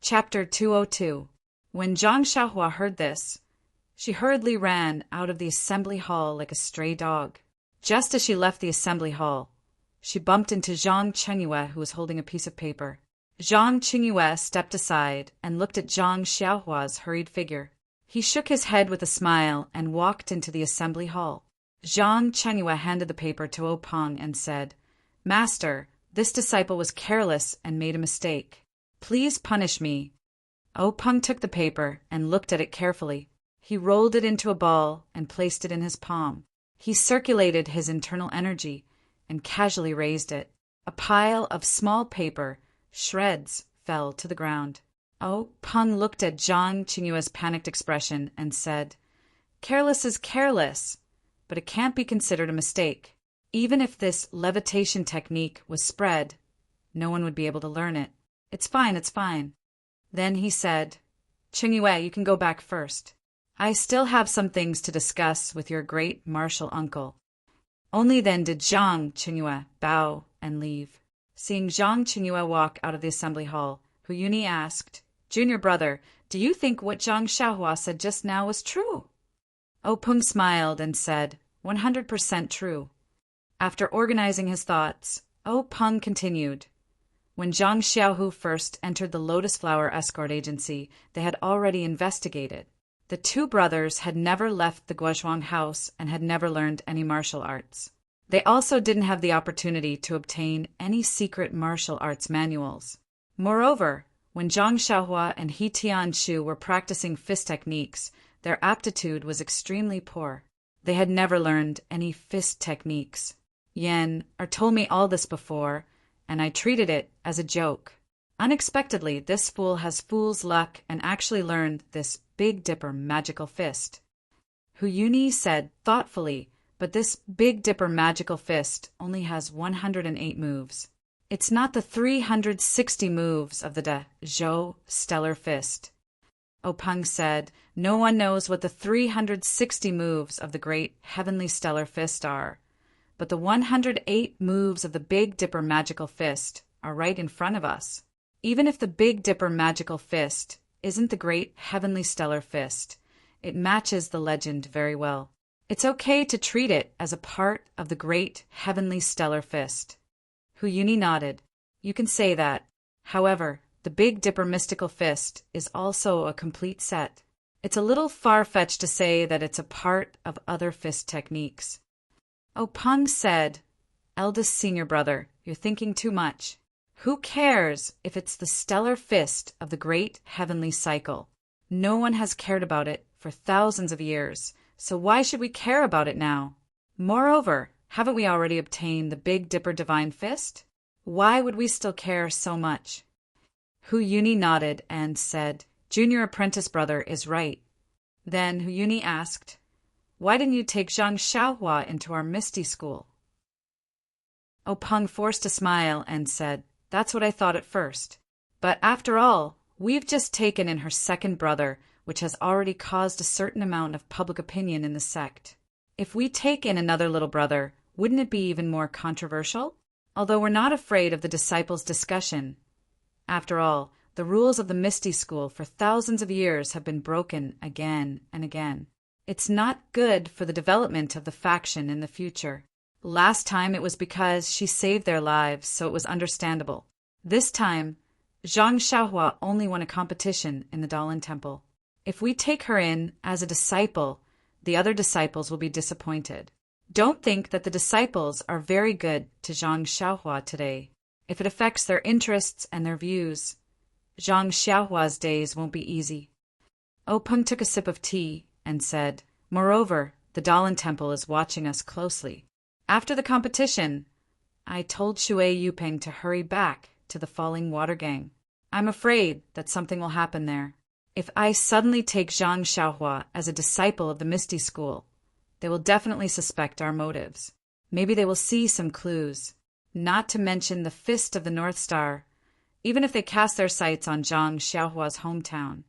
Chapter 202. When Zhang Xiaohua heard this, she hurriedly ran out of the assembly hall like a stray dog. Just as she left the assembly hall, she bumped into Zhang Chengyue, who was holding a piece of paper. Zhang Chengyue stepped aside and looked at Zhang Xiaohua's hurried figure. He shook his head with a smile and walked into the assembly hall. Zhang Chengyue handed the paper to O Peng and said, "Master, this disciple was careless and made a mistake. Please punish me." O Peng took the paper and looked at it carefully. He rolled it into a ball and placed it in his palm. He circulated his internal energy and casually raised it. A pile of small paper shreds fell to the ground. O Peng looked at Zhang Qingyue's panicked expression and said, "Careless is careless, but it can't be considered a mistake. Even if this levitation technique was spread, no one would be able to learn it. It's fine, it's fine." Then he said, "Qingyue, you can go back first. I still have some things to discuss with your great martial uncle." Only then did Zhang Qingyue bow and leave. Seeing Zhang Qingyue walk out of the assembly hall, Hu Yuni asked, "Junior brother, do you think what Zhang Xiaohua said just now was true?" O Peng smiled and said, 100% true." After organizing his thoughts, O Peng continued, "When Zhang Xiaohu first entered the Lotus Flower Escort Agency, they had already investigated. The two brothers had never left the Guozhuang house and had never learned any martial arts. They also didn't have the opportunity to obtain any secret martial arts manuals. Moreover, when Zhang Xiaohua and He Tianxu were practicing fist techniques, their aptitude was extremely poor. They had never learned any fist techniques. Yan told me all this before, and I treated it as a joke. Unexpectedly, this fool has fool's luck and actually learned this Big Dipper magical fist." Hu Yuni said thoughtfully, "But this Big Dipper magical fist only has 108 moves. It's not the 360 moves of the De Zhou Stellar Fist." O Peng said, "No one knows what the 360 moves of the Great Heavenly Stellar Fist are, but the 108 moves of the Big Dipper Magical Fist are right in front of us. Even if the Big Dipper Magical Fist isn't the Great Heavenly Stellar Fist, it matches the legend very well. It's okay to treat it as a part of the Great Heavenly Stellar Fist." Hu Yuni nodded. "You can say that. However, the Big Dipper Mystical Fist is also a complete set. It's a little far-fetched to say that it's a part of other fist techniques." O Peng said, "Eldest senior brother, you're thinking too much. Who cares if it's the stellar fist of the Great Heavenly Cycle? No one has cared about it for thousands of years, so why should we care about it now? Moreover, haven't we already obtained the Big Dipper Divine Fist? Why would we still care so much?" Hu Yuni nodded and said, "Junior apprentice brother is right." Then Hu Yuni asked, "Why didn't you take Zhang Xiaohua into our Misty School?" O Peng forced a smile and said, "That's what I thought at first. But after all, we've just taken in her second brother, which has already caused a certain amount of public opinion in the sect. If we take in another little brother, wouldn't it be even more controversial? Although we're not afraid of the disciples' discussion. After all, the rules of the Misty School for thousands of years have been broken again and again. It's not good for the development of the faction in the future. Last time it was because she saved their lives, so it was understandable. This time, Zhang Xiaohua only won a competition in the Dalan Temple. If we take her in as a disciple, the other disciples will be disappointed. Don't think that the disciples are very good to Zhang Xiaohua today. If it affects their interests and their views, Zhang Xiaohua's days won't be easy." O Peng took a sip of tea and said, "Moreover, the Dalan Temple is watching us closely. After the competition, I told Shui Yuping to hurry back to the Falling Water Gang. I'm afraid that something will happen there. If I suddenly take Zhang Xiaohua as a disciple of the Misty School, they will definitely suspect our motives. Maybe they will see some clues, not to mention the Fist of the North Star, even if they cast their sights on Zhang Xiaohua's hometown.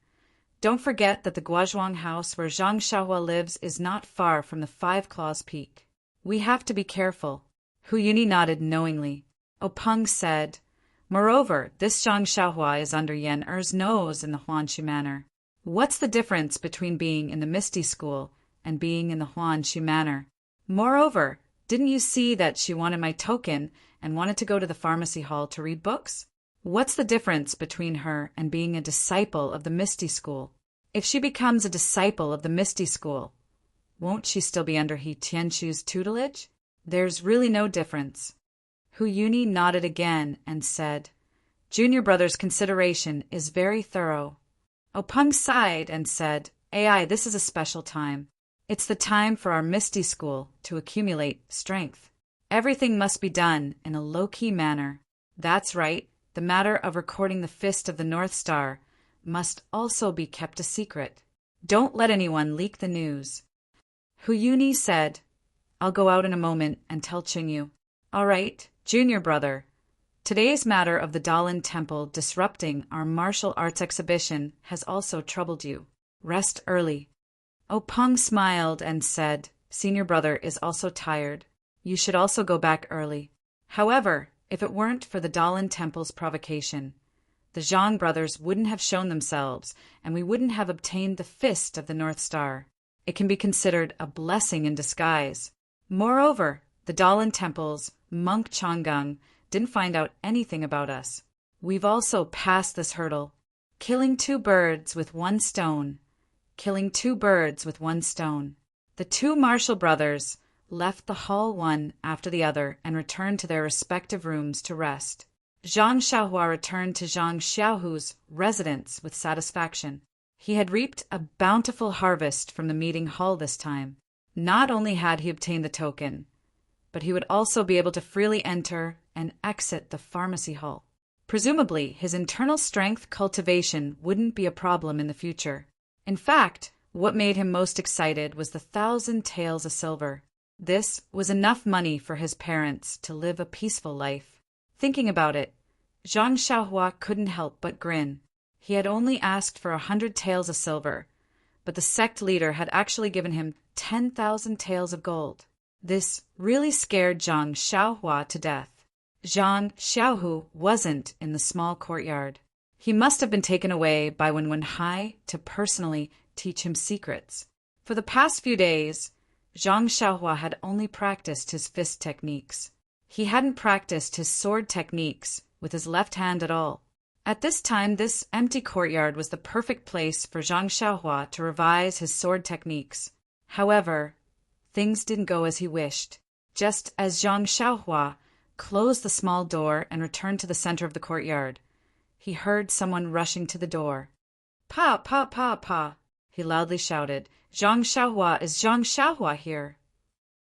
Don't forget that the Guozhuang house where Zhang Xiaohua lives is not far from the Five Claws Peak. We have to be careful." Hu Yuni nodded knowingly. O Peng said, Moreover, this Zhang Xiaohua is under Yan Er's nose in the Huanshu Manor. What's the difference between being in the Misty School and being in the Huanshu Manor? Moreover, didn't you see that she wanted my token and wanted to go to the pharmacy hall to read books? What's the difference between her and being a disciple of the Misty School? If she becomes a disciple of the Misty School, won't she still be under He Tianshu's tutelage? There's really no difference. Hu Yuni nodded again and said, Junior brother's consideration is very thorough. Openg sighed and said, Ai, this is a special time. It's the time for our Misty School to accumulate strength. Everything must be done in a low-key manner. That's right, the matter of recording the Fist of the North Star must also be kept a secret. Don't let anyone leak the news. Hu Yuni said, I'll go out in a moment and tell Qingyu. All right, junior brother. Today's matter of the Dalin Temple disrupting our martial arts exhibition has also troubled you. Rest early. Openg smiled and said, Senior brother is also tired. You should also go back early. However, if it weren't for the Dalin Temple's provocation, the Zhang brothers wouldn't have shown themselves, and we wouldn't have obtained the Fist of the North Star. It can be considered a blessing in disguise. Moreover, the Dalin Temple's monk Changgang didn't find out anything about us. We've also passed this hurdle. Killing two birds with one stone. Killing two birds with one stone. The two Marshall brothers left the hall one after the other and returned to their respective rooms to rest. Zhang Xiaohua returned to Zhang Xiaohu's residence with satisfaction. He had reaped a bountiful harvest from the meeting hall this time. Not only had he obtained the token, but he would also be able to freely enter and exit the pharmacy hall. Presumably, his internal strength cultivation wouldn't be a problem in the future. In fact, what made him most excited was the 1,000 taels of silver. This was enough money for his parents to live a peaceful life. Thinking about it, Zhang Xiaohua couldn't help but grin. He had only asked for 100 taels of silver, but the sect leader had actually given him 10,000 taels of gold. This really scared Zhang Xiaohua to death. Zhang Xiaohu wasn't in the small courtyard. He must have been taken away by Wenwenhai to personally teach him secrets. For the past few days, Zhang Xiaohua had only practiced his fist techniques. He hadn't practiced his sword techniques with his left hand at all. At this time, this empty courtyard was the perfect place for Zhang Xiaohua to revise his sword techniques. However, things didn't go as he wished. Just as Zhang Xiaohua closed the small door and returned to the center of the courtyard, he heard someone rushing to the door. Pa, pa, pa, pa, he loudly shouted. Zhang Xiaohua, is Zhang Xiaohua here?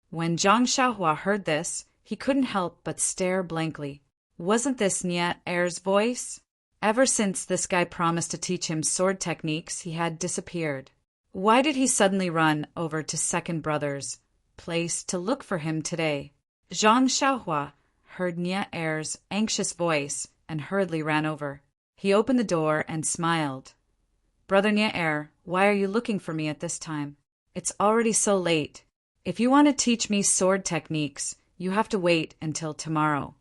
When Zhang Xiaohua heard this, he couldn't help but stare blankly. Wasn't this Nia Er's voice? Ever since this guy promised to teach him sword techniques, he had disappeared. Why did he suddenly run over to second brother's place to look for him today? Zhang Xiaohua heard Nia Er's anxious voice and hurriedly ran over. He opened the door and smiled. Brother Nia Er, why are you looking for me at this time? It's already so late. If you want to teach me sword techniques, you have to wait until tomorrow.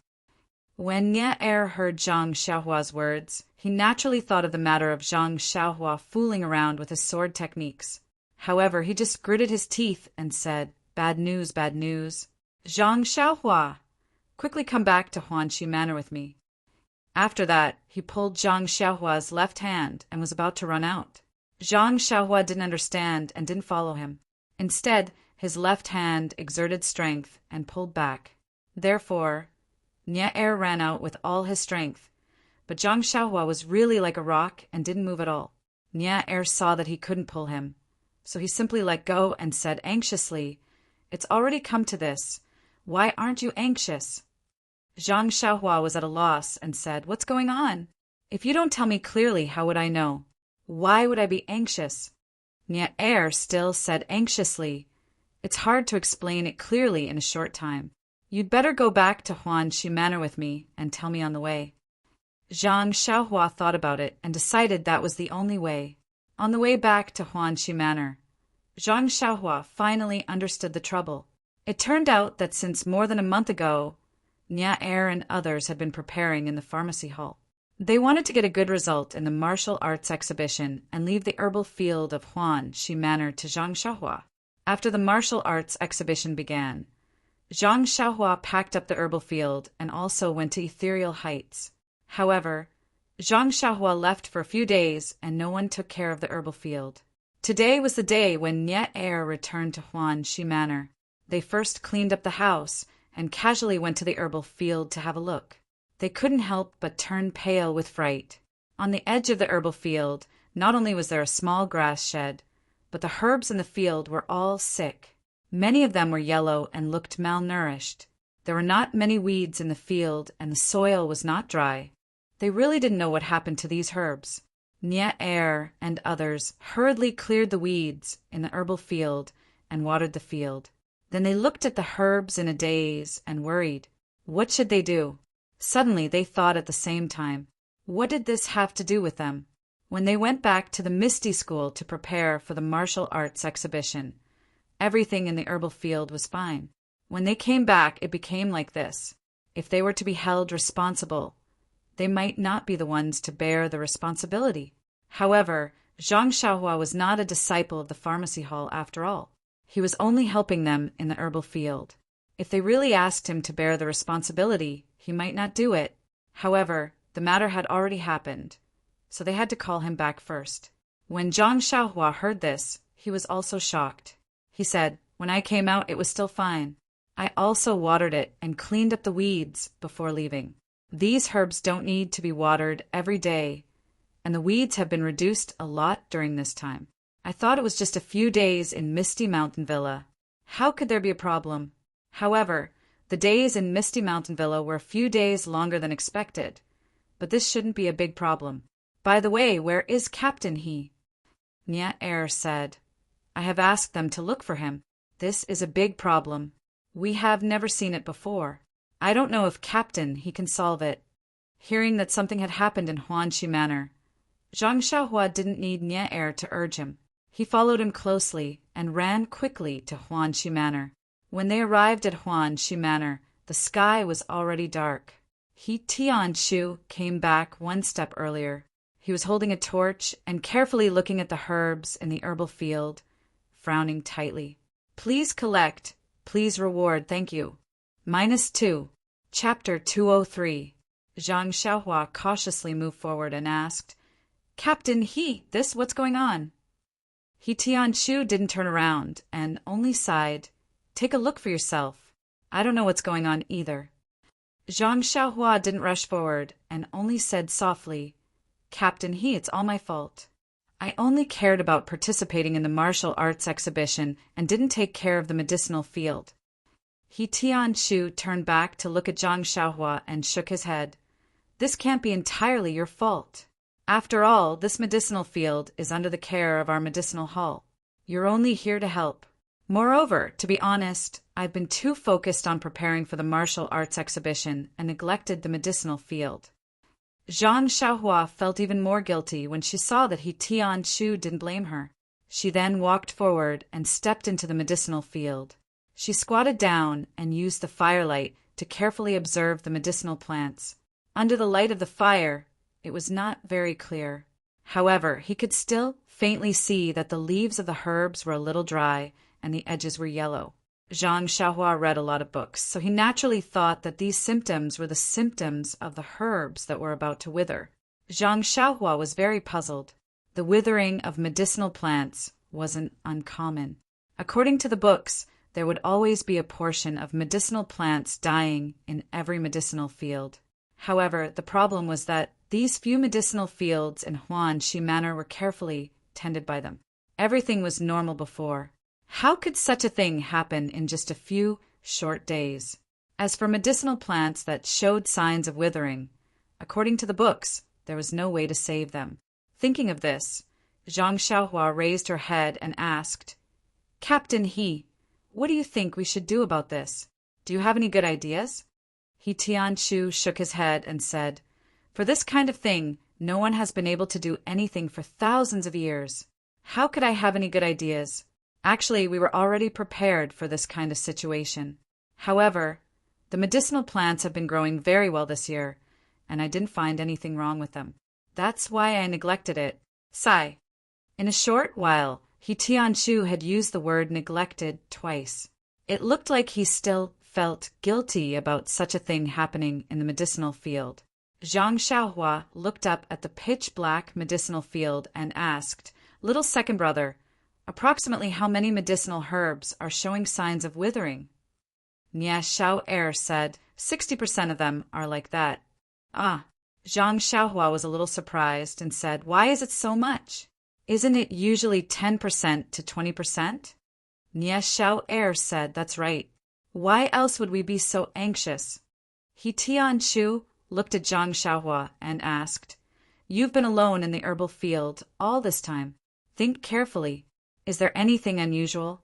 When Nia Er heard Zhang Xiaohua's words, he naturally thought of the matter of Zhang Xiaohua fooling around with his sword techniques. However, he just gritted his teeth and said, Bad news, bad news. Zhang Xiaohua, quickly come back to Huanshu Manor with me. After that, he pulled Zhang Xiaohua's left hand and was about to run out. Zhang Xiaohua didn't understand and didn't follow him. Instead, his left hand exerted strength and pulled back. Therefore, Nia Er ran out with all his strength, but Zhang Xiaohua was really like a rock and didn't move at all. Nia Er saw that he couldn't pull him, so he simply let go and said anxiously, It's already come to this. Why aren't you anxious? Zhang Xiaohua was at a loss and said, What's going on? If you don't tell me clearly, how would I know? Why would I be anxious? Nia Er still said anxiously, It's hard to explain it clearly in a short time. You'd better go back to Huanshu Manor with me and tell me on the way. Zhang Xiaohua thought about it and decided that was the only way. On the way back to Huanshu Manor, Zhang Xiaohua finally understood the trouble. It turned out that since more than a month ago, Nya Er and others had been preparing in the pharmacy hall. They wanted to get a good result in the martial arts exhibition and leave the herbal field of Huanxi Manor to Zhang Xiaohua. After the martial arts exhibition began, Zhang Xiaohua packed up the herbal field and also went to Ethereal Heights. However, Zhang Xiaohua left for a few days and no one took care of the herbal field. Today was the day when Nye Er returned to Huanxi Manor. They first cleaned up the house and casually went to the herbal field to have a look. They couldn't help but turn pale with fright. On the edge of the herbal field, not only was there a small grass shed, but the herbs in the field were all sick. Many of them were yellow and looked malnourished. There were not many weeds in the field and the soil was not dry. They really didn't know what happened to these herbs. Nye Er and others hurriedly cleared the weeds in the herbal field and watered the field. Then they looked at the herbs in a daze and worried. What should they do? Suddenly they thought at the same time, what did this have to do with them? When they went back to the Misty School to prepare for the martial arts exhibition, everything in the herbal field was fine. When they came back, it became like this. If they were to be held responsible, they might not be the ones to bear the responsibility. However, Zhang Xiaohua was not a disciple of the pharmacy hall after all. He was only helping them in the herbal field. If they really asked him to bear the responsibility, he might not do it. However, the matter had already happened, so they had to call him back first. When Zhang Xiaohua heard this, he was also shocked. He said, "When I came out, it was still fine. I also watered it and cleaned up the weeds before leaving. These herbs don't need to be watered every day, and the weeds have been reduced a lot during this time. I thought it was just a few days in Misty Mountain Villa. How could there be a problem?" However, the days in Misty Mountain Villa were a few days longer than expected, but this shouldn't be a big problem. "By the way, where is Captain He?" Nye Er said, "I have asked them to look for him. This is a big problem. We have never seen it before. I don't know if Captain He can solve it." Hearing that something had happened in Huanxi Manor, Zhang Xiaohua didn't need Nye Er to urge him. He followed him closely and ran quickly to Huanxi Manor. When they arrived at Huanxi Manor, the sky was already dark. He Tianshu came back one step earlier. He was holding a torch and carefully looking at the herbs in the herbal field, frowning tightly. "Please collect. Please reward. Thank you." -2. Chapter 203. Zhang Xiaohua cautiously moved forward and asked, "Captain He, what's going on?" He Tianshu didn't turn around and only sighed. "Take a look for yourself. I don't know what's going on either." Zhang Xiaohua didn't rush forward and only said softly, "Captain He, it's all my fault. I only cared about participating in the martial arts exhibition and didn't take care of the medicinal field." He Tianshu turned back to look at Zhang Xiaohua and shook his head. "This can't be entirely your fault. After all, this medicinal field is under the care of our medicinal hall. You're only here to help. Moreover, to be honest, I've been too focused on preparing for the martial arts exhibition and neglected the medicinal field." Zhang Xiaohua felt even more guilty when she saw that He Tianshu didn't blame her. She then walked forward and stepped into the medicinal field. She squatted down and used the firelight to carefully observe the medicinal plants. Under the light of the fire, it was not very clear. However, he could still faintly see that the leaves of the herbs were a little dry and the edges were yellow. Zhang Xiaohua read a lot of books, so he naturally thought that these symptoms were the symptoms of the herbs that were about to wither. Zhang Xiaohua was very puzzled. The withering of medicinal plants wasn't uncommon. According to the books, there would always be a portion of medicinal plants dying in every medicinal field. However, the problem was that these few medicinal fields in Huanxi Manor were carefully tended by them. Everything was normal before. How could such a thing happen in just a few short days? As for medicinal plants that showed signs of withering, according to the books, there was no way to save them. Thinking of this, Zhang Xiaohua raised her head and asked, "Captain He, what do you think we should do about this? Do you have any good ideas?" He Tianshu shook his head and said, "For this kind of thing, no one has been able to do anything for thousands of years. How could I have any good ideas? Actually, we were already prepared for this kind of situation. However, The medicinal plants have been growing very well this year, and I didn't find anything wrong with them. That's why I neglected it. Sigh. In a short while, Tianchu had used the word neglected twice. It looked like he still felt guilty about such a thing happening in the medicinal field. Zhang Xiaohua looked up at the pitch-black medicinal field and asked, "Little second brother, approximately how many medicinal herbs are showing signs of withering?" Nie Xiao said, 60% of them are like that. Ah, Zhang Xiaohua was a little surprised and said, "Why is it so much? Isn't it usually 10% to 20%? Nie Xiao said, "That's right. Why else would we be so anxious?" Tianchu looked at Zhang Xiaohua and asked, "You've been alone in the herbal field all this time. Think carefully. Is there anything unusual?"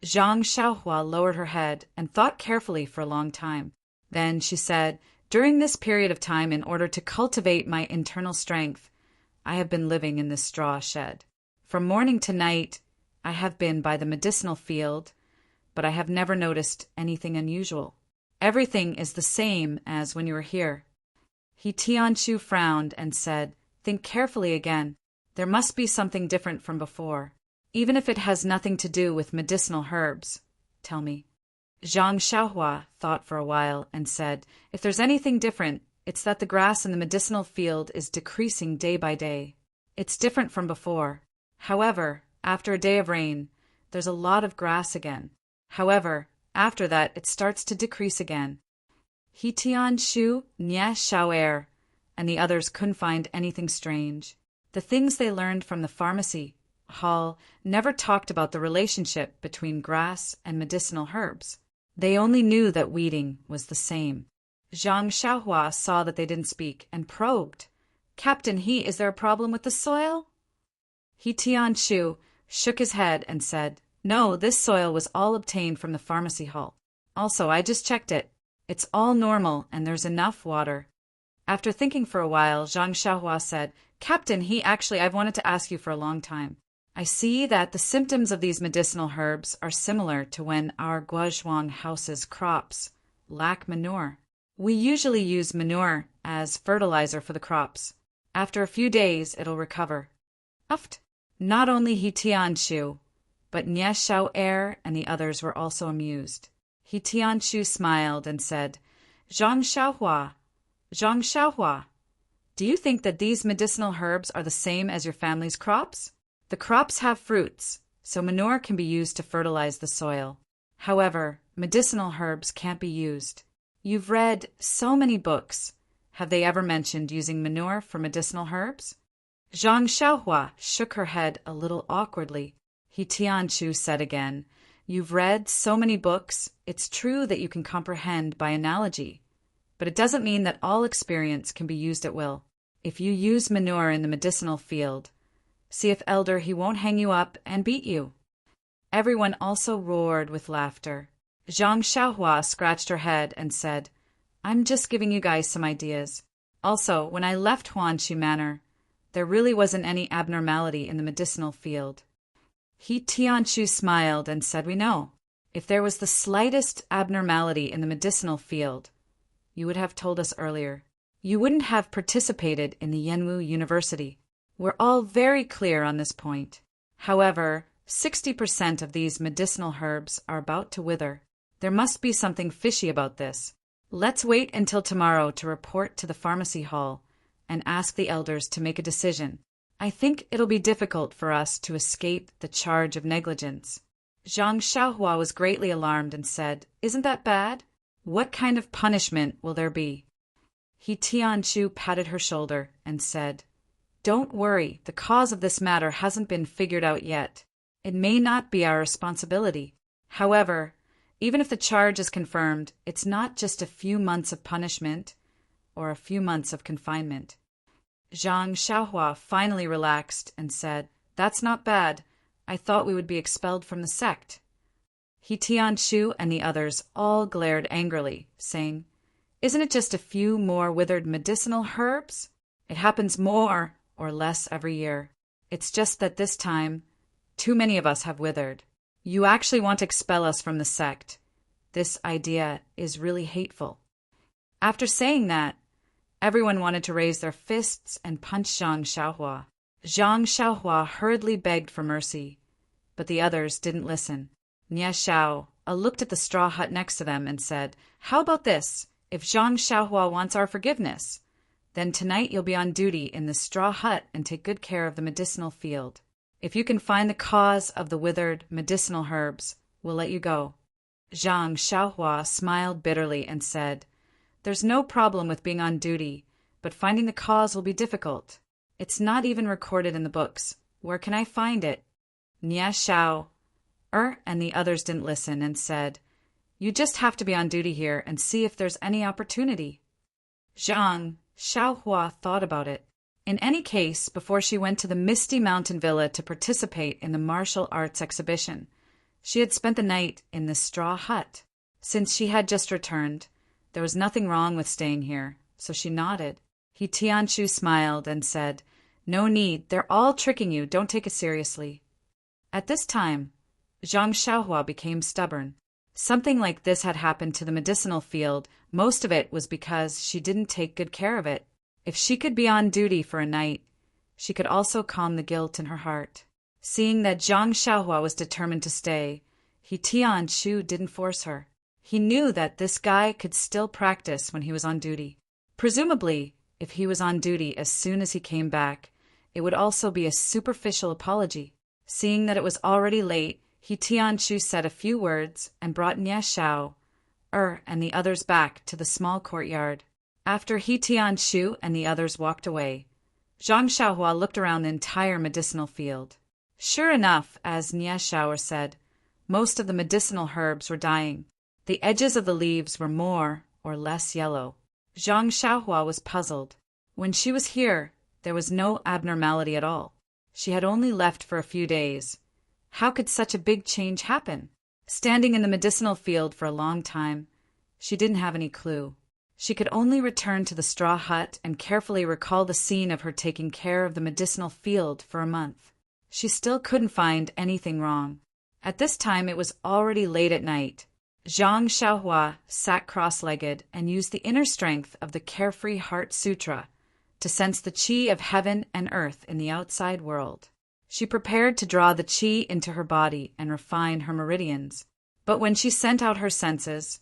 Zhang Xiaohua lowered her head and thought carefully for a long time. Then she said, "During this period of time, in order to cultivate my internal strength, I have been living in this straw shed. From morning to night, I have been by the medicinal field, but I have never noticed anything unusual. Everything is the same as when you were here." Tianchu frowned and said, "Think carefully again. There must be something different from before. Even if it has nothing to do with medicinal herbs. Tell me." Zhang Xiaohua thought for a while and said, "If there's anything different, it's that the grass in the medicinal field is decreasing day by day. It's different from before. However, after a day of rain, there's a lot of grass again. However, after that it starts to decrease again." Tianchu, Nie Xiao and the others couldn't find anything strange. The things they learned from the pharmacy hall never talked about the relationship between grass and medicinal herbs. They only knew that weeding was the same. Zhang Xiaohua saw that they didn't speak and probed, "Captain is there a problem with the soil?" Tianchu shook his head and said, "No, this soil was all obtained from the pharmacy hall. Also, I just checked it. It's all normal and there's enough water." After thinking for a while, Zhang Xiaohua said, "Captain I've wanted to ask you for a long time. I see that the symptoms of these medicinal herbs are similar to when our Guozhuang house's crops lack manure. We usually use manure as fertilizer for the crops. After a few days, it'll recover." Uft! Not only Tianchu, but Nie Xiao and the others were also amused. Tianchu smiled and said, Zhang Xiaohua, do you think that these medicinal herbs are the same as your family's crops? The crops have fruits, so manure can be used to fertilize the soil. However, medicinal herbs can't be used. You've read so many books. Have they ever mentioned using manure for medicinal herbs? Zhang Xiaohua shook her head a little awkwardly. Tianchu said again, "You've read so many books. It's true that you can comprehend by analogy, but it doesn't mean that all experience can be used at will. If you use manure in the medicinal field, see if Elder he won't hang you up and beat you." Everyone also roared with laughter. Zhang Xiaohua scratched her head and said, "I'm just giving you guys some ideas. Also, when I left Huanqi Manor, there really wasn't any abnormality in the medicinal field." Tianchu smiled and said, "We know. If there was the slightest abnormality in the medicinal field, you would have told us earlier. You wouldn't have participated in the Yanwu University. We're all very clear on this point. However, 60% of these medicinal herbs are about to wither. There must be something fishy about this. Let's wait until tomorrow to report to the pharmacy hall and ask the elders to make a decision. I think it'll be difficult for us to escape the charge of negligence." Zhang Xiaohua was greatly alarmed and said, "Isn't that bad? What kind of punishment will there be?" Tianchu patted her shoulder and said, "Don't worry, the cause of this matter hasn't been figured out yet. It may not be our responsibility. However, even if the charge is confirmed, it's not just a few months of punishment or a few months of confinement." Zhang Xiaohua finally relaxed and said, "That's not bad. I thought we would be expelled from the sect." Tianchu and the others all glared angrily, saying, "Isn't it just a few more withered medicinal herbs? It happens more or less every year. It's just that this time, too many of us have withered. You actually want to expel us from the sect. This idea is really hateful." After saying that, everyone wanted to raise their fists and punch Zhang Xiaohua. Zhang Xiaohua hurriedly begged for mercy, but the others didn't listen. Nie Xiao looked at the straw hut next to them and said, "How about this? If Zhang Xiaohua wants our forgiveness, then tonight you'll be on duty in the straw hut and take good care of the medicinal field. If you can find the cause of the withered medicinal herbs, we'll let you go." Zhang Xiaohua smiled bitterly and said, "There's no problem with being on duty, but finding the cause will be difficult. It's not even recorded in the books. Where can I find it?" Nie Xiao and the others didn't listen and said, "You just have to be on duty here and see if there's any opportunity." Zhang Xiaohua thought about it. In any case, before she went to the Misty Mountain Villa to participate in the martial arts exhibition, she had spent the night in the straw hut. Since she had just returned, there was nothing wrong with staying here, so she nodded. He Tianshu smiled and said, "No need, they're all tricking you, don't take it seriously." At this time, Zhang Xiaohua became stubborn. Something like this had happened to the medicinal field. Most of it was because she didn't take good care of it. If she could be on duty for a night, she could also calm the guilt in her heart. Seeing that Zhang Xiaohua was determined to stay, He Tianshu didn't force her. He knew that this guy could still practice when he was on duty. Presumably, if he was on duty as soon as he came back, it would also be a superficial apology. Seeing that it was already late, He Tianshu said a few words and brought Nie Xiao and the others back to the small courtyard. After He Tianshu and the others walked away, Zhang Xiaohua looked around the entire medicinal field. Sure enough, as Nie Xiao said, most of the medicinal herbs were dying. The edges of the leaves were more or less yellow. Zhang Xiaohua was puzzled. When she was here, there was no abnormality at all. She had only left for a few days. How could such a big change happen? Standing in the medicinal field for a long time, she didn't have any clue. She could only return to the straw hut and carefully recall the scene of her taking care of the medicinal field for a month. She still couldn't find anything wrong. At this time it was already late at night. Zhang Xiaohua sat cross-legged and used the inner strength of the Carefree Heart Sutra to sense the qi of heaven and earth in the outside world. She prepared to draw the qi into her body and refine her meridians. But when she sent out her senses,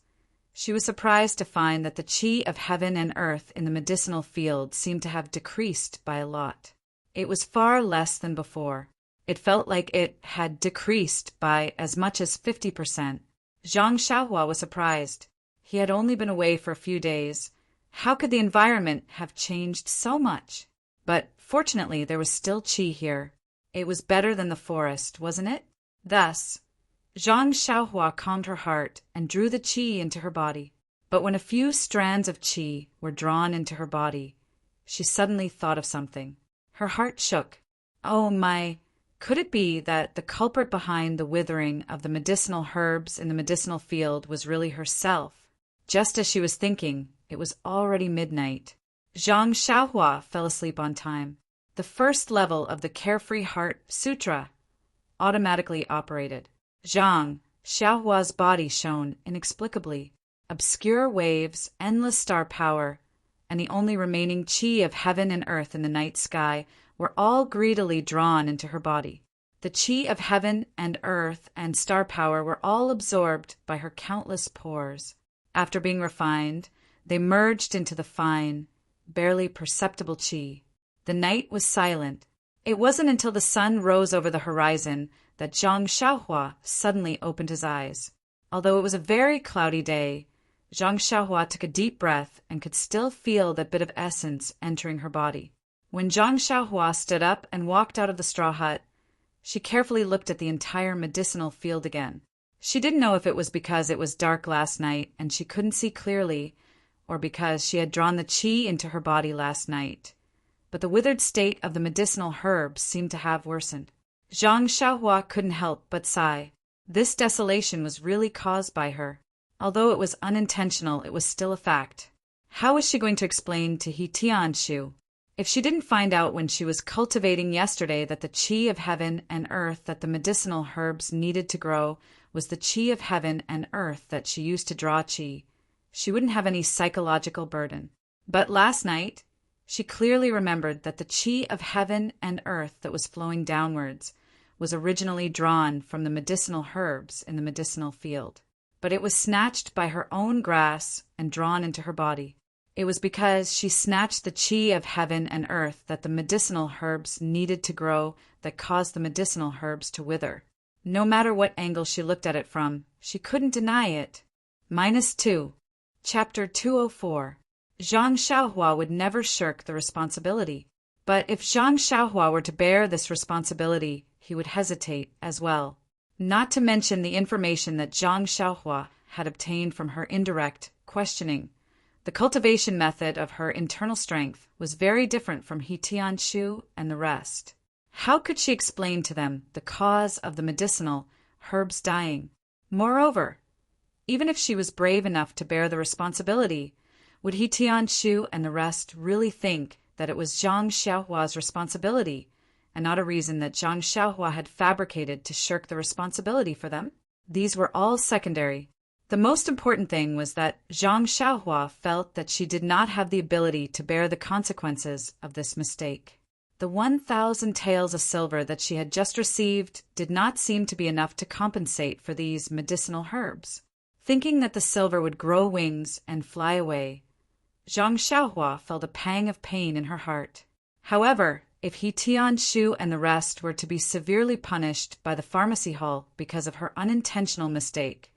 she was surprised to find that the qi of heaven and earth in the medicinal field seemed to have decreased by a lot. It was far less than before. It felt like it had decreased by as much as 50%. Zhang Xiaohua was surprised. He had only been away for a few days. How could the environment have changed so much? But fortunately, there was still qi here. It was better than the forest, wasn't it? Thus, Zhang Xiaohua calmed her heart and drew the qi into her body. But when a few strands of qi were drawn into her body, she suddenly thought of something. Her heart shook. Oh my! Could it be that the culprit behind the withering of the medicinal herbs in the medicinal field was really herself? Just as she was thinking, it was already midnight. Zhang Xiaohua fell asleep on time. The first level of the Carefree Heart Sutra automatically operated. Zhang Xiaohua's body shone inexplicably. Obscure waves, endless star power, and the only remaining qi of heaven and earth in the night sky were all greedily drawn into her body. The qi of heaven and earth and star power were all absorbed by her countless pores. After being refined, they merged into the fine, barely perceptible qi. The night was silent. It wasn't until the sun rose over the horizon that Zhang Xiaohua suddenly opened his eyes. Although it was a very cloudy day, Zhang Xiaohua took a deep breath and could still feel that bit of essence entering her body. When Zhang Xiaohua stood up and walked out of the straw hut, she carefully looked at the entire medicinal field again. She didn't know if it was because it was dark last night and she couldn't see clearly, or because she had drawn the qi into her body last night. But the withered state of the medicinal herbs seemed to have worsened. Zhang Xiaohua couldn't help but sigh. This desolation was really caused by her. Although it was unintentional, it was still a fact. How was she going to explain to He Tianshu? If she didn't find out when she was cultivating yesterday that the qi of heaven and earth that the medicinal herbs needed to grow was the qi of heaven and earth that she used to draw qi, she wouldn't have any psychological burden. But last night, she clearly remembered that the qi of heaven and earth that was flowing downwards was originally drawn from the medicinal herbs in the medicinal field. But it was snatched by her own grass and drawn into her body. It was because she snatched the qi of heaven and earth that the medicinal herbs needed to grow that caused the medicinal herbs to wither. No matter what angle she looked at it from, she couldn't deny it. -2. Chapter 204. Zhang Xiaohua would never shirk the responsibility. But if Zhang Xiaohua were to bear this responsibility, he would hesitate as well. Not to mention the information that Zhang Xiaohua had obtained from her indirect questioning. The cultivation method of her internal strength was very different from He Tianshu and the rest. How could she explain to them the cause of the medicinal herbs dying? Moreover, even if she was brave enough to bear the responsibility, would He Tianshu and the rest really think that it was Zhang Xiaohua's responsibility, and not a reason that Zhang Xiaohua had fabricated to shirk the responsibility for them? These were all secondary. The most important thing was that Zhang Xiaohua felt that she did not have the ability to bear the consequences of this mistake. The 1,000 taels of silver that she had just received did not seem to be enough to compensate for these medicinal herbs. Thinking that the silver would grow wings and fly away, Zhang Xiaohua felt a pang of pain in her heart. However, if He Tianshu and the rest were to be severely punished by the pharmacy hall because of her unintentional mistake,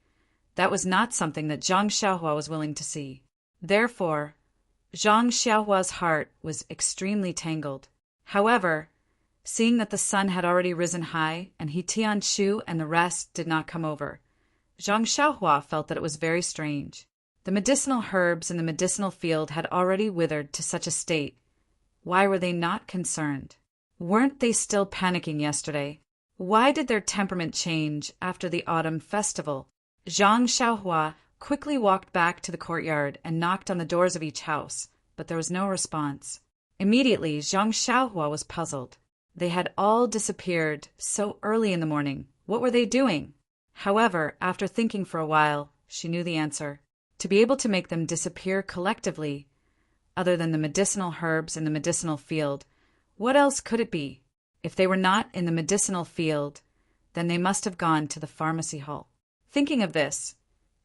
that was not something that Zhang Xiaohua was willing to see. Therefore, Zhang Xiaohua's heart was extremely tangled. However, seeing that the sun had already risen high and He Tianshu and the rest did not come over, Zhang Xiaohua felt that it was very strange. The medicinal herbs in the medicinal field had already withered to such a state. Why were they not concerned? Weren't they still panicking yesterday? Why did their temperament change after the autumn festival? Zhang Xiaohua quickly walked back to the courtyard and knocked on the doors of each house, but there was no response. Immediately, Zhang Xiaohua was puzzled. They had all disappeared so early in the morning. What were they doing? However, after thinking for a while, she knew the answer. To be able to make them disappear collectively, other than the medicinal herbs in the medicinal field, what else could it be? If they were not in the medicinal field, then they must have gone to the pharmacy hall. Thinking of this,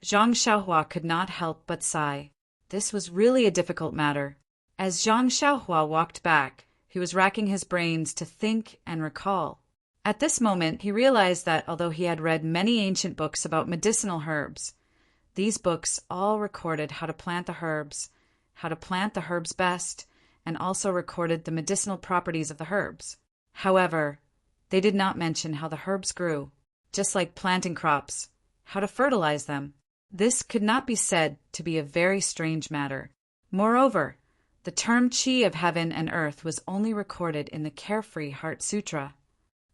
Zhang Xiaohua could not help but sigh. This was really a difficult matter. As Zhang Xiaohua walked back, he was racking his brains to think and recall. At this moment, he realized that although he had read many ancient books about medicinal herbs, these books all recorded how to plant the herbs best, and also recorded the medicinal properties of the herbs. However, they did not mention how the herbs grew, just like planting crops, how to fertilize them. This could not be said to be a very strange matter. Moreover, the term qi of heaven and earth was only recorded in the Carefree Heart Sutra.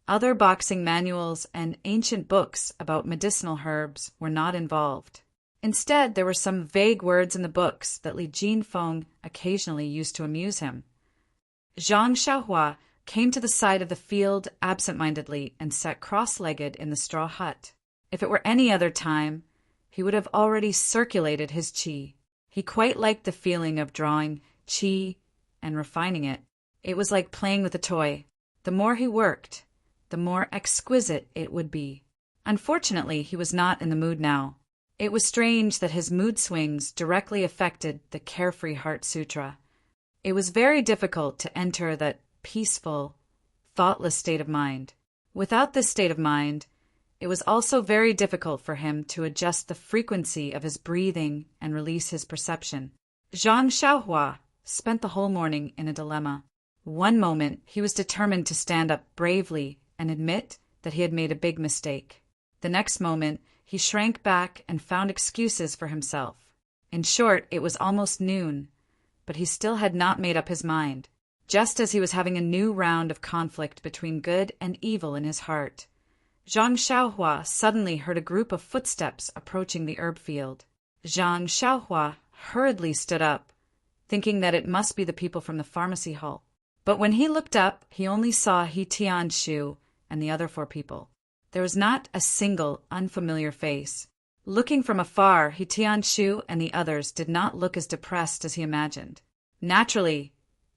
Other boxing manuals and ancient books about medicinal herbs were not involved. Instead, there were some vague words in the books that Li Jinfeng occasionally used to amuse him. Zhang Xiaohua came to the side of the field absent-mindedly and sat cross-legged in the straw hut. If it were any other time, he would have already circulated his qi. He quite liked the feeling of drawing qi and refining it. It was like playing with a toy. The more he worked, the more exquisite it would be. Unfortunately, he was not in the mood now. It was strange that his mood swings directly affected the Carefree Heart Sutra. It was very difficult to enter that peaceful, thoughtless state of mind. Without this state of mind, it was also very difficult for him to adjust the frequency of his breathing and release his perception. Zhang Xiaohua spent the whole morning in a dilemma. One moment, he was determined to stand up bravely and admit that he had made a big mistake. The next moment, he shrank back and found excuses for himself. In short, it was almost noon, but he still had not made up his mind. Just as he was having a new round of conflict between good and evil in his heart, Zhang Xiaohua suddenly heard a group of footsteps approaching the herb field. Zhang Xiaohua hurriedly stood up, thinking that it must be the people from the pharmacy hall. But when he looked up, he only saw He Tianshu and the other 4 people. There was not a single unfamiliar face. Looking from afar, He Tianshu and the others did not look as depressed as he imagined. Naturally,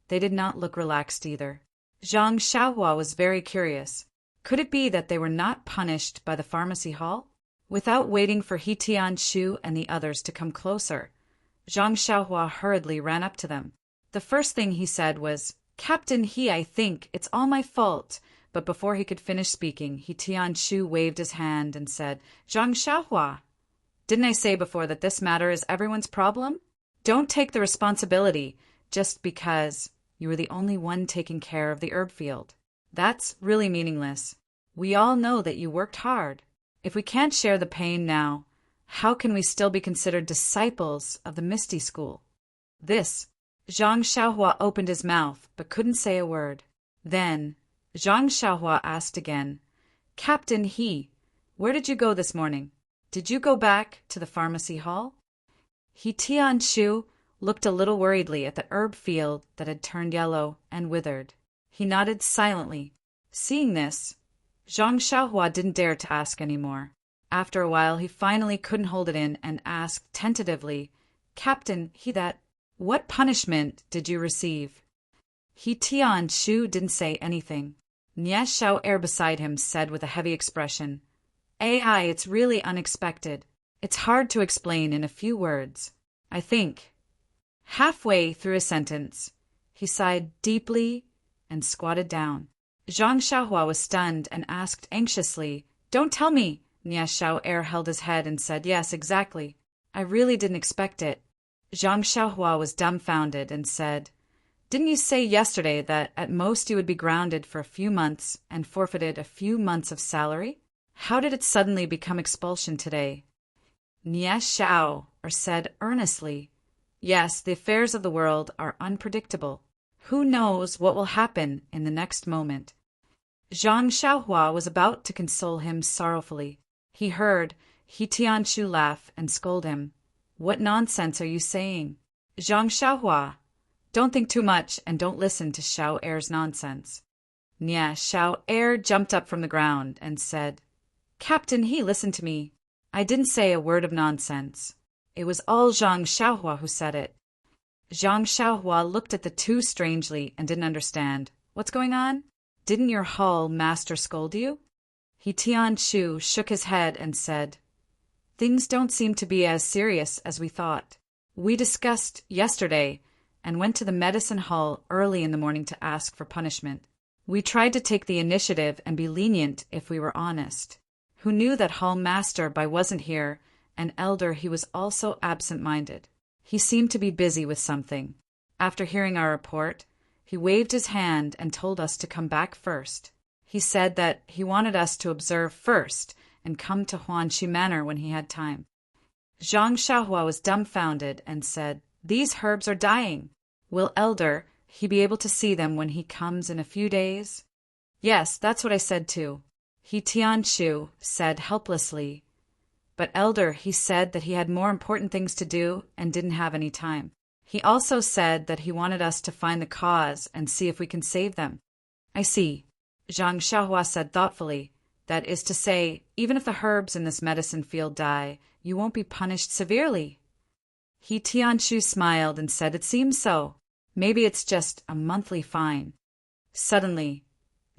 they did not look relaxed either. Zhang Xiaohua was very curious. Could it be that they were not punished by the pharmacy hall? Without waiting for He Tianshu and the others to come closer, Zhang Xiaohua hurriedly ran up to them. The first thing he said was, "Captain He, I think it's all my fault." But before he could finish speaking, He Tianshu waved his hand and said, "Zhang Xiaohua, didn't I say before that this matter is everyone's problem? Don't take the responsibility just because you were the only one taking care of the herb field. That's really meaningless. We all know that you worked hard. If we can't share the pain now, how can we still be considered disciples of the Misty School?" This, Zhang Xiaohua opened his mouth but couldn't say a word. Then Zhang Xiaohua asked again, "Captain He, where did you go this morning? Did you go back to the pharmacy hall?" He Tianshu looked a little worriedly at the herb field that had turned yellow and withered. He nodded silently. Seeing this, Zhang Xiaohua didn't dare to ask any more. After a while, he finally couldn't hold it in and asked tentatively, "Captain He, what punishment did you receive?" He Tianshu didn't say anything. Nie Xiao Er beside him said with a heavy expression, "AI, it's really unexpected. It's hard to explain in a few words. I think." Halfway through a sentence, he sighed deeply and squatted down. Zhang Xiaohua was stunned and asked anxiously, "Don't tell me." Nie Xiao Er held his head and said, "Yes, exactly. I really didn't expect it." Zhang Xiaohua was dumbfounded and said, "Didn't you say yesterday that at most you would be grounded for a few months and forfeited a few months of salary? How did it suddenly become expulsion today?" Nie Xiao Er said earnestly, "Yes, the affairs of the world are unpredictable. Who knows what will happen in the next moment?" Zhang Xiaohua was about to console him sorrowfully. He heard He Tianshu laugh and scold him. "What nonsense are you saying? Zhang Xiaohua, don't think too much and don't listen to Xiao Er's nonsense." Nie Xiao Er jumped up from the ground and said, "Captain He, listen to me. I didn't say a word of nonsense. It was all Zhang Xiaohua who said it." Zhang Xiaohua looked at the two strangely and didn't understand. "What's going on? Didn't your hall master scold you?" He Tianshu shook his head and said, "Things don't seem to be as serious as we thought. We discussed yesterday and went to the medicine hall early in the morning to ask for punishment. We tried to take the initiative and be lenient if we were honest. Who knew that hall master by wasn't here, and elder he was also absent-minded. He seemed to be busy with something. After hearing our report, he waved his hand and told us to come back first. He said that he wanted us to observe first and come to Huanxi Manor when he had time." Zhang Xiaohua was dumbfounded and said, "These herbs are dying. Will elder he be able to see them when he comes in a few days?" "Yes, that's what I said too," He Tianshu said helplessly. "But elder he said that he had more important things to do and didn't have any time. He also said that he wanted us to find the cause and see if we can save them." "I see," Zhang Xiaohua said thoughtfully. "That is to say, even if the herbs in this medicine field die, you won't be punished severely." He Tianshu smiled and said, "It seems so. Maybe it's just a monthly fine." Suddenly,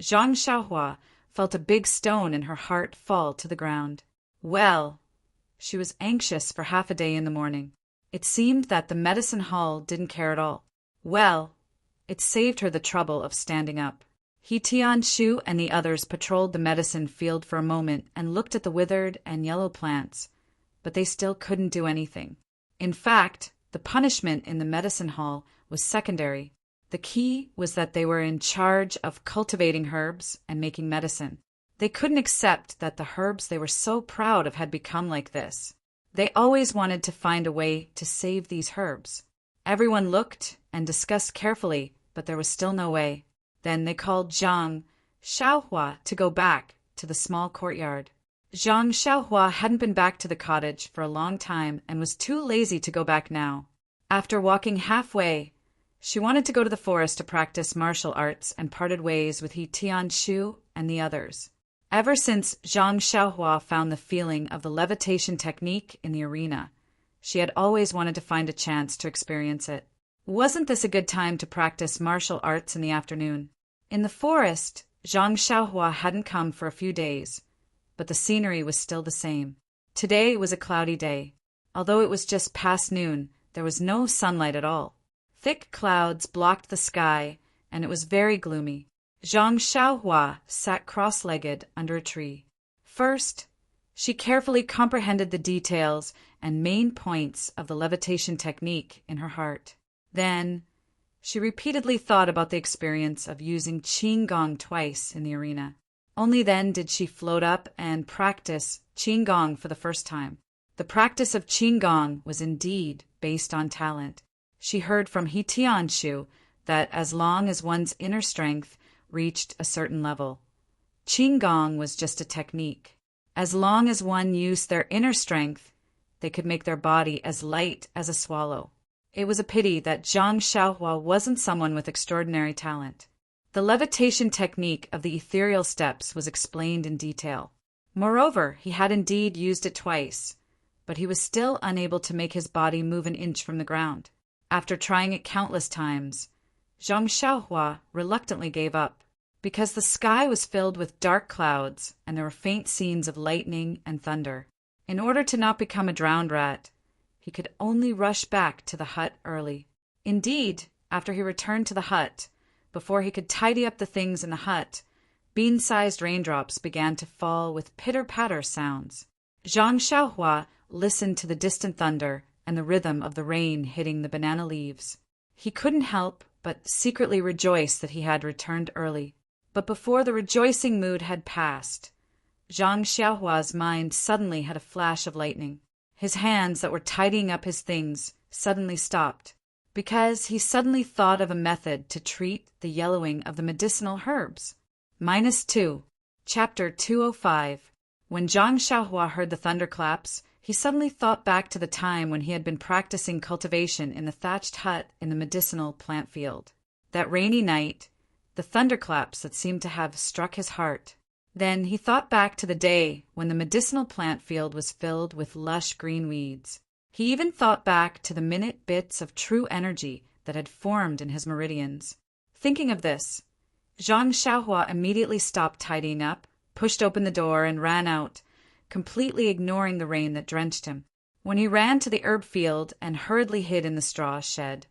Zhang Xiaohua felt a big stone in her heart fall to the ground. Well, she was anxious for half a day in the morning. It seemed that the medicine hall didn't care at all. Well, it saved her the trouble of standing up. He Tianshu and the others patrolled the medicine field for a moment and looked at the withered and yellow plants, but they still couldn't do anything. In fact, the punishment in the medicine hall was secondary. The key was that they were in charge of cultivating herbs and making medicine. They couldn't accept that the herbs they were so proud of had become like this. They always wanted to find a way to save these herbs. Everyone looked and discussed carefully, but there was still no way. Then they called Zhang Xiaohua to go back to the small courtyard. Zhang Xiaohua hadn't been back to the cottage for a long time and was too lazy to go back now. After walking halfway, she wanted to go to the forest to practice martial arts and parted ways with He Tianshu and the others. Ever since Zhang Xiaohua found the feeling of the levitation technique in the arena, she had always wanted to find a chance to experience it. Wasn't this a good time to practice martial arts in the afternoon? In the forest, Zhang Xiaohua hadn't come for a few days, but the scenery was still the same. Today was a cloudy day. Although it was just past noon, there was no sunlight at all. Thick clouds blocked the sky, and it was very gloomy. Zhang Xiaohua sat cross-legged under a tree. First, she carefully comprehended the details and main points of the levitation technique in her heart. Then, she repeatedly thought about the experience of using Qigong twice in the arena. Only then did she float up and practice Qigong for the first time. The practice of Qigong was indeed based on talent. She heard from He Tianshu that as long as one's inner strength reached a certain level, Qigong was just a technique. As long as one used their inner strength, they could make their body as light as a swallow. It was a pity that Zhang Xiaohua wasn't someone with extraordinary talent. The levitation technique of the ethereal steps was explained in detail. Moreover, he had indeed used it twice, but he was still unable to make his body move an inch from the ground. After trying it countless times, Zhang Xiaohua reluctantly gave up. Because the sky was filled with dark clouds and there were faint scenes of lightning and thunder. In order to not become a drowned rat, he could only rush back to the hut early. Indeed, after he returned to the hut, before he could tidy up the things in the hut, bean-sized raindrops began to fall with pitter-patter sounds. Zhang Xiaohua listened to the distant thunder and the rhythm of the rain hitting the banana leaves. He couldn't help but secretly rejoice that he had returned early. But before the rejoicing mood had passed, Zhang Xiaohua's mind suddenly had a flash of lightning. His hands that were tidying up his things suddenly stopped, because he suddenly thought of a method to treat the yellowing of the medicinal herbs. -2. Chapter 205. When Zhang Xiaohua heard the thunderclaps, he suddenly thought back to the time when he had been practicing cultivation in the thatched hut in the medicinal plant field. That rainy night, the thunderclaps that seemed to have struck his heart. Then he thought back to the day when the medicinal plant field was filled with lush green weeds. He even thought back to the minute bits of true energy that had formed in his meridians. Thinking of this, Zhang Xiaohua immediately stopped tidying up, pushed open the door, and ran out, completely ignoring the rain that drenched him. When he ran to the herb field and hurriedly hid in the straw shed,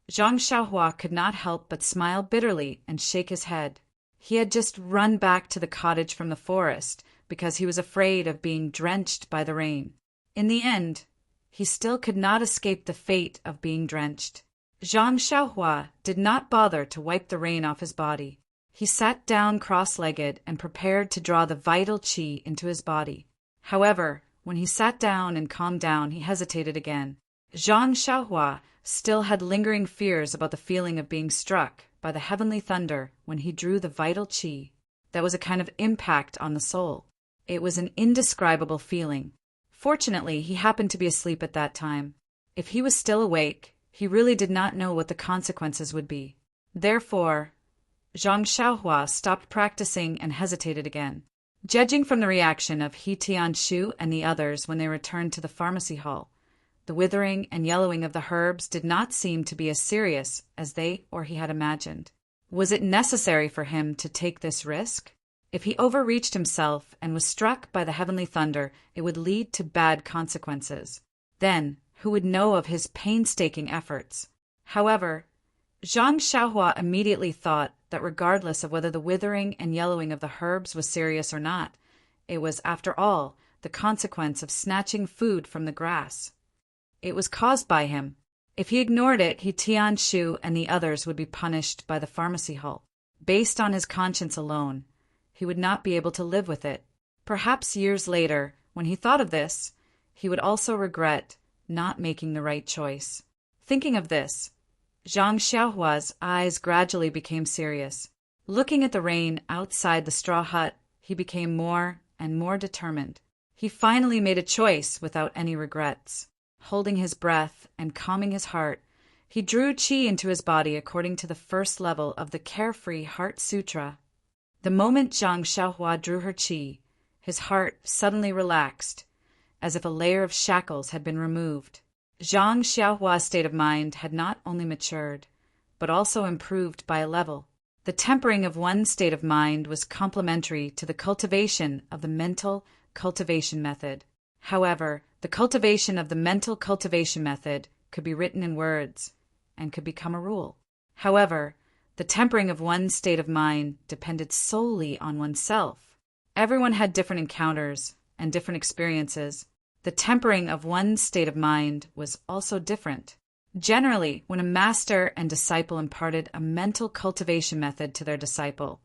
Zhang Xiaohua could not help but smile bitterly and shake his head. He had just run back to the cottage from the forest because he was afraid of being drenched by the rain. In the end, he still could not escape the fate of being drenched. Zhang Xiaohua did not bother to wipe the rain off his body. He sat down cross-legged and prepared to draw the vital qi into his body. However, when he sat down and calmed down, he hesitated again. Zhang Xiaohua still had lingering fears about the feeling of being struck by the heavenly thunder when he drew the vital qi. That was a kind of impact on the soul. It was an indescribable feeling. Fortunately, he happened to be asleep at that time. If he was still awake, he really did not know what the consequences would be. Therefore, Zhang Xiaohua stopped practicing and hesitated again. Judging from the reaction of He Tianshu and the others when they returned to the pharmacy hall, the withering and yellowing of the herbs did not seem to be as serious as they or he had imagined. Was it necessary for him to take this risk? If he overreached himself and was struck by the heavenly thunder, it would lead to bad consequences. Then, who would know of his painstaking efforts? However, Zhang Xiaohua immediately thought that regardless of whether the withering and yellowing of the herbs was serious or not, it was, after all, the consequence of snatching food from the grass. It was caused by him. If he ignored it, He Tianshu and the others would be punished by the pharmacy hall. Based on his conscience alone, he would not be able to live with it. Perhaps years later, when he thought of this, he would also regret not making the right choice. Thinking of this, Zhang Xiaohua's eyes gradually became serious. Looking at the rain outside the straw hut, he became more and more determined. He finally made a choice without any regrets. Holding his breath and calming his heart, he drew qi into his body according to the first level of the Carefree Heart Sutra. The moment Zhang Xiaohua drew her qi, his heart suddenly relaxed, as if a layer of shackles had been removed. Zhang Xiaohua's state of mind had not only matured, but also improved by a level. The tempering of one state of mind was complementary to the cultivation of the mental cultivation method. However, the cultivation of the mental cultivation method could be written in words and could become a rule. However, the tempering of one state of mind depended solely on oneself. Everyone had different encounters and different experiences. The tempering of one state of mind was also different. Generally, when a master and disciple imparted a mental cultivation method to their disciple,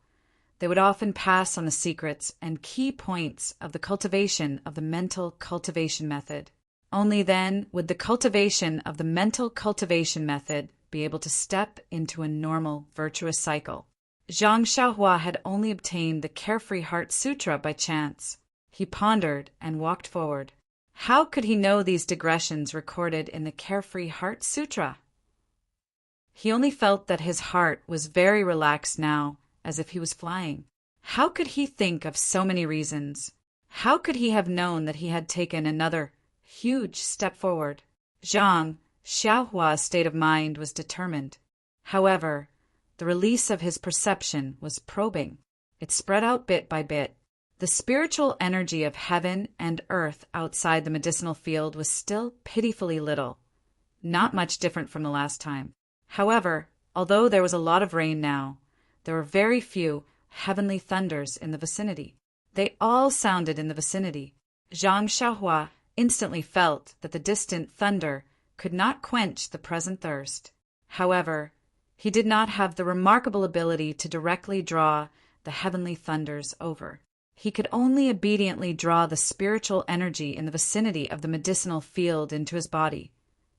they would often pass on the secrets and key points of the cultivation of the mental cultivation method. Only then would the cultivation of the mental cultivation method be able to step into a normal, virtuous cycle. Zhang Xiaohua had only obtained the Carefree Heart Sutra by chance. He pondered and walked forward. How could he know these digressions recorded in the Carefree Heart Sutra? He only felt that his heart was very relaxed now, as if he was flying. How could he think of so many reasons? How could he have known that he had taken another huge step forward? Zhang Xiaohua's state of mind was determined. However, the release of his perception was probing. It spread out bit by bit. The spiritual energy of heaven and earth outside the medicinal field was still pitifully little, not much different from the last time. However, although there was a lot of rain now, there were very few heavenly thunders in the vicinity. They all sounded in the vicinity. Zhang Xiaohua instantly felt that the distant thunder could not quench the present thirst. However, he did not have the remarkable ability to directly draw the heavenly thunders over. He could only obediently draw the spiritual energy in the vicinity of the medicinal field into his body,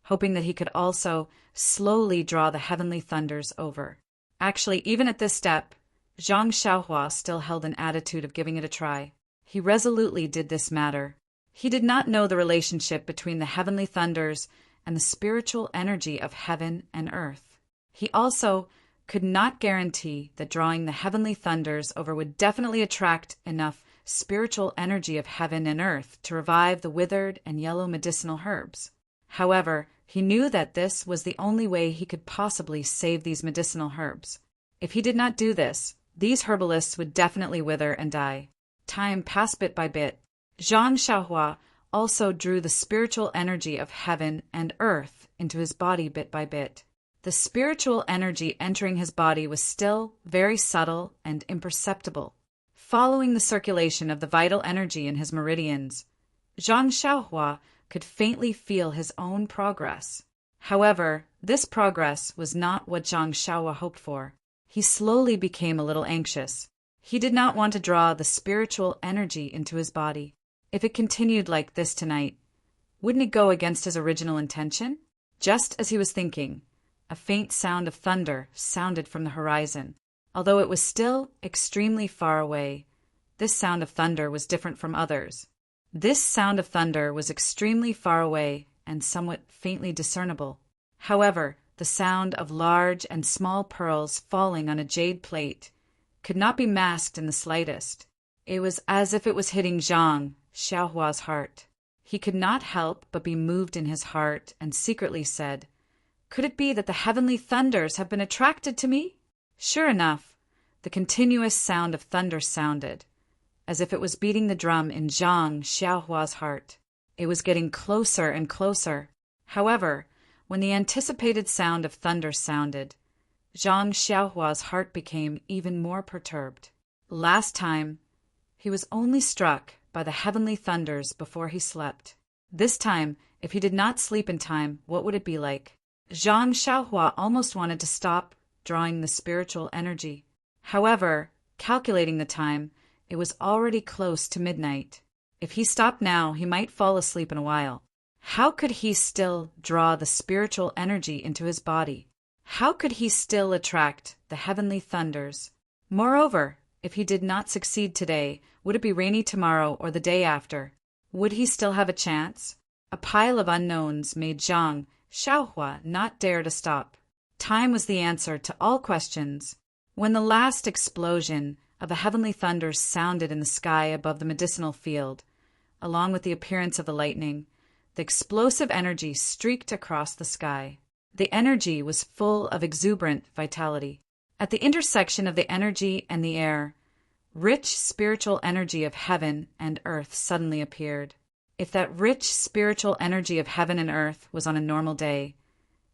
hoping that he could also slowly draw the heavenly thunders over. Actually, even at this step, Zhang Xiaohua still held an attitude of giving it a try. He resolutely did this matter. He did not know the relationship between the heavenly thunders and the spiritual energy of heaven and earth. He also could not guarantee that drawing the heavenly thunders over would definitely attract enough spiritual energy of heaven and earth to revive the withered and yellow medicinal herbs. However, he knew that this was the only way he could possibly save these medicinal herbs. If he did not do this, these herbalists would definitely wither and die. Time passed bit by bit. Zhang Xiaohua also drew the spiritual energy of heaven and earth into his body bit by bit. The spiritual energy entering his body was still very subtle and imperceptible. Following the circulation of the vital energy in his meridians, Zhang Xiaohua could faintly feel his own progress. However, this progress was not what Zhang Xiaohua hoped for. He slowly became a little anxious. He did not want to draw the spiritual energy into his body. If it continued like this tonight, wouldn't it go against his original intention? Just as he was thinking, a faint sound of thunder sounded from the horizon. Although it was still extremely far away, this sound of thunder was different from others. This sound of thunder was extremely far away and somewhat faintly discernible. However, the sound of large and small pearls falling on a jade plate could not be masked in the slightest. It was as if it was hitting Zhang Xiaohua's heart. He could not help but be moved in his heart and secretly said, "Could it be that the heavenly thunders have been attracted to me?" Sure enough, the continuous sound of thunder sounded, as if it was beating the drum in Zhang Xiaohua's heart. It was getting closer and closer. However, when the anticipated sound of thunder sounded, Zhang Xiaohua's heart became even more perturbed. Last time, he was only struck by the heavenly thunders before he slept. This time, if he did not sleep in time, what would it be like? Zhang Xiaohua almost wanted to stop drawing the spiritual energy. However, calculating the time, it was already close to midnight. If he stopped now, he might fall asleep in a while. How could he still draw the spiritual energy into his body? How could he still attract the heavenly thunders? Moreover, if he did not succeed today, would it be rainy tomorrow or the day after? Would he still have a chance? A pile of unknowns made Zhang Xiaohua not dare to stop. Time was the answer to all questions. When the last explosion of a heavenly thunder sounded in the sky above the medicinal field. Along with the appearance of the lightning, the explosive energy streaked across the sky. The energy was full of exuberant vitality. At the intersection of the energy and the air, rich spiritual energy of heaven and earth suddenly appeared. If that rich spiritual energy of heaven and earth was on a normal day,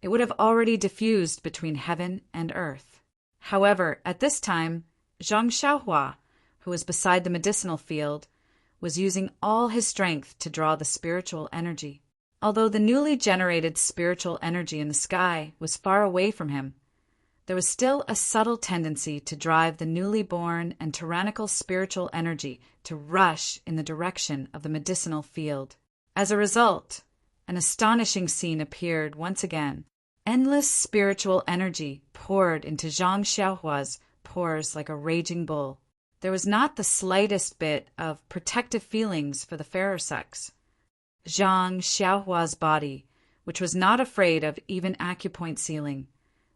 it would have already diffused between heaven and earth. However, at this time, Zhang Xiaohua, who was beside the medicinal field, was using all his strength to draw the spiritual energy. Although the newly generated spiritual energy in the sky was far away from him, there was still a subtle tendency to drive the newly born and tyrannical spiritual energy to rush in the direction of the medicinal field. As a result, an astonishing scene appeared once again. Endless spiritual energy poured into Zhang Xiaohua's pores like a raging bull. There was not the slightest bit of protective feelings for the fairer sex. Zhang Xiaohua's body, which was not afraid of even acupoint sealing,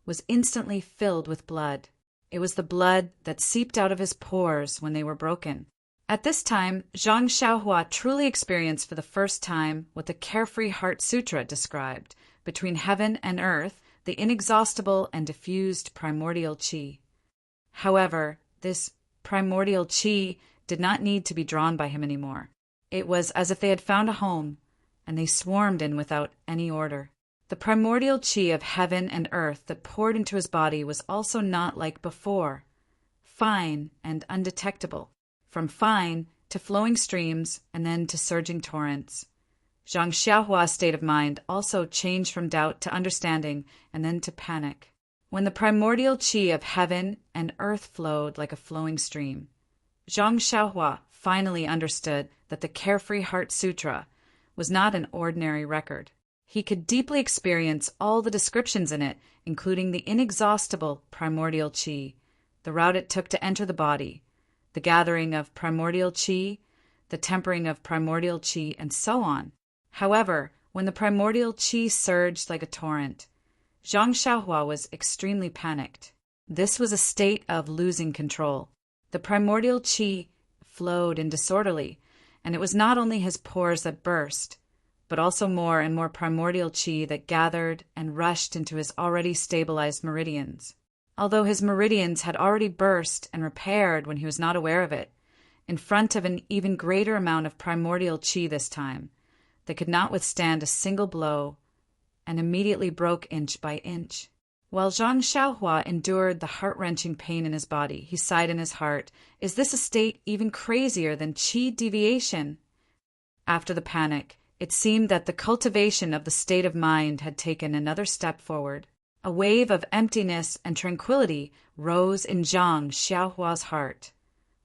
was instantly filled with blood. It was the blood that seeped out of his pores when they were broken. At this time, Zhang Xiaohua truly experienced for the first time what the Carefree Heart Sutra described: between heaven and earth, the inexhaustible and diffused primordial qi. However, this primordial qi did not need to be drawn by him anymore. It was as if they had found a home, and they swarmed in without any order. The primordial qi of heaven and earth that poured into his body was also not like before, fine and undetectable. From fine to flowing streams and then to surging torrents. Zhang Xiaohua's state of mind also changed from doubt to understanding and then to panic. When the primordial qi of heaven and earth flowed like a flowing stream, Zhang Xiaohua finally understood that the Carefree Heart Sutra was not an ordinary record. He could deeply experience all the descriptions in it, including the inexhaustible primordial qi, the route it took to enter the body, the gathering of primordial qi, the tempering of primordial qi, and so on. However, when the primordial qi surged like a torrent, Zhang Xiaohua was extremely panicked. This was a state of losing control. The primordial qi flowed in disorderly, and it was not only his pores that burst, but also more and more primordial qi that gathered and rushed into his already stabilized meridians. Although his meridians had already burst and repaired when he was not aware of it, in front of an even greater amount of primordial qi this time, they could not withstand a single blow and immediately broke inch by inch. While Zhang Xiaohua endured the heart-wrenching pain in his body, he sighed in his heart, "Is this a state even crazier than qi deviation?" After the panic, it seemed that the cultivation of the state of mind had taken another step forward. A wave of emptiness and tranquility rose in Zhang Xiaohua's heart,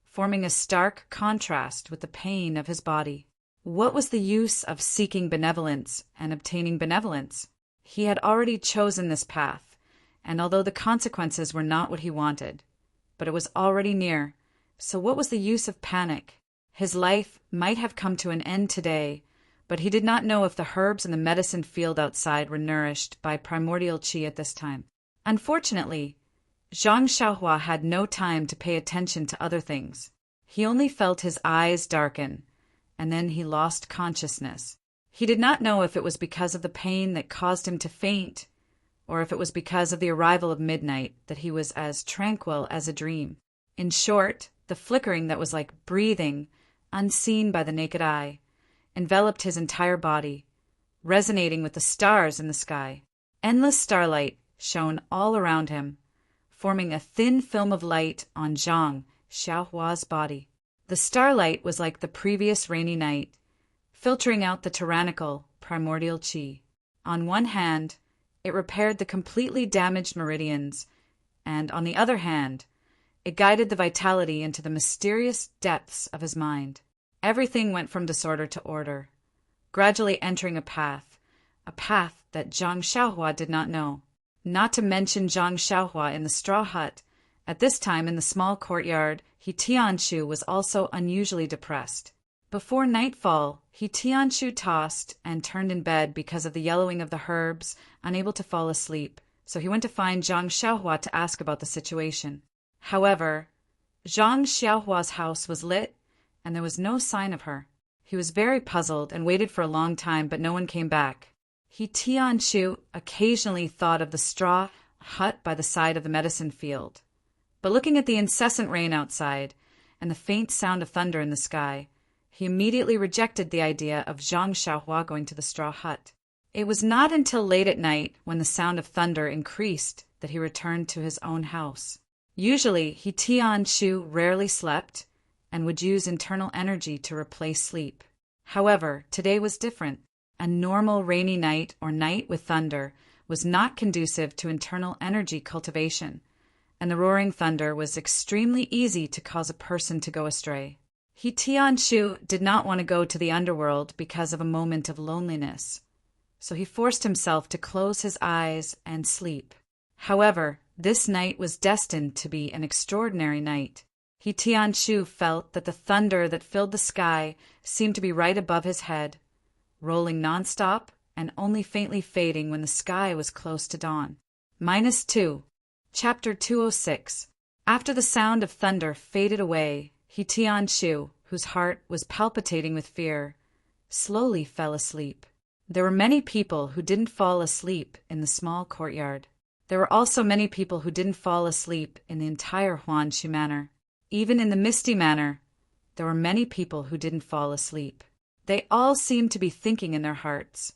forming a stark contrast with the pain of his body. What was the use of seeking benevolence and obtaining benevolence? He had already chosen this path, and although the consequences were not what he wanted, but it was already near, so what was the use of panic? His life might have come to an end today, but he did not know if the herbs in the medicine field outside were nourished by primordial qi at this time. Unfortunately, Zhang Xiaohua had no time to pay attention to other things. He only felt his eyes darken, and then he lost consciousness. He did not know if it was because of the pain that caused him to faint, or if it was because of the arrival of midnight that he was as tranquil as a dream. In short, the flickering that was like breathing, unseen by the naked eye, enveloped his entire body, resonating with the stars in the sky. Endless starlight shone all around him, forming a thin film of light on Zhang Xiaohua's body. The starlight was like the previous rainy night, filtering out the tyrannical primordial qi. On one hand, it repaired the completely damaged meridians, and on the other hand, it guided the vitality into the mysterious depths of his mind. Everything went from disorder to order, gradually entering a path that Zhang Xiaohua did not know. Not to mention Zhang Xiaohua in the straw hut. At this time in the small courtyard, He Tianshu was also unusually depressed. Before nightfall, He Tianshu tossed and turned in bed because of the yellowing of the herbs, unable to fall asleep, so he went to find Zhang Xiaohua to ask about the situation. However, Zhang Xiaohua's house was lit, and there was no sign of her. He was very puzzled and waited for a long time, but no one came back. He Tianqiu occasionally thought of the straw hut by the side of the medicine field. But looking at the incessant rain outside and the faint sound of thunder in the sky, he immediately rejected the idea of Zhang Xiaohua going to the straw hut. It was not until late at night, when the sound of thunder increased, that he returned to his own house. Usually, He Tianqiu rarely slept and would use internal energy to replace sleep. However, today was different. A normal rainy night or night with thunder was not conducive to internal energy cultivation, and the roaring thunder was extremely easy to cause a person to go astray. He Tianqiu did not want to go to the underworld because of a moment of loneliness, so he forced himself to close his eyes and sleep. However, this night was destined to be an extraordinary night. He Tianqiu felt that the thunder that filled the sky seemed to be right above his head, rolling nonstop and only faintly fading when the sky was close to dawn. -2. Chapter 206. After the sound of thunder faded away, He Tianqiu, whose heart was palpitating with fear, slowly fell asleep. There were many people who didn't fall asleep in the small courtyard. There were also many people who didn't fall asleep in the entire Huanshu Manor. Even in the Misty Manor, there were many people who didn't fall asleep. They all seemed to be thinking in their hearts,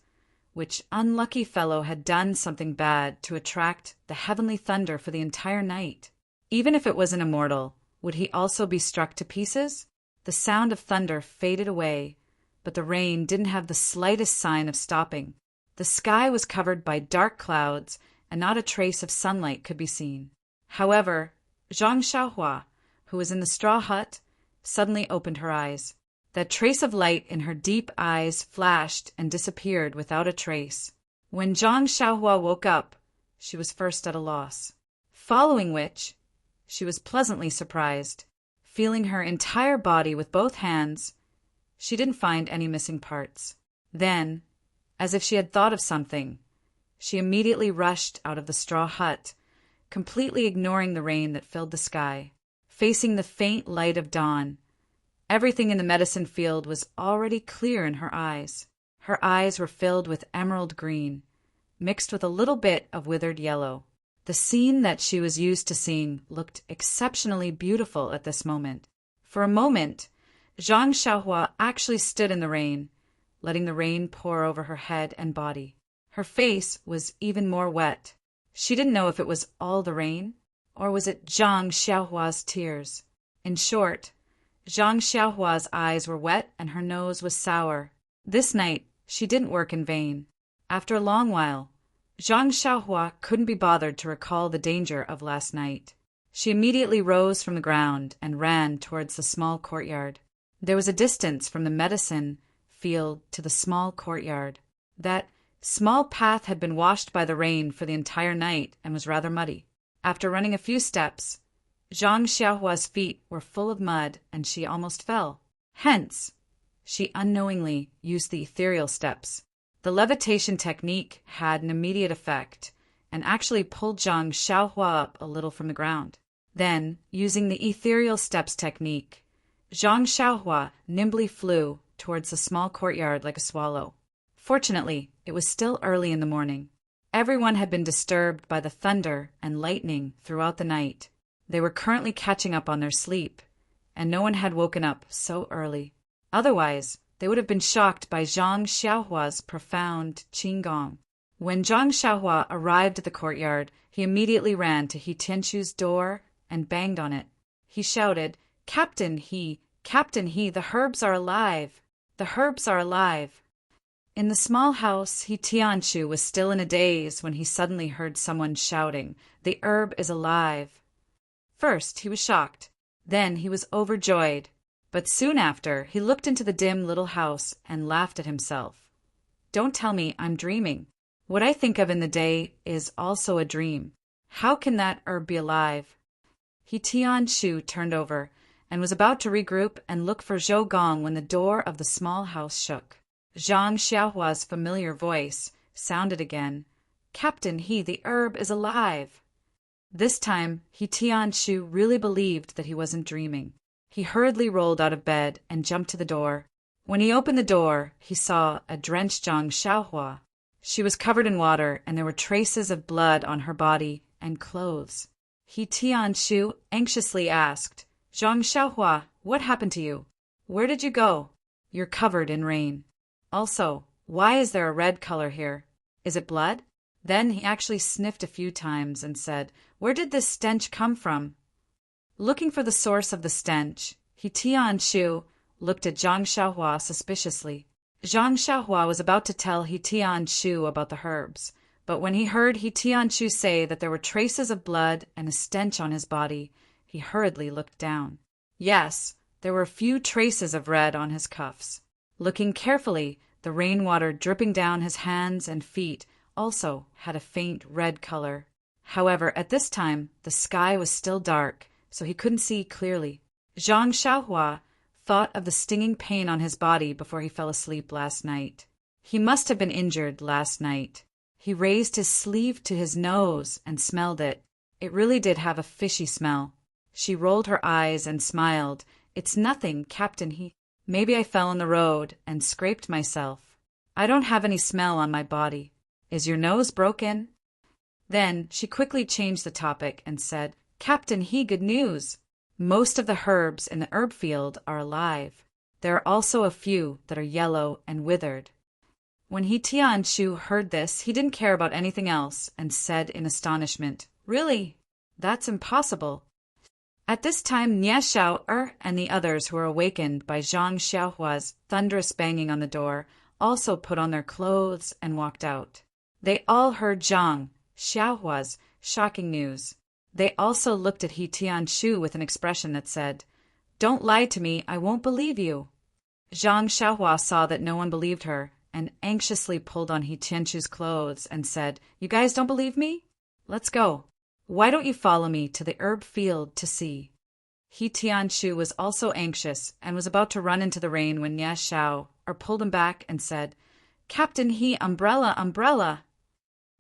which unlucky fellow had done something bad to attract the heavenly thunder for the entire night. Even if it was an immortal, would he also be struck to pieces? The sound of thunder faded away, but the rain didn't have the slightest sign of stopping. The sky was covered by dark clouds, and not a trace of sunlight could be seen. However, Zhang Xiaohua, who was in the straw hut, suddenly opened her eyes. That trace of light in her deep eyes flashed and disappeared without a trace. When Zhang Xiaohua woke up, she was first at a loss. Following which, she was pleasantly surprised. Feeling her entire body with both hands, she didn't find any missing parts. Then, as if she had thought of something, she immediately rushed out of the straw hut, completely ignoring the rain that filled the sky. Facing the faint light of dawn, everything in the medicine field was already clear in her eyes. Her eyes were filled with emerald green, mixed with a little bit of withered yellow. The scene that she was used to seeing looked exceptionally beautiful at this moment. For a moment, Zhang Xiaohua actually stood in the rain, letting the rain pour over her head and body. Her face was even more wet. She didn't know if it was all the rain, or was it Zhang Xiaohua's tears? In short, Zhang Xiaohua's eyes were wet and her nose was sour. This night, she didn't work in vain. After a long while, Zhang Xiaohua couldn't be bothered to recall the danger of last night. She immediately rose from the ground and ran towards the small courtyard. There was a distance from the medicine field to the small courtyard. That small path had been washed by the rain for the entire night and was rather muddy. After running a few steps, Zhang Xiaohua's feet were full of mud and she almost fell. Hence, she unknowingly used the ethereal steps. The levitation technique had an immediate effect and actually pulled Zhang Xiaohua up a little from the ground. Then, using the ethereal steps technique, Zhang Xiaohua nimbly flew towards the small courtyard like a swallow. Fortunately, it was still early in the morning. Everyone had been disturbed by the thunder and lightning throughout the night. They were currently catching up on their sleep, and no one had woken up so early. Otherwise, they would have been shocked by Zhang Xiaohua's profound qigong. When Zhang Xiaohua arrived at the courtyard, he immediately ran to He Tianqiu's door and banged on it. He shouted, Captain He, the herbs are alive! The herbs are alive!" In the small house, He Tianqiu was still in a daze when he suddenly heard someone shouting, "The herb is alive!" First, he was shocked. Then he was overjoyed. But soon after, he looked into the dim little house and laughed at himself. Don't tell me I'm dreaming. What I think of in the day is also a dream. How can that herb be alive? He Tianqiu turned over and was about to regroup and look for Zhou Gong when the door of the small house shook. Zhang Xiaohua's familiar voice sounded again. "Captain He, the herb is alive!" This time, He Tianshu really believed that he wasn't dreaming. He hurriedly rolled out of bed and jumped to the door. When he opened the door, he saw a drenched Zhang Xiaohua. She was covered in water, and there were traces of blood on her body and clothes. He Tianshu anxiously asked, Zhang Xiaohua, what happened to you? Where did you go? You're covered in rain. Also, why is there a red color here? Is it blood? Then he actually sniffed a few times and said, Where did this stench come from? Looking for the source of the stench, He Tianshu looked at Zhang Xiaohua suspiciously. Zhang Xiaohua was about to tell He Tianshu about the herbs, but when he heard He Tianshu say that there were traces of blood and a stench on his body, he hurriedly looked down. Yes, there were a few traces of red on his cuffs. Looking carefully, the rainwater dripping down his hands and feet also had a faint red color. However, at this time, the sky was still dark, so he couldn't see clearly. Zhang Xiaohua thought of the stinging pain on his body before he fell asleep last night. He must have been injured last night. He raised his sleeve to his nose and smelled it. It really did have a fishy smell. She rolled her eyes and smiled. It's nothing, Captain. Maybe I fell in the road and scraped myself. I don't have any smell on my body. Is your nose broken? Then she quickly changed the topic and said, Captain, good news. Most of the herbs in the herb field are alive. There are also a few that are yellow and withered. When He Tianshu heard this, he didn't care about anything else and said in astonishment, Really? That's impossible. At this time, Nie Xiao and the others who were awakened by Zhang Xiaohua's thunderous banging on the door also put on their clothes and walked out. They all heard Zhang Xiaohua's shocking news. They also looked at He Tianshu with an expression that said, Don't lie to me, I won't believe you. Zhang Xiaohua saw that no one believed her and anxiously pulled on He Tianshu's clothes and said, You guys don't believe me? Let's go. Why don't you follow me to the herb field to see? He Tianshu was also anxious and was about to run into the rain when Nie Xiao pulled him back and said, Captain, umbrella, umbrella.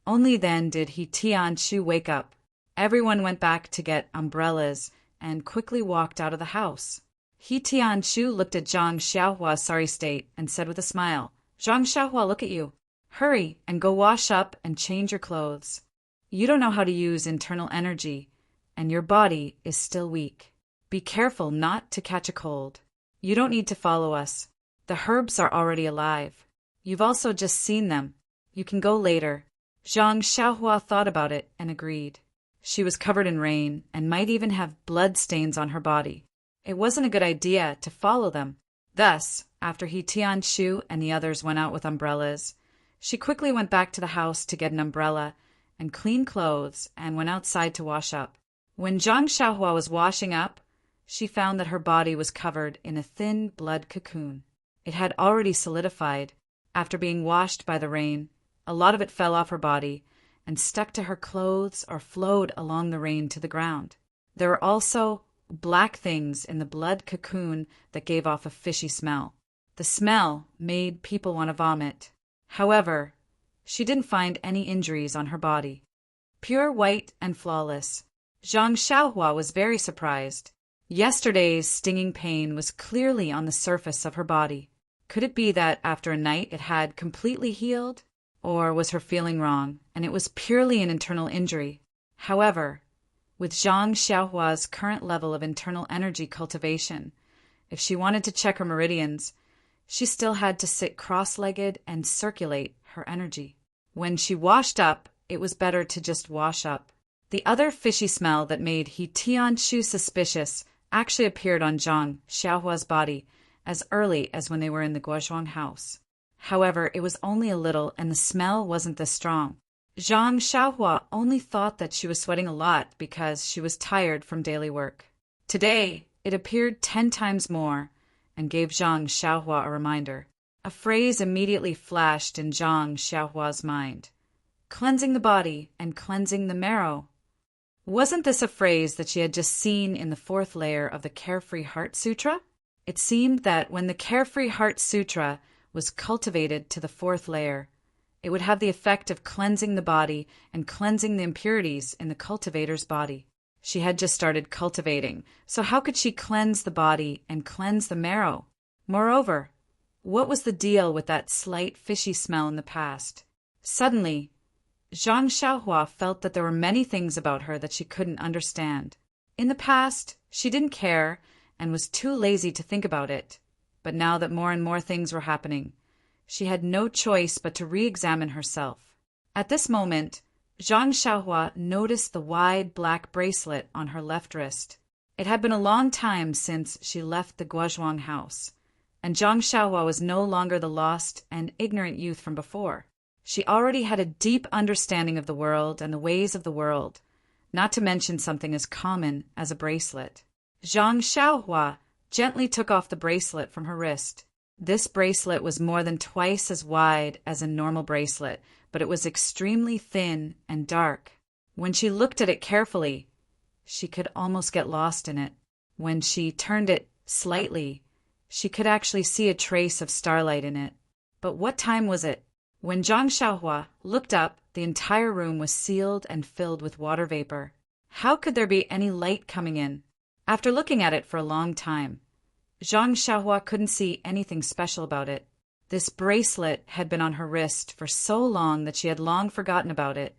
Only then did He Tianshu wake up. Everyone went back to get umbrellas and quickly walked out of the house. He Tianshu looked at Zhang Xiaohua's sorry state and said with a smile, Zhang Xiaohua, look at you. Hurry and go wash up and change your clothes. You don't know how to use internal energy, and your body is still weak. Be careful not to catch a cold. You don't need to follow us. The herbs are already alive. You've also just seen them. You can go later. Zhang Xiaohua thought about it and agreed. She was covered in rain and might even have blood stains on her body. It wasn't a good idea to follow them. Thus, after He Tianshu and the others went out with umbrellas, she quickly went back to the house to get an umbrella and clean clothes and went outside to wash up. When Zhang Xiaohua was washing up, she found that her body was covered in a thin blood cocoon. It had already solidified. After being washed by the rain, a lot of it fell off her body and stuck to her clothes or flowed along the rain to the ground. There were also black things in the blood cocoon that gave off a fishy smell. The smell made people want to vomit. However, she didn't find any injuries on her body. Pure white and flawless. Zhang Xiaohua was very surprised. Yesterday's stinging pain was clearly on the surface of her body. Could it be that after a night it had completely healed? Or was her feeling wrong, and it was purely an internal injury? However, with Zhang Xiaohua's current level of internal energy cultivation, if she wanted to check her meridians, she still had to sit cross-legged and circulate her energy. When she washed up, it was better to just wash up. The other fishy smell that made He Tianshu suspicious actually appeared on Zhang Xiaohua's body as early as when they were in the Guozhuang house. However, it was only a little and the smell wasn't this strong. Zhang Xiaohua only thought that she was sweating a lot because she was tired from daily work. Today, it appeared 10 times more and gave Zhang Xiaohua a reminder. A phrase immediately flashed in Zhang Xiaohua's mind. Cleansing the body and cleansing the marrow. Wasn't this a phrase that she had just seen in the 4th layer of the Carefree Heart Sutra? It seemed that when the Carefree Heart Sutra was cultivated to the 4th layer, It would have the effect of cleansing the body and cleansing the impurities in the cultivator's body. She had just started cultivating, so how could she cleanse the body and cleanse the marrow? Moreover, what was the deal with that slight fishy smell in the past? Suddenly, Zhang Xiaohua felt that there were many things about her that she couldn't understand. In the past, she didn't care and was too lazy to think about it. But now that more and more things were happening, she had no choice but to re-examine herself. At this moment, Zhang Xiaohua noticed the wide black bracelet on her left wrist. It had been a long time since she left the Guozhuang house, and Zhang Xiaohua was no longer the lost and ignorant youth from before. She already had a deep understanding of the world and the ways of the world, not to mention something as common as a bracelet. Zhang Xiaohua gently took off the bracelet from her wrist. This bracelet was more than twice as wide as a normal bracelet, but it was extremely thin and dark. When she looked at it carefully, she could almost get lost in it. When she turned it slightly, she could actually see a trace of starlight in it. But what time was it? When Zhang Xiaohua looked up, the entire room was sealed and filled with water vapor. How could there be any light coming in? After looking at it for a long time, Zhang Xiaohua couldn't see anything special about it. This bracelet had been on her wrist for so long that she had long forgotten about it,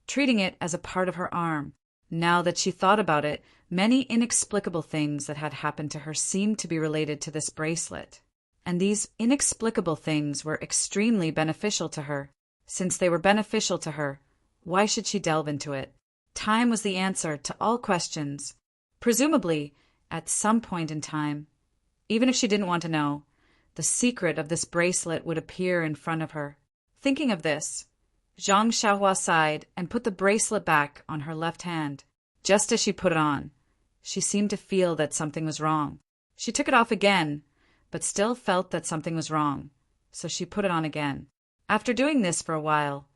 treating it as a part of her arm. Now that she thought about it, many inexplicable things that had happened to her seemed to be related to this bracelet. And these inexplicable things were extremely beneficial to her. Since they were beneficial to her, why should she delve into it? Time was the answer to all questions. Presumably, at some point in time, even if she didn't want to know, the secret of this bracelet would appear in front of her. Thinking of this, Zhang Xiaohua sighed and put the bracelet back on her left hand. Just as she put it on, she seemed to feel that something was wrong. She took it off again, but still felt that something was wrong, so she put it on again. After doing this for a while,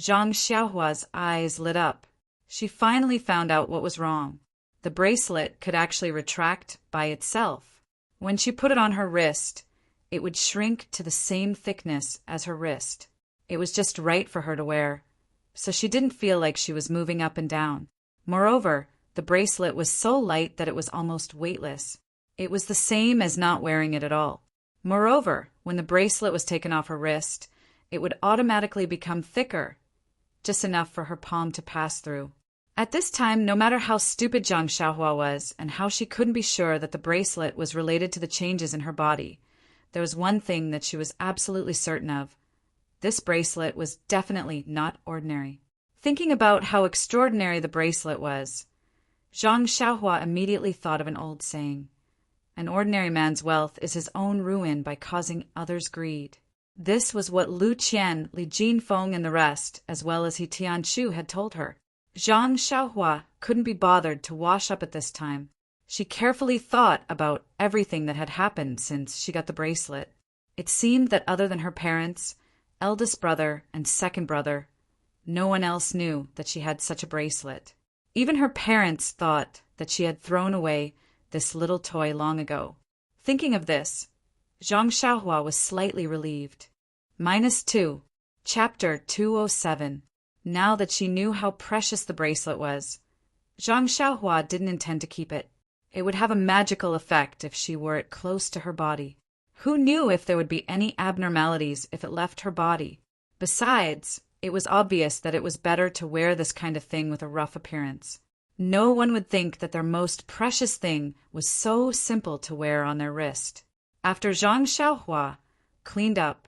Zhang Xiaohua's eyes lit up. She finally found out what was wrong. The bracelet could actually retract by itself. When she put it on her wrist, it would shrink to the same thickness as her wrist. It was just right for her to wear, so she didn't feel like she was moving up and down. Moreover, the bracelet was so light that it was almost weightless. It was the same as not wearing it at all. Moreover, when the bracelet was taken off her wrist, it would automatically become thicker, just enough for her palm to pass through. At this time, no matter how stupid Zhang Xiaohua was and how she couldn't be sure that the bracelet was related to the changes in her body, there was one thing that she was absolutely certain of. This bracelet was definitely not ordinary. Thinking about how extraordinary the bracelet was, Zhang Xiaohua immediately thought of an old saying. An ordinary man's wealth is his own ruin by causing others greed. This was what Lu Qian, Li Jinfeng, and the rest, as well as He Tianchu, had told her. Zhang Xiaohua couldn't be bothered to wash up at this time. She carefully thought about everything that had happened since she got the bracelet. It seemed that other than her parents, eldest brother, and second brother, no one else knew that she had such a bracelet. Even her parents thought that she had thrown away this little toy long ago. Thinking of this, Zhang Xiaohua was slightly relieved. -2. Chapter 207. Now that she knew how precious the bracelet was, Zhang Xiaohua didn't intend to keep it. It would have a magical effect if she wore it close to her body. Who knew if there would be any abnormalities if it left her body? Besides, it was obvious that it was better to wear this kind of thing with a rough appearance. No one would think that their most precious thing was so simple to wear on their wrist. After Zhang Xiaohua cleaned up,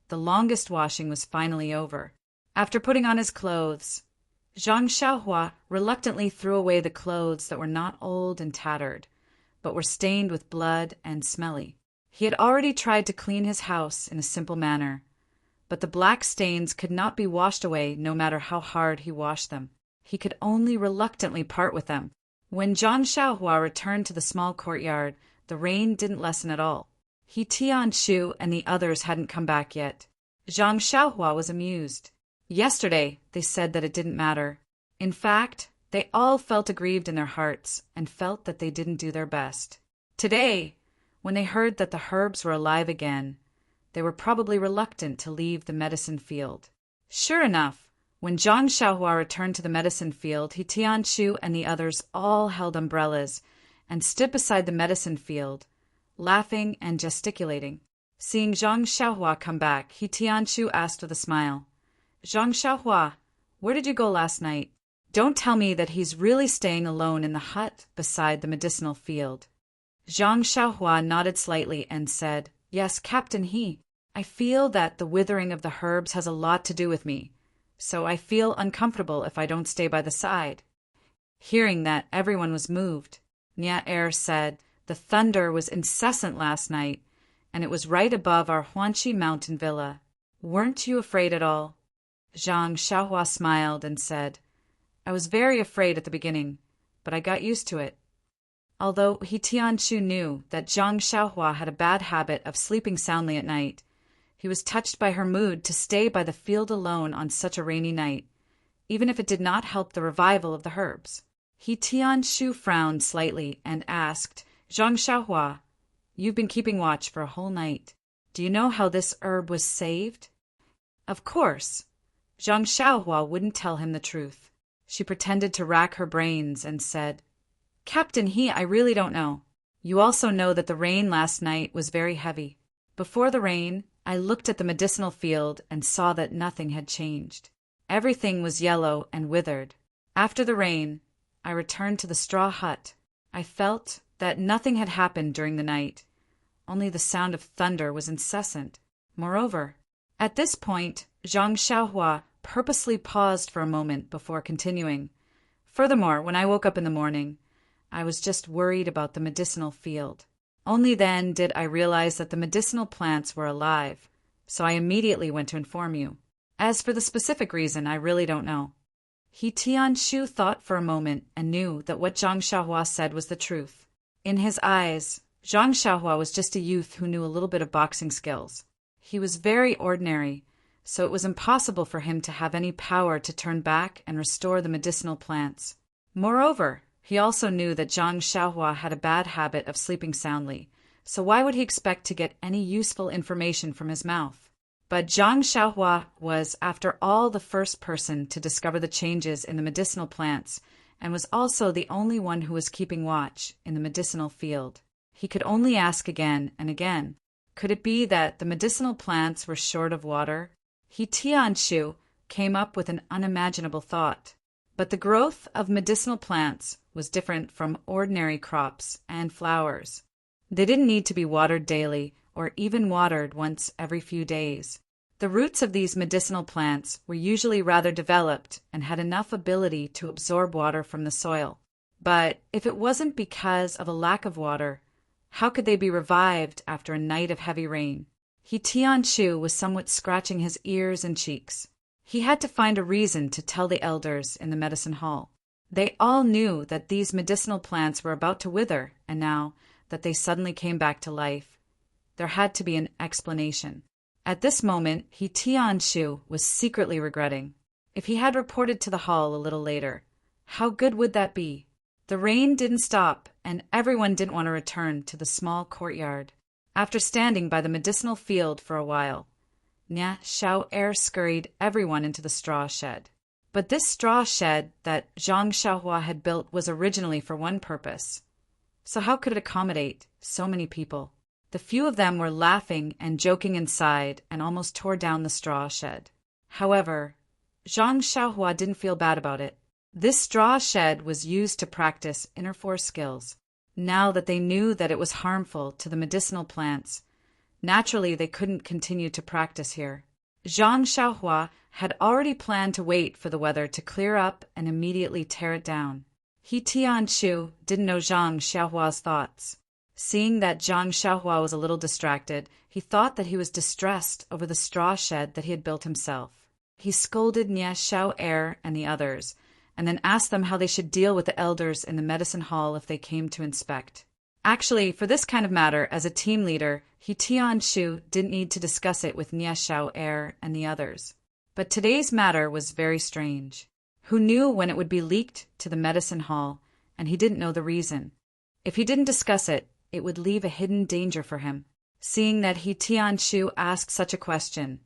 the longest washing was finally over. After putting on his clothes, Zhang Xiaohua reluctantly threw away the clothes that were not old and tattered, but were stained with blood and smelly. He had already tried to clean his house in a simple manner, but the black stains could not be washed away no matter how hard he washed them. He could only reluctantly part with them. When Zhang Xiaohua returned to the small courtyard, the rain didn't lessen at all. He Tianchu and the others hadn't come back yet. Zhang Xiaohua was amused. Yesterday, they said that it didn't matter. In fact, they all felt aggrieved in their hearts and felt that they didn't do their best. Today, when they heard that the herbs were alive again, they were probably reluctant to leave the medicine field. Sure enough, when Zhang Xiaohua returned to the medicine field, He Tianshu and the others all held umbrellas and stood beside the medicine field, laughing and gesticulating. Seeing Zhang Xiaohua come back, He Tianshu asked with a smile, "Zhang Xiaohua, where did you go last night? Don't tell me that he's really staying alone in the hut beside the medicinal field." Zhang Xiaohua nodded slightly and said, "Yes, Captain He. I feel that the withering of the herbs has a lot to do with me, so I feel uncomfortable if I don't stay by the side." Hearing that, everyone was moved. Nia said, "The thunder was incessant last night, and it was right above our Huanqi mountain villa. Weren't you afraid at all?" Zhang Xiaohua smiled and said, "I was very afraid at the beginning, but I got used to it." Although He Tianshu knew that Zhang Xiaohua had a bad habit of sleeping soundly at night, he was touched by her mood to stay by the field alone on such a rainy night, even if it did not help the revival of the herbs. He Tianshu frowned slightly and asked, "Zhang Xiaohua, you've been keeping watch for a whole night. Do you know how this herb was saved?" Of course, Zhang Xiaohua wouldn't tell him the truth. She pretended to rack her brains and said, "Captain He, I really don't know. You also know that the rain last night was very heavy. Before the rain, I looked at the medicinal field and saw that nothing had changed. Everything was yellow and withered. After the rain, I returned to the straw hut. I felt that nothing had happened during the night. Only the sound of thunder was incessant. Moreover," at this point, Zhang Xiaohua purposely paused for a moment before continuing, "Furthermore, when I woke up in the morning, I was just worried about the medicinal field. Only then did I realize that the medicinal plants were alive, so I immediately went to inform you. As for the specific reason, I really don't know." He Tianshu thought for a moment and knew that what Zhang Xiaohua said was the truth. In his eyes, Zhang Xiaohua was just a youth who knew a little bit of boxing skills. He was very ordinary, so it was impossible for him to have any power to turn back and restore the medicinal plants. Moreover, he also knew that Zhang Xiaohua had a bad habit of sleeping soundly, so why would he expect to get any useful information from his mouth? But Zhang Xiaohua was, after all, the first person to discover the changes in the medicinal plants, and was also the only one who was keeping watch in the medicinal field. He could only ask again and again, could it be that the medicinal plants were short of water? He Tianshu came up with an unimaginable thought. But the growth of medicinal plants was different from ordinary crops and flowers. They didn't need to be watered daily or even watered once every few days. The roots of these medicinal plants were usually rather developed and had enough ability to absorb water from the soil. But if it wasn't because of a lack of water, how could they be revived after a night of heavy rain? He Tianshu was somewhat scratching his ears and cheeks. He had to find a reason to tell the elders in the medicine hall. They all knew that these medicinal plants were about to wither, and now that they suddenly came back to life, there had to be an explanation. At this moment, He Tianshu was secretly regretting. If he had reported to the hall a little later, how good would that be? The rain didn't stop, and everyone didn't want to return to the small courtyard. After standing by the medicinal field for a while, Nia Xiao scurried everyone into the straw shed. But this straw shed that Zhang Xiaohua had built was originally for one purpose. So how could it accommodate so many people? The few of them were laughing and joking inside and almost tore down the straw shed. However, Zhang Xiaohua didn't feel bad about it. This straw shed was used to practice inner force skills. Now that they knew that it was harmful to the medicinal plants, naturally they couldn't continue to practice here. Zhang Xiaohua had already planned to wait for the weather to clear up and immediately tear it down. He Tianshu didn't know Zhang Xiaohua's thoughts. Seeing that Zhang Xiaohua was a little distracted, he thought that he was distressed over the straw shed that he had built himself. He scolded Nia Xiao and the others, and then asked them how they should deal with the elders in the medicine hall if they came to inspect. Actually, for this kind of matter, as a team leader, He Tianshu didn't need to discuss it with Nia Xiao and the others. But today's matter was very strange. Who knew when it would be leaked to the medicine hall, and he didn't know the reason. If he didn't discuss it, it would leave a hidden danger for him. Seeing that He Tianshu asked such a question,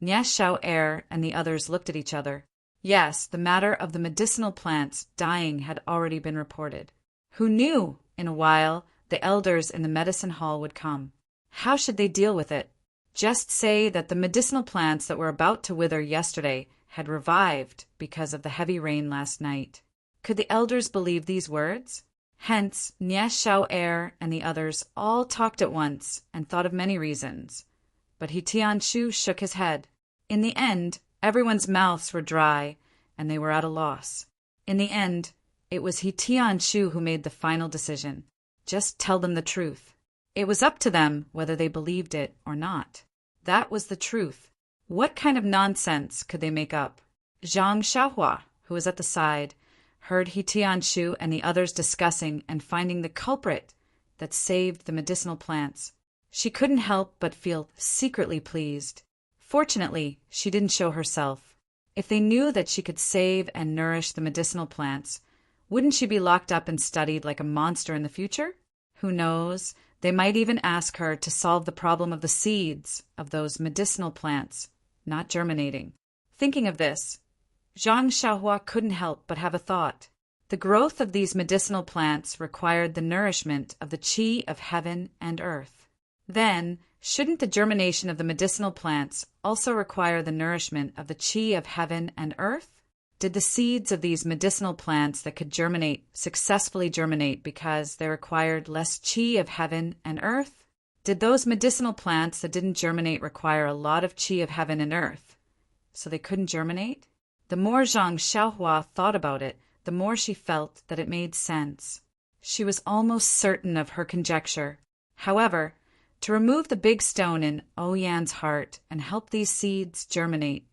Nie Xiao Er and the others looked at each other. Yes, the matter of the medicinal plants dying had already been reported. Who knew, in a while, the elders in the medicine hall would come? How should they deal with it? Just say that the medicinal plants that were about to wither yesterday had revived because of the heavy rain last night. Could the elders believe these words? Hence, Nie Xiao Er and the others all talked at once and thought of many reasons. But He Tianshu shook his head. In the end, everyone's mouths were dry, and they were at a loss. In the end, it was He Tianshu who made the final decision. Just tell them the truth. It was up to them whether they believed it or not. That was the truth. What kind of nonsense could they make up? Zhang Xiaohua, who was at the side, heard He Tianshu and the others discussing and finding the culprit that saved the medicinal plants. She couldn't help but feel secretly pleased. Fortunately, she didn't show herself. If they knew that she could save and nourish the medicinal plants, wouldn't she be locked up and studied like a monster in the future? Who knows? They might even ask her to solve the problem of the seeds of those medicinal plants not germinating. Thinking of this, Zhang Xiaohua couldn't help but have a thought. The growth of these medicinal plants required the nourishment of the qi of heaven and earth. Then, shouldn't the germination of the medicinal plants also require the nourishment of the qi of heaven and earth? Did the seeds of these medicinal plants that could germinate successfully germinate because they required less qi of heaven and earth? Did those medicinal plants that didn't germinate require a lot of qi of heaven and earth, so they couldn't germinate? The more Zhang Xiaohua thought about it, the more she felt that it made sense. She was almost certain of her conjecture. However, to remove the big stone in Oyan's heart and help these seeds germinate,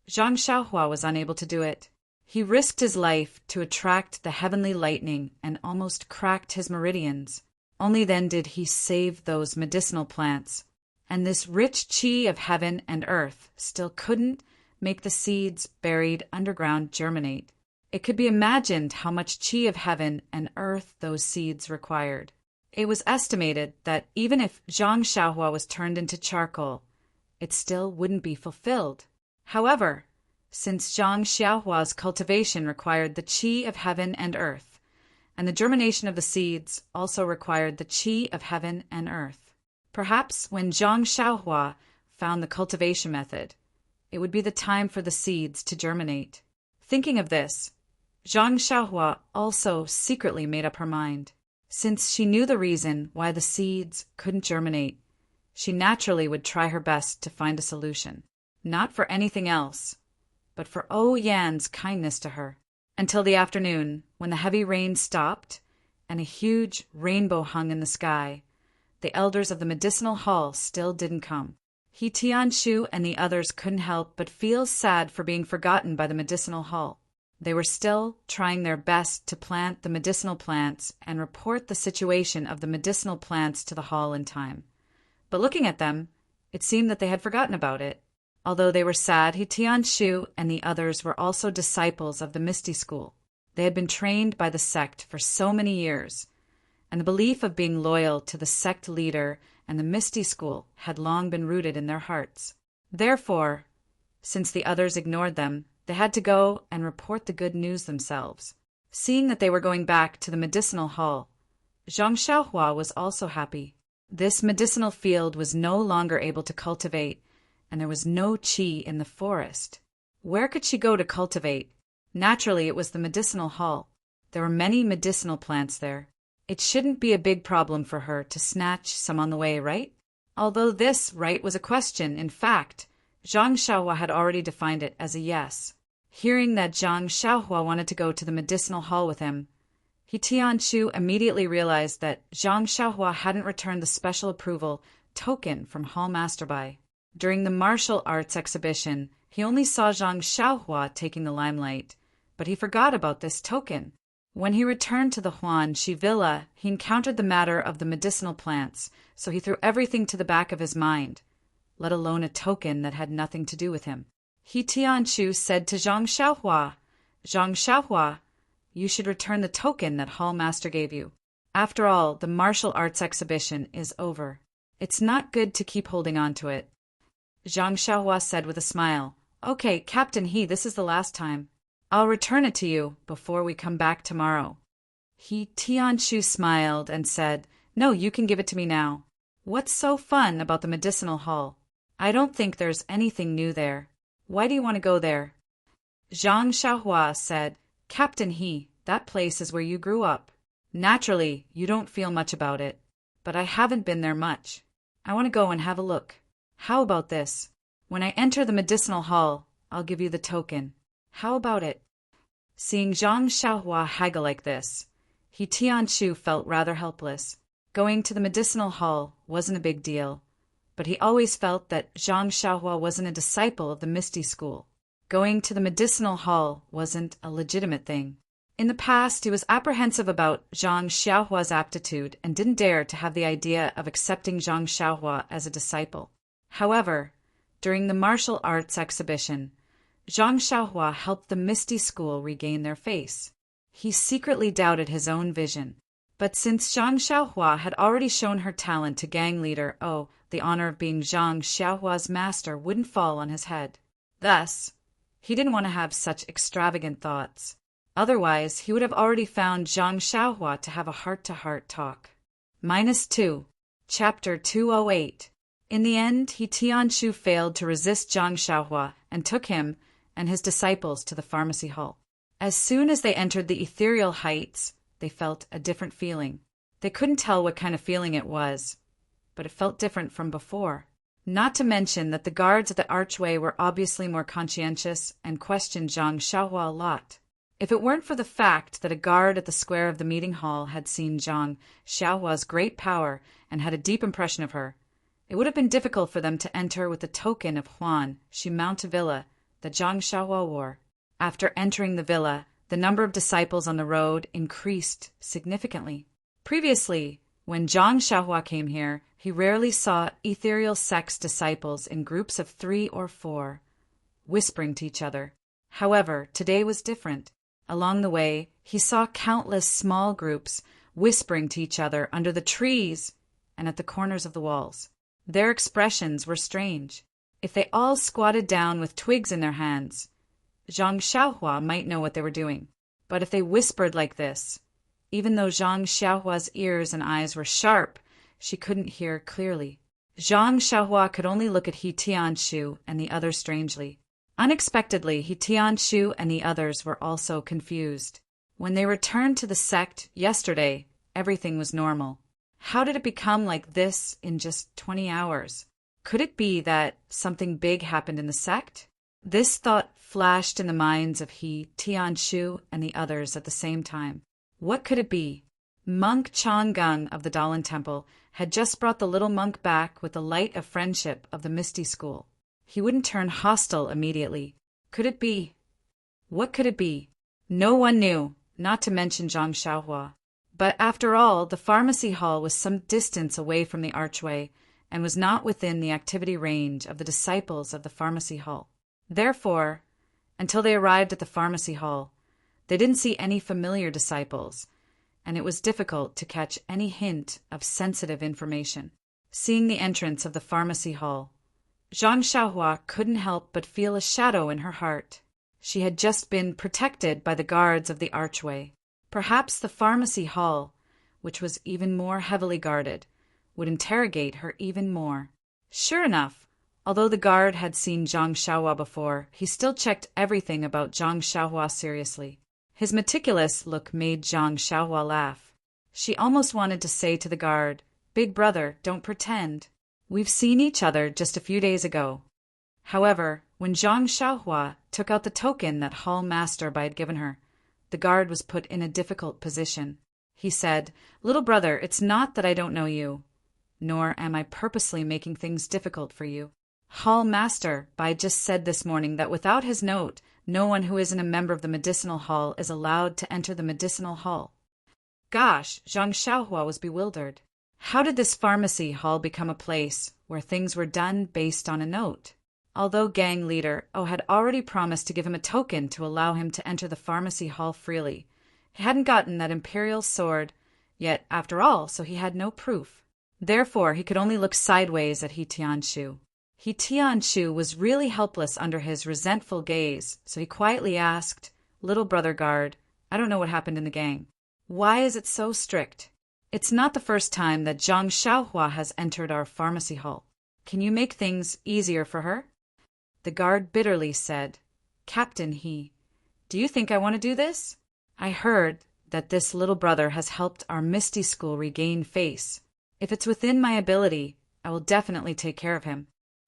Zhang Xiaohua was unable to do it. He risked his life to attract the heavenly lightning and almost cracked his meridians. Only then did he save those medicinal plants. And this rich qi of heaven and earth still couldn't make the seeds buried underground germinate. It could be imagined how much qi of heaven and earth those seeds required. It was estimated that even if Zhang Xiaohua was turned into charcoal, it still wouldn't be fulfilled. However, since Zhang Xiaohua's cultivation required the qi of heaven and earth, and the germination of the seeds also required the qi of heaven and earth, perhaps when Zhang Xiaohua found the cultivation method, it would be the time for the seeds to germinate. Thinking of this, Zhang Xiaohua also secretly made up her mind. Since she knew the reason why the seeds couldn't germinate, she naturally would try her best to find a solution. Not for anything else, but for Yan's kindness to her. Until the afternoon, when the heavy rain stopped and a huge rainbow hung in the sky, the elders of the medicinal hall still didn't come. He Tianshu and the others couldn't help but feel sad for being forgotten by the medicinal hall. They were still trying their best to plant the medicinal plants and report the situation of the medicinal plants to the hall in time. But looking at them, it seemed that they had forgotten about it. Although they were sad, He Tianshu and the others were also disciples of the Misty School. They had been trained by the sect for so many years, and the belief of being loyal to the sect leader and the Misty School had long been rooted in their hearts. Therefore, since the others ignored them, they had to go and report the good news themselves. Seeing that they were going back to the medicinal hall, Zhang Xiaohua was also happy. This medicinal field was no longer able to cultivate, and there was no qi in the forest. Where could she go to cultivate? Naturally, it was the medicinal hall. There were many medicinal plants there. It shouldn't be a big problem for her to snatch some on the way, right? Although this right was a question, in fact, Zhang Xiaohua had already defined it as a yes. Hearing that Zhang Xiaohua wanted to go to the medicinal hall with him, He Tianshu immediately realized that Zhang Xiaohua hadn't returned the special approval token from Hall Masterby. During the martial arts exhibition, he only saw Zhang Xiaohua taking the limelight, but he forgot about this token. When he returned to the Huanxi villa, he encountered the matter of the medicinal plants, so he threw everything to the back of his mind, let alone a token that had nothing to do with him. He Tianshu said to Zhang Xiaohua, you should return the token that Hall Master gave you. After all, the martial arts exhibition is over. It's not good to keep holding on to it. Zhang Xiaohua said with a smile. Okay, Captain He, this is the last time. I'll return it to you before we come back tomorrow. He Tianshu smiled and said, No, you can give it to me now. What's so fun about the medicinal hall? I don't think there's anything new there. Why do you want to go there? Zhang Xiaohua said, Captain He, that place is where you grew up. Naturally, you don't feel much about it. But I haven't been there much. I want to go and have a look. How about this? When I enter the medicinal hall, I'll give you the token. How about it? Seeing Zhang Xiaohua haggle like this, He Tianshu felt rather helpless. Going to the medicinal hall wasn't a big deal, but he always felt that Zhang Xiaohua wasn't a disciple of the Misty School. Going to the medicinal hall wasn't a legitimate thing. In the past, he was apprehensive about Zhang Xiaohua's aptitude and didn't dare to have the idea of accepting Zhang Xiaohua as a disciple. However, during the martial arts exhibition, Zhang Xiaohua helped the Misty School regain their face. He secretly doubted his own vision. But since Zhang Xiaohua had already shown her talent to gang leader, the honor of being Zhang Xiaohua's master wouldn't fall on his head. Thus, he didn't want to have such extravagant thoughts. Otherwise, he would have already found Zhang Xiaohua to have a heart-to-heart talk. -2. Chapter 208. In the end, He Tianshu failed to resist Zhang Xiaohua and took him and his disciples to the pharmacy hall. As soon as they entered the ethereal heights, they felt a different feeling. They couldn't tell what kind of feeling it was, but it felt different from before. Not to mention that the guards at the archway were obviously more conscientious and questioned Zhang Xiaohua a lot. If it weren't for the fact that a guard at the square of the meeting hall had seen Zhang Xiaohua's great power and had a deep impression of her, it would have been difficult for them to enter with the token of Huan Shi Mount Villa that Zhang Xiaohua wore. After entering the villa, the number of disciples on the road increased significantly. Previously, when Zhang Xiaohua came here, he rarely saw ethereal sex disciples in groups of 3 or 4, whispering to each other. However, today was different. Along the way, he saw countless small groups whispering to each other under the trees and at the corners of the walls. Their expressions were strange. If they all squatted down with twigs in their hands, Zhang Xiaohua might know what they were doing. But if they whispered like this, even though Zhang Xiaohua's ears and eyes were sharp, she couldn't hear clearly. Zhang Xiaohua could only look at He Tianshu and the others strangely. Unexpectedly, He Tianshu and the others were also confused. When they returned to the sect yesterday, everything was normal. How did it become like this in just 20 hours? Could it be that something big happened in the sect? This thought flashed in the minds of He Tianshu and the others at the same time. What could it be? Monk Changgung of the Dalan Temple had just brought the little monk back with the light of friendship of the Misty School. He wouldn't turn hostile immediately. Could it be? What could it be? No one knew, not to mention Zhang Xiaohua. But after all, the pharmacy hall was some distance away from the archway and was not within the activity range of the disciples of the pharmacy hall. Therefore, until they arrived at the pharmacy hall, they didn't see any familiar disciples, and it was difficult to catch any hint of sensitive information. Seeing the entrance of the pharmacy hall, Zhang Xiaohua couldn't help but feel a shadow in her heart. She had just been protected by the guards of the archway. Perhaps the pharmacy hall, which was even more heavily guarded, would interrogate her even more. Sure enough, although the guard had seen Zhang Xiaohua before, he still checked everything about Zhang Xiaohua seriously. His meticulous look made Zhang Xiaohua laugh. She almost wanted to say to the guard, "Big brother, don't pretend. We've seen each other just a few days ago." However, when Zhang Xiaohua took out the token that Hall Master Bai had given her, the guard was put in a difficult position. He said, "Little brother, it's not that I don't know you, nor am I purposely making things difficult for you. Hall Master Bai just said this morning that without his note, no one who isn't a member of the medicinal hall is allowed to enter the medicinal hall." Gosh, Zhang Xiaohua was bewildered. How did this pharmacy hall become a place where things were done based on a note? Although gang leader had already promised to give him a token to allow him to enter the pharmacy hall freely, he hadn't gotten that imperial sword yet, after all, so he had no proof. Therefore, he could only look sideways at He Tianshu. He Tianshu was really helpless under his resentful gaze, so he quietly asked, "Little brother guard, I don't know what happened in the gang. Why is it so strict? It's not the first time that Zhang Xiaohua has entered our pharmacy hall. Can you make things easier for her?" The guard bitterly said, "Captain do you think I want to do this? I heard that this little brother has helped our Misty School regain face. If it's within my ability, I will definitely take care of him.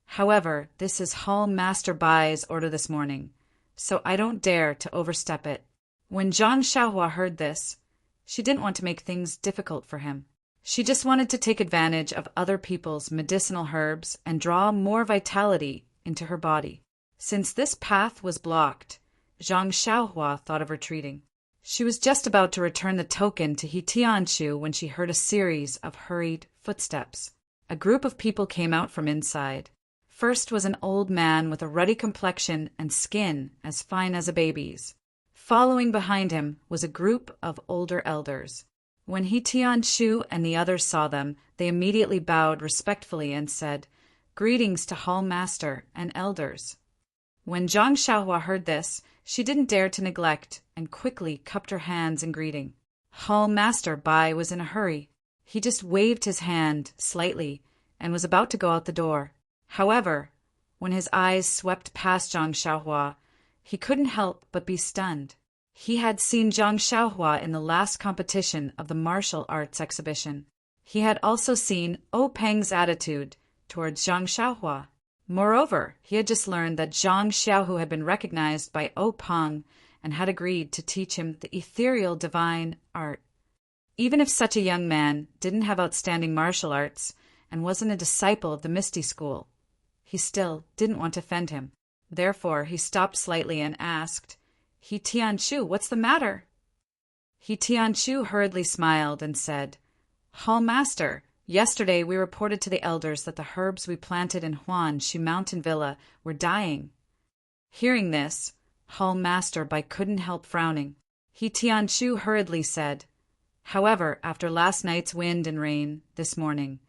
However, this is Hall Master Bai's order this morning, so I don't dare to overstep it." When Zhang Xiaohua heard this, she didn't want to make things difficult for him. She just wanted to take advantage of other people's medicinal herbs and draw more vitality into her body. Since this path was blocked, Zhang Xiaohua thought of retreating. She was just about to return the token to He Tianshu when she heard a series of hurried footsteps. A group of people came out from inside. First was an old man with a ruddy complexion and skin as fine as a baby's. Following behind him was a group of older elders. When He Tianshu and the others saw them, they immediately bowed respectfully and said, "Greetings to Hall Master and elders." When Zhang Xiaohua heard this, she didn't dare to neglect and quickly cupped her hands in greeting. Hall Master Bai was in a hurry. He just waved his hand slightly and was about to go out the door. However, when his eyes swept past Zhang Xiaohua, he couldn't help but be stunned. He had seen Zhang Xiaohua in the last competition of the martial arts exhibition. He had also seen O Peng's attitude towards Zhang Xiaohua. Moreover, he had just learned that Zhang Xiaohu had been recognized by O Peng and had agreed to teach him the ethereal divine art. Even if such a young man didn't have outstanding martial arts and wasn't a disciple of the Misty School, he still didn't want to offend him. Therefore, he stopped slightly and asked, "He Tianshu, what's the matter?" He Tianshu hurriedly smiled and said, "Hall Master, yesterday we reported to the elders that the herbs we planted in Huanxi Mountain Villa were dying." Hearing this, Hall Master Bai couldn't help frowning. He Tianshu hurriedly said, "However, after last night's wind and rain this morning,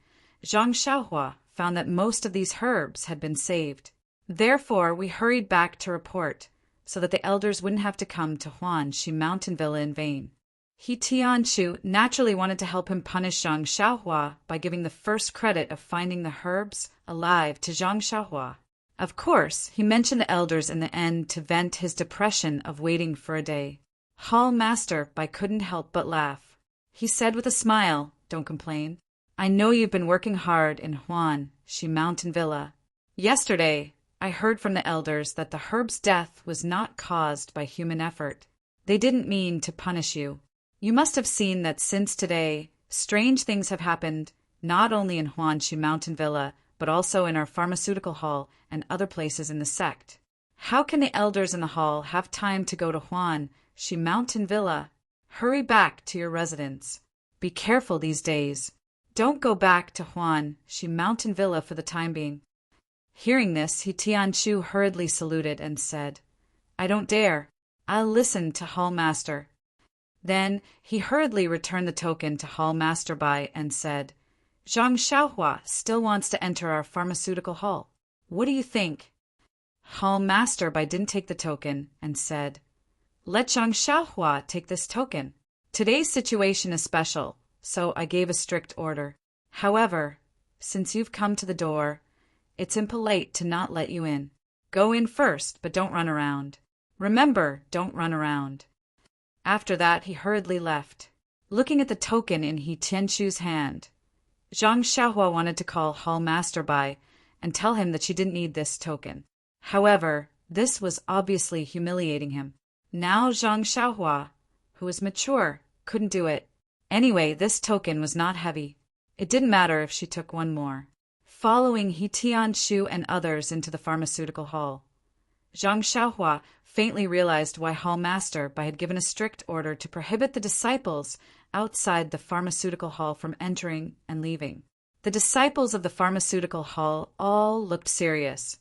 Zhang Xiaohua found that most of these herbs had been saved. Therefore, we hurried back to report, so that the elders wouldn't have to come to Huanxi Mountain Villa in vain." He Tianshu naturally wanted to help him punish Zhang Xiaohua by giving the first credit of finding the herbs alive to Zhang Xiaohua. Of course, he mentioned the elders in the end to vent his depression of waiting for a day. Hall Master Bai couldn't help but laugh. He said with a smile, "Don't complain. I know you've been working hard in Huanxi Mountain Villa. Yesterday, I heard from the elders that the herb's death was not caused by human effort. They didn't mean to punish you. You must have seen that since today, strange things have happened, not only in Huanxi Mountain Villa, but also in our pharmaceutical hall and other places in the sect. How can the elders in the hall have time to go to Huanxi Mountain Villa? Hurry back to your residence. Be careful these days. Don't go back to Huanxi Mountain Villa for the time being." Hearing this, He Tianshu hurriedly saluted and said, "I don't dare. I'll listen to Hall Master." Then he hurriedly returned the token to Hall Master Bai and said, "Zhang Xiaohua still wants to enter our pharmaceutical hall. What do you think?" Hall Master Bai didn't take the token and said, "Let Zhang Xiaohua take this token. Today's situation is special, so I gave a strict order. However, since you've come to the door, it's impolite to not let you in. Go in first, but don't run around. Remember, don't run around." After that, he hurriedly left. Looking at the token in He Tianshu's hand, Zhang Xiaohua wanted to call Hall Master Bai and tell him that she didn't need this token. However, this was obviously humiliating him. Now Zhang Xiaohua, who was mature, couldn't do it. Anyway, this token was not heavy. It didn't matter if she took one more. Following He Tianshu and others into the pharmaceutical hall, Zhang Xiaohua faintly realized why Hall Master Bai had given a strict order to prohibit the disciples outside the pharmaceutical hall from entering and leaving. The disciples of the pharmaceutical hall all looked serious,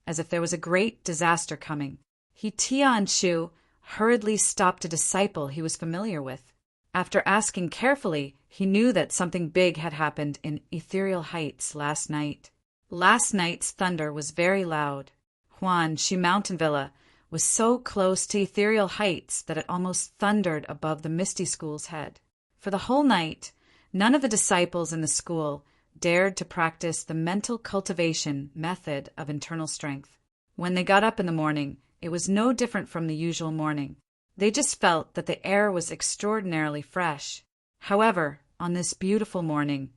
as if there was a great disaster coming. He Tianshu hurriedly stopped a disciple he was familiar with. After asking carefully, he knew that something big had happened in Ethereal Heights last night. Last night's thunder was very loud. Huan Shi Mountain Villa was so close to ethereal heights that it almost thundered above the Misty School's head. For the whole night, none of the disciples in the school dared to practice the mental cultivation method of internal strength. When they got up in the morning, it was no different from the usual morning. They just felt that the air was extraordinarily fresh. However, on this beautiful morning,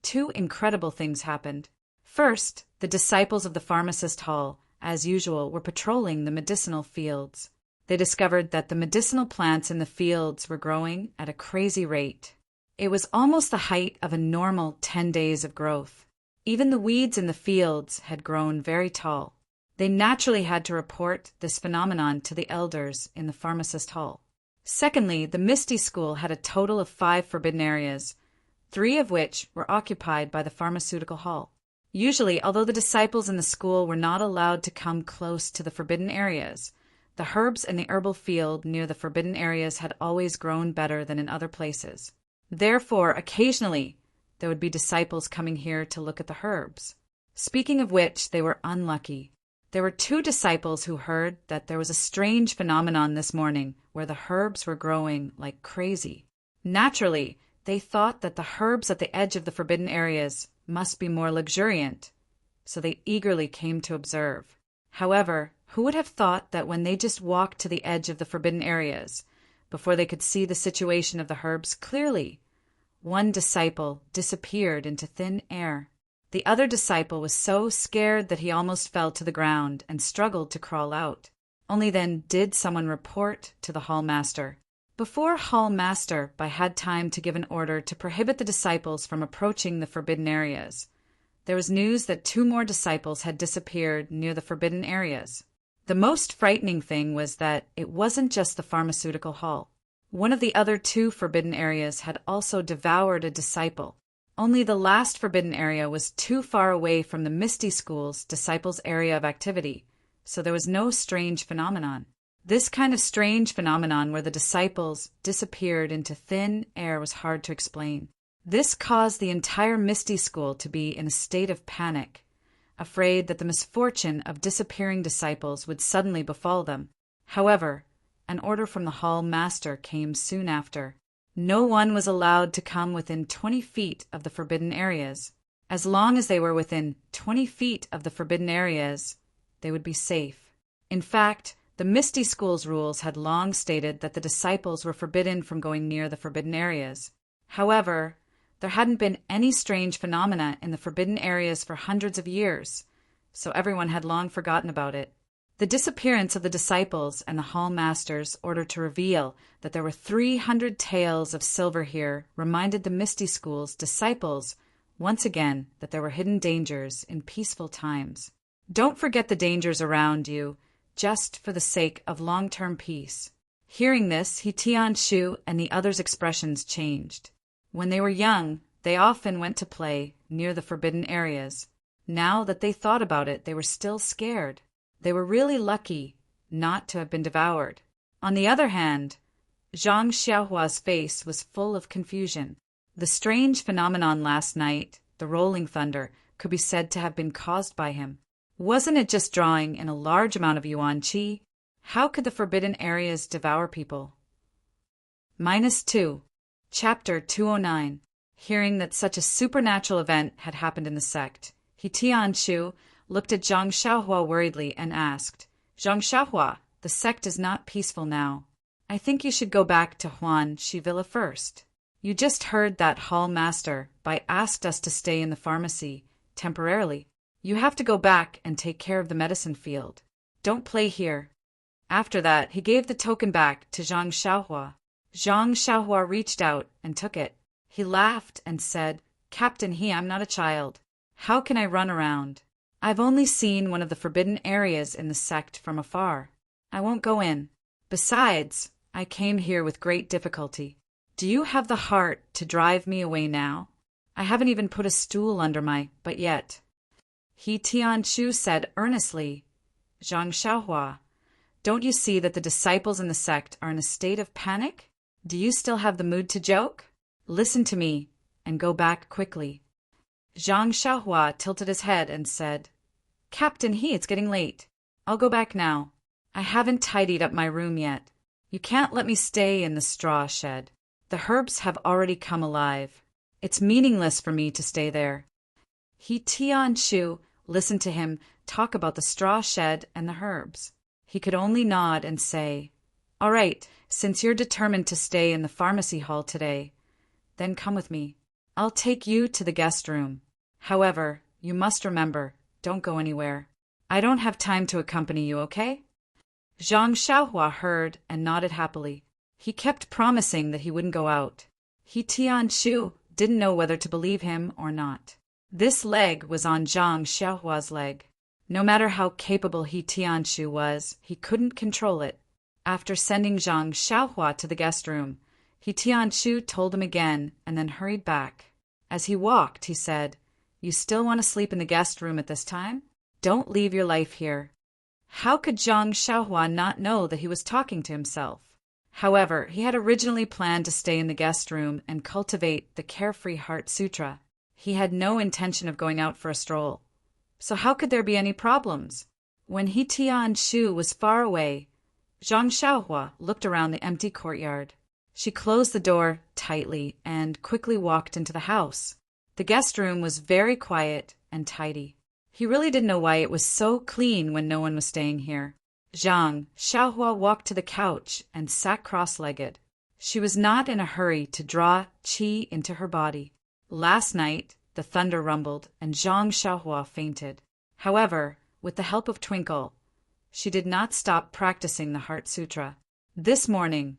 two incredible things happened. First, the disciples of the pharmacist hall, as usual, were patrolling the medicinal fields. They discovered that the medicinal plants in the fields were growing at a crazy rate. It was almost the height of a normal 10 days of growth. Even the weeds in the fields had grown very tall. They naturally had to report this phenomenon to the elders in the pharmacist hall. Secondly, the Misty School had a total of 5 forbidden areas, 3 of which were occupied by the pharmaceutical hall. Usually, although the disciples in the school were not allowed to come close to the forbidden areas, the herbs in the herbal field near the forbidden areas had always grown better than in other places. Therefore, occasionally, there would be disciples coming here to look at the herbs. Speaking of which, they were unlucky. There were 2 disciples who heard that there was a strange phenomenon this morning where the herbs were growing like crazy. Naturally, they thought that the herbs at the edge of the forbidden areas must be more luxuriant, so they eagerly came to observe. However, who would have thought that when they just walked to the edge of the forbidden areas, before they could see the situation of the herbs clearly, one disciple disappeared into thin air. The other disciple was so scared that he almost fell to the ground and struggled to crawl out. Only then did someone report to the hall master. Before hall master had time to give an order to prohibit the disciples from approaching the forbidden areas, there was news that 2 more disciples had disappeared near the forbidden areas. The most frightening thing was that it wasn't just the pharmaceutical hall. One of the other 2 forbidden areas had also devoured a disciple. Only the last forbidden area was too far away from the Misty School's disciples' area of activity, so there was no strange phenomenon. This kind of strange phenomenon where the disciples disappeared into thin air was hard to explain. This caused the entire Misty School to be in a state of panic, afraid that the misfortune of disappearing disciples would suddenly befall them. However, an order from the hall master came soon after. No one was allowed to come within 20 feet of the forbidden areas. As long as they were within 20 feet of the forbidden areas, they would be safe. In fact, the Misty School's rules had long stated that the disciples were forbidden from going near the forbidden areas. However, there hadn't been any strange phenomena in the forbidden areas for hundreds of years, so everyone had long forgotten about it. The disappearance of the disciples and the hall master's order to reveal that there were 300 taels of silver here reminded the Misty School's disciples once again that there were hidden dangers in peaceful times. Don't forget the dangers around you, just for the sake of long-term peace. Hearing this, He Tianshu and the others' expressions changed. When they were young, they often went to play near the forbidden areas. Now that they thought about it, they were still scared. They were really lucky not to have been devoured. On the other hand, Zhang Xiaohua's face was full of confusion. The strange phenomenon last night, the rolling thunder, could be said to have been caused by him. Wasn't it just drawing in a large amount of yuan qi? How could the forbidden areas devour people? -2. Chapter 209. Hearing that such a supernatural event had happened in the sect, He Tianshu looked at Zhang Xiaohua worriedly and asked, "Zhang Xiaohua, the sect is not peaceful now. I think you should go back to Huan Shi Villa first. You just heard that hall master asked us to stay in the pharmacy temporarily. You have to go back and take care of the medicine field. Don't play here." After that, he gave the token back to Zhang Xiaohua. Zhang Xiaohua reached out and took it. He laughed and said, "Captain He, I'm not a child. How can I run around? I've only seen one of the forbidden areas in the sect from afar. I won't go in. Besides, I came here with great difficulty. Do you have the heart to drive me away now? I haven't even put a stool under my but yet." He Tianshu said earnestly, "Zhang Xiaohua, don't you see that the disciples in the sect are in a state of panic? Do you still have the mood to joke? Listen to me and go back quickly." Zhang Xiaohua tilted his head and said, Captain He, it's getting late. I'll go back now. I haven't tidied up my room yet. You can't let me stay in the straw shed. The herbs have already come alive. It's meaningless for me to stay there. He Tianshu listened to him talk about the straw shed and the herbs. He could only nod and say, All right, since you're determined to stay in the pharmacy hall today, then come with me. I'll take you to the guest room. However, you must remember, don't go anywhere. I don't have time to accompany you, okay? Zhang Xiaohua heard and nodded happily. He kept promising that he wouldn't go out. He Tianshu didn't know whether to believe him or not. This leg was on Zhang Xiaohua's leg. No matter how capable He Tianshu was, he couldn't control it. After sending Zhang Xiaohua to the guest room, He Tianshu told him again and then hurried back. As he walked, he said, You still want to sleep in the guest room at this time? Don't leave your life here. How could Zhang Xiaohua not know that he was talking to himself? However, he had originally planned to stay in the guest room and cultivate the Carefree Heart Sutra. He had no intention of going out for a stroll. So how could there be any problems? When He Tianshu was far away, Zhang Xiaohua looked around the empty courtyard. She closed the door tightly and quickly walked into the house. The guest room was very quiet and tidy. He really didn't know why it was so clean when no one was staying here. Zhang Xiaohua walked to the couch and sat cross-legged. She was not in a hurry to draw qi into her body. Last night, the thunder rumbled and Zhang Xiaohua fainted. However, with the help of Twinkle, she did not stop practicing the Heart Sutra. This morning,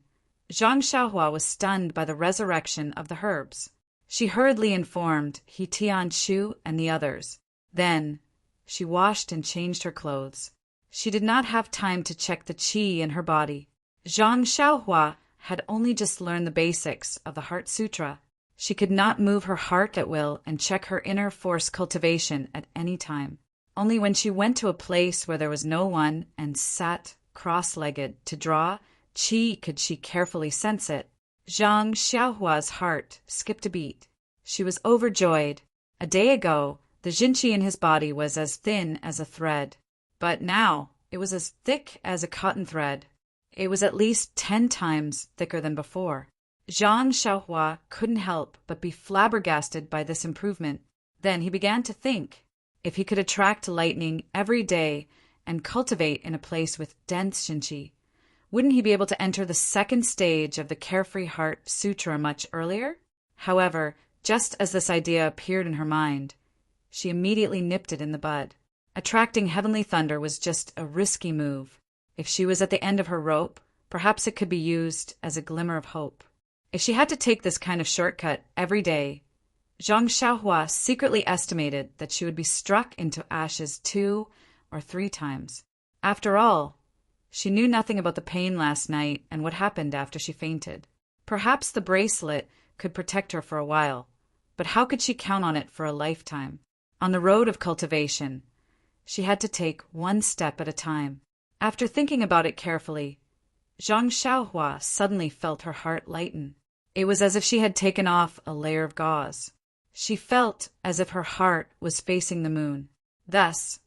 Zhang Xiaohua was stunned by the resurrection of the herbs. She hurriedly informed He Tianshu and the others. Then, she washed and changed her clothes. She did not have time to check the qi in her body. Zhang Xiaohua had only just learned the basics of the Heart Sutra. She could not move her heart at will and check her inner force cultivation at any time. Only when she went to a place where there was no one and sat cross-legged to draw qi could she carefully sense it. Zhang Xiaohua's heart skipped a beat. She was overjoyed. A day ago, the jinqi in his body was as thin as a thread. But now, it was as thick as a cotton thread. It was at least 10 times thicker than before. Zhang Xiaohua couldn't help but be flabbergasted by this improvement. Then he began to think, if he could attract lightning every day and cultivate in a place with dense jinqi, wouldn't he be able to enter the second stage of the Carefree Heart Sutra much earlier? However, just as this idea appeared in her mind, she immediately nipped it in the bud. Attracting heavenly thunder was just a risky move. If she was at the end of her rope, perhaps it could be used as a glimmer of hope. If she had to take this kind of shortcut every day, Zhang Xiaohua secretly estimated that she would be struck into ashes 2 or 3 times. After all, she knew nothing about the pain last night and what happened after she fainted. Perhaps the bracelet could protect her for a while, but how could she count on it for a lifetime? On the road of cultivation, she had to take one step at a time. After thinking about it carefully, Zhang Xiaohua suddenly felt her heart lighten. It was as if she had taken off a layer of gauze. She felt as if her heart was facing the moon. Thus,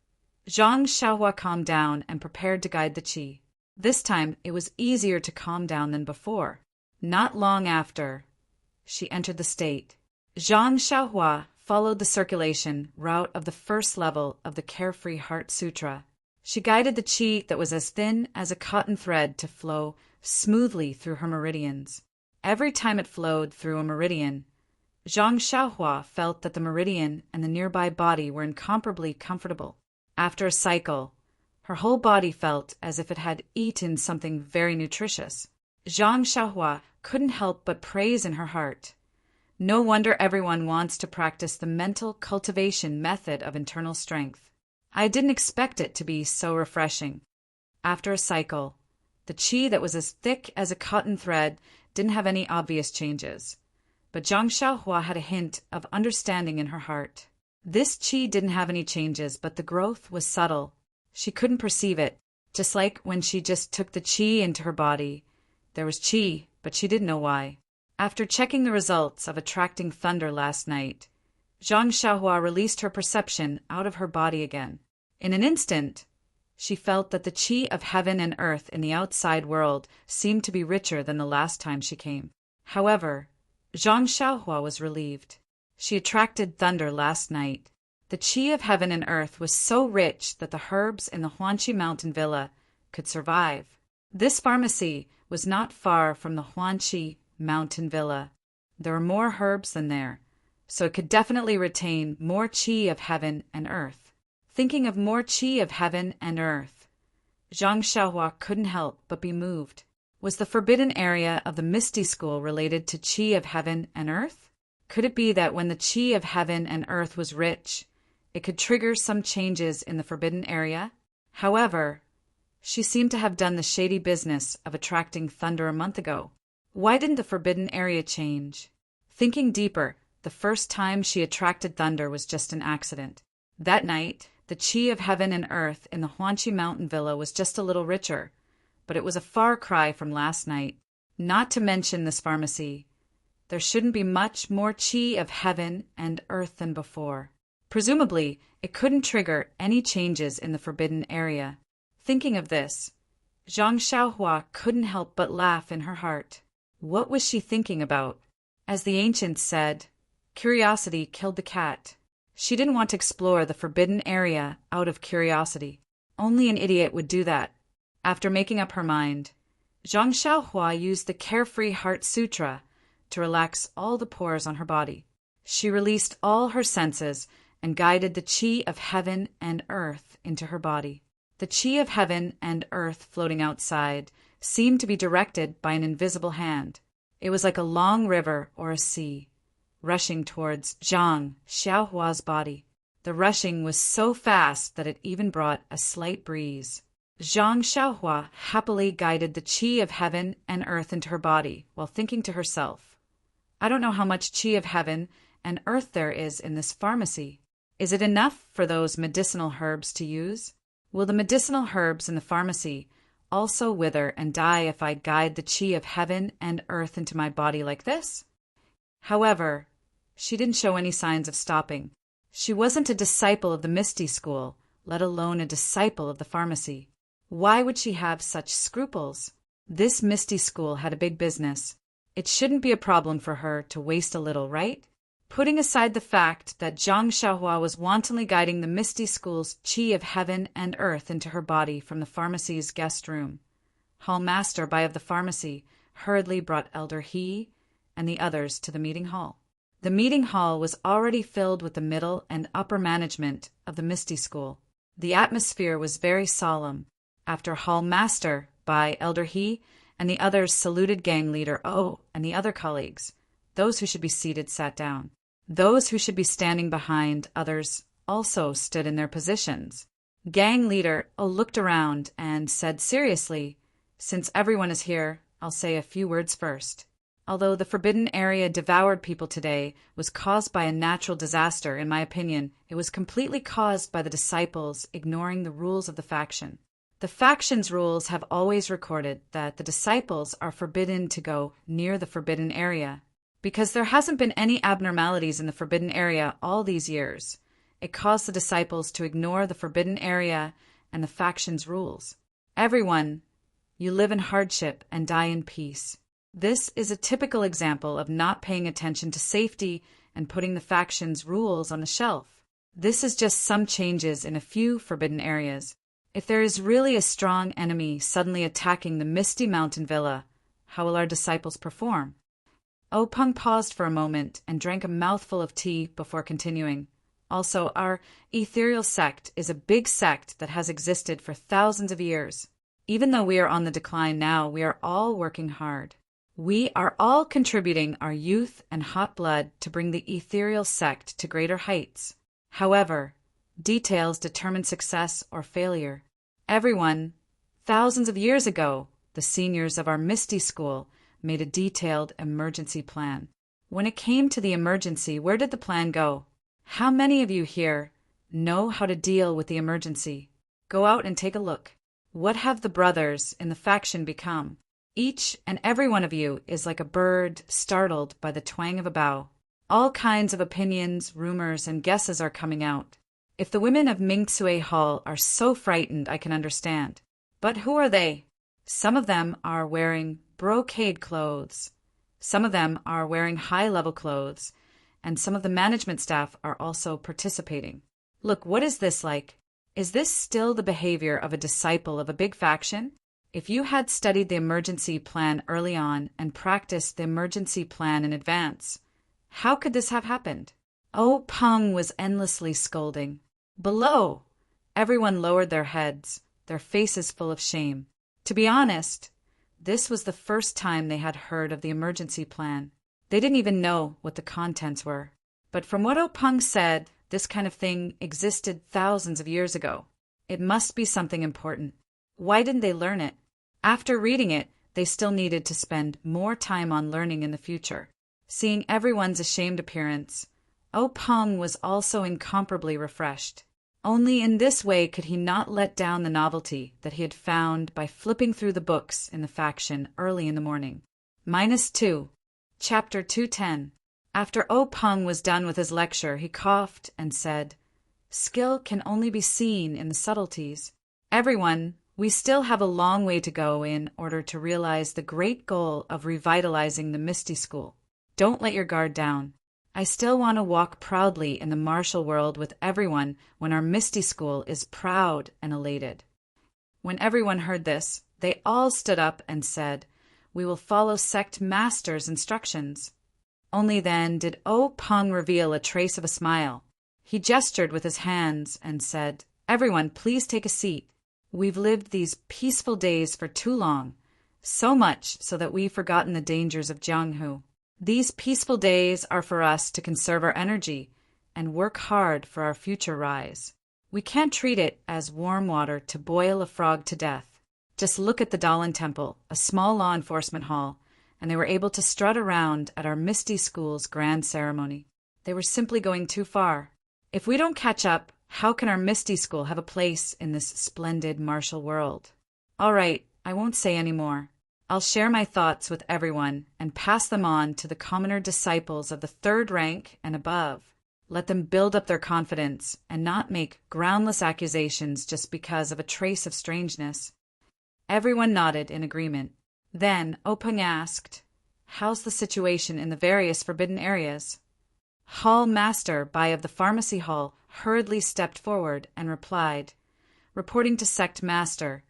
Zhang Xiaohua calmed down and prepared to guide the qi. This time, it was easier to calm down than before. Not long after, she entered the state. Zhang Xiaohua followed the circulation route of the first level of the Carefree Heart Sutra. She guided the qi that was as thin as a cotton thread to flow smoothly through her meridians. Every time it flowed through a meridian, Zhang Xiaohua felt that the meridian and the nearby body were incomparably comfortable. After a cycle, her whole body felt as if it had eaten something very nutritious. Zhang Xiaohua couldn't help but praise in her heart. No wonder everyone wants to practice the mental cultivation method of internal strength. I didn't expect it to be so refreshing. After a cycle, the qi that was as thick as a cotton thread didn't have any obvious changes. But Zhang Xiaohua had a hint of understanding in her heart. This qi didn't have any changes, but the growth was subtle. She couldn't perceive it, just like when she just took the qi into her body. There was qi, but she didn't know why. After checking the results of attracting thunder last night, Zhang Xiaohua released her perception out of her body again. In an instant, she felt that the qi of heaven and earth in the outside world seemed to be richer than the last time she came. However, Zhang Xiaohua was relieved. She attracted thunder last night. The qi of heaven and earth was so rich that the herbs in the Huanqi mountain villa could survive. This pharmacy was not far from the Huanqi mountain villa. There were more herbs than there, so it could definitely retain more qi of heaven and earth. Thinking of more qi of heaven and earth, Zhang Xiaohua couldn't help but be moved. Was the forbidden area of the Misty School related to qi of heaven and earth? Could it be that when the qi of heaven and earth was rich, it could trigger some changes in the forbidden area? However, she seemed to have done the shady business of attracting thunder a month ago. Why didn't the forbidden area change? Thinking deeper, the first time she attracted thunder was just an accident. That night, the qi of heaven and earth in the Huanqi mountain villa was just a little richer, but it was a far cry from last night. Not to mention this pharmacy. There shouldn't be much more qi of heaven and earth than before. Presumably, it couldn't trigger any changes in the forbidden area. Thinking of this, Zhang Xiaohua couldn't help but laugh in her heart. What was she thinking about? As the ancients said, curiosity killed the cat. She didn't want to explore the forbidden area out of curiosity. Only an idiot would do that. After making up her mind, Zhang Xiaohua used the Carefree Heart Sutra to relax all the pores on her body. She released all her senses and guided the qi of heaven and earth into her body. The qi of heaven and earth floating outside seemed to be directed by an invisible hand. It was like a long river or a sea, rushing towards Zhang Xiaohua's body. The rushing was so fast that it even brought a slight breeze. Zhang Xiaohua happily guided the qi of heaven and earth into her body while thinking to herself, I don't know how much qi of heaven and earth there is in this pharmacy. Is it enough for those medicinal herbs to use? Will the medicinal herbs in the pharmacy also wither and die if I guide the qi of heaven and earth into my body like this? However, she didn't show any signs of stopping. She wasn't a disciple of the Misty School, let alone a disciple of the pharmacy. Why would she have such scruples? This Misty School had a big business. It shouldn't be a problem for her to waste a little, right? Putting aside the fact that Zhang Xiaohua was wantonly guiding the Misty School's qi of heaven and earth into her body from the pharmacy's guest room, Hall Master Bai of the pharmacy hurriedly brought Elder He and the others to the meeting hall. The meeting hall was already filled with the middle and upper management of the Misty School. The atmosphere was very solemn. After Hall Master Bai, Elder He and the others saluted gang leader O and the other colleagues. Those who should be seated sat down. Those who should be standing behind others also stood in their positions. Gang leader O looked around and said seriously, since everyone is here, I'll say a few words first. Although the forbidden area devoured people today was caused by a natural disaster, in my opinion, it was completely caused by the disciples ignoring the rules of the faction. The faction's rules have always recorded that the disciples are forbidden to go near the forbidden area. Because there hasn't been any abnormalities in the forbidden area all these years, it caused the disciples to ignore the forbidden area and the faction's rules. Everyone, you live in hardship and die in peace. This is a typical example of not paying attention to safety and putting the faction's rules on the shelf. This is just some changes in a few forbidden areas. If there is really a strong enemy suddenly attacking the Misty Mountain Villa, how will our disciples perform? O Peng paused for a moment and drank a mouthful of tea before continuing. Also, our ethereal sect is a big sect that has existed for thousands of years. Even though we are on the decline now, we are all working hard. We are all contributing our youth and hot blood to bring the ethereal sect to greater heights. However, details determine success or failure. Everyone, thousands of years ago, the seniors of our Misty School, made a detailed emergency plan. When it came to the emergency, where did the plan go? How many of you here know how to deal with the emergency? Go out and take a look. What have the brothers in the faction become? Each and every one of you is like a bird startled by the twang of a bow. All kinds of opinions, rumors, and guesses are coming out. If the women of Mingxue Hall are so frightened, I can understand. But who are they? Some of them are wearing brocade clothes. Some of them are wearing high-level clothes, and some of the management staff are also participating. Look, what is this like? Is this still the behavior of a disciple of a big faction? If you had studied the emergency plan early on and practiced the emergency plan in advance, how could this have happened? Oh, Peng was endlessly scolding. Below, everyone lowered their heads, their faces full of shame. To be honest, this was the first time they had heard of the emergency plan. They didn't even know what the contents were. But from what Oh Peng said, this kind of thing existed thousands of years ago. It must be something important. Why didn't they learn it? After reading it, they still needed to spend more time on learning in the future. Seeing everyone's ashamed appearance, Oh Peng was also incomparably refreshed. Only in this way could he not let down the novelty that he had found by flipping through the books in the faction early in the morning. -2. Chapter 210. After Oh Peng was done with his lecture, he coughed and said, "Skill can only be seen in the subtleties. Everyone, we still have a long way to go in order to realize the great goal of revitalizing the Misty School. Don't let your guard down. I still want to walk proudly in the martial world with everyone when our Misty School is proud and elated." When everyone heard this, they all stood up and said, "We will follow Sect Master's instructions." Only then did Oh Peng reveal a trace of a smile. He gestured with his hands and said, "Everyone, please take a seat. We've lived these peaceful days for too long, so much so that we've forgotten the dangers of Jianghu. These peaceful days are for us to conserve our energy and work hard for our future rise. We can't treat it as warm water to boil a frog to death. Just look at the Dalan Temple, a small law enforcement hall, and they were able to strut around at our Misty School's grand ceremony. They were simply going too far. If we don't catch up, how can our Misty School have a place in this splendid martial world? All right, I won't say any more. I'll share my thoughts with everyone and pass them on to the commoner disciples of the third rank and above. Let them build up their confidence and not make groundless accusations just because of a trace of strangeness." Everyone nodded in agreement. Then Oh Peng asked, "How's the situation in the various forbidden areas?" Hall Master Bai of the Pharmacy Hall hurriedly stepped forward and replied, "Reporting to Sect Master,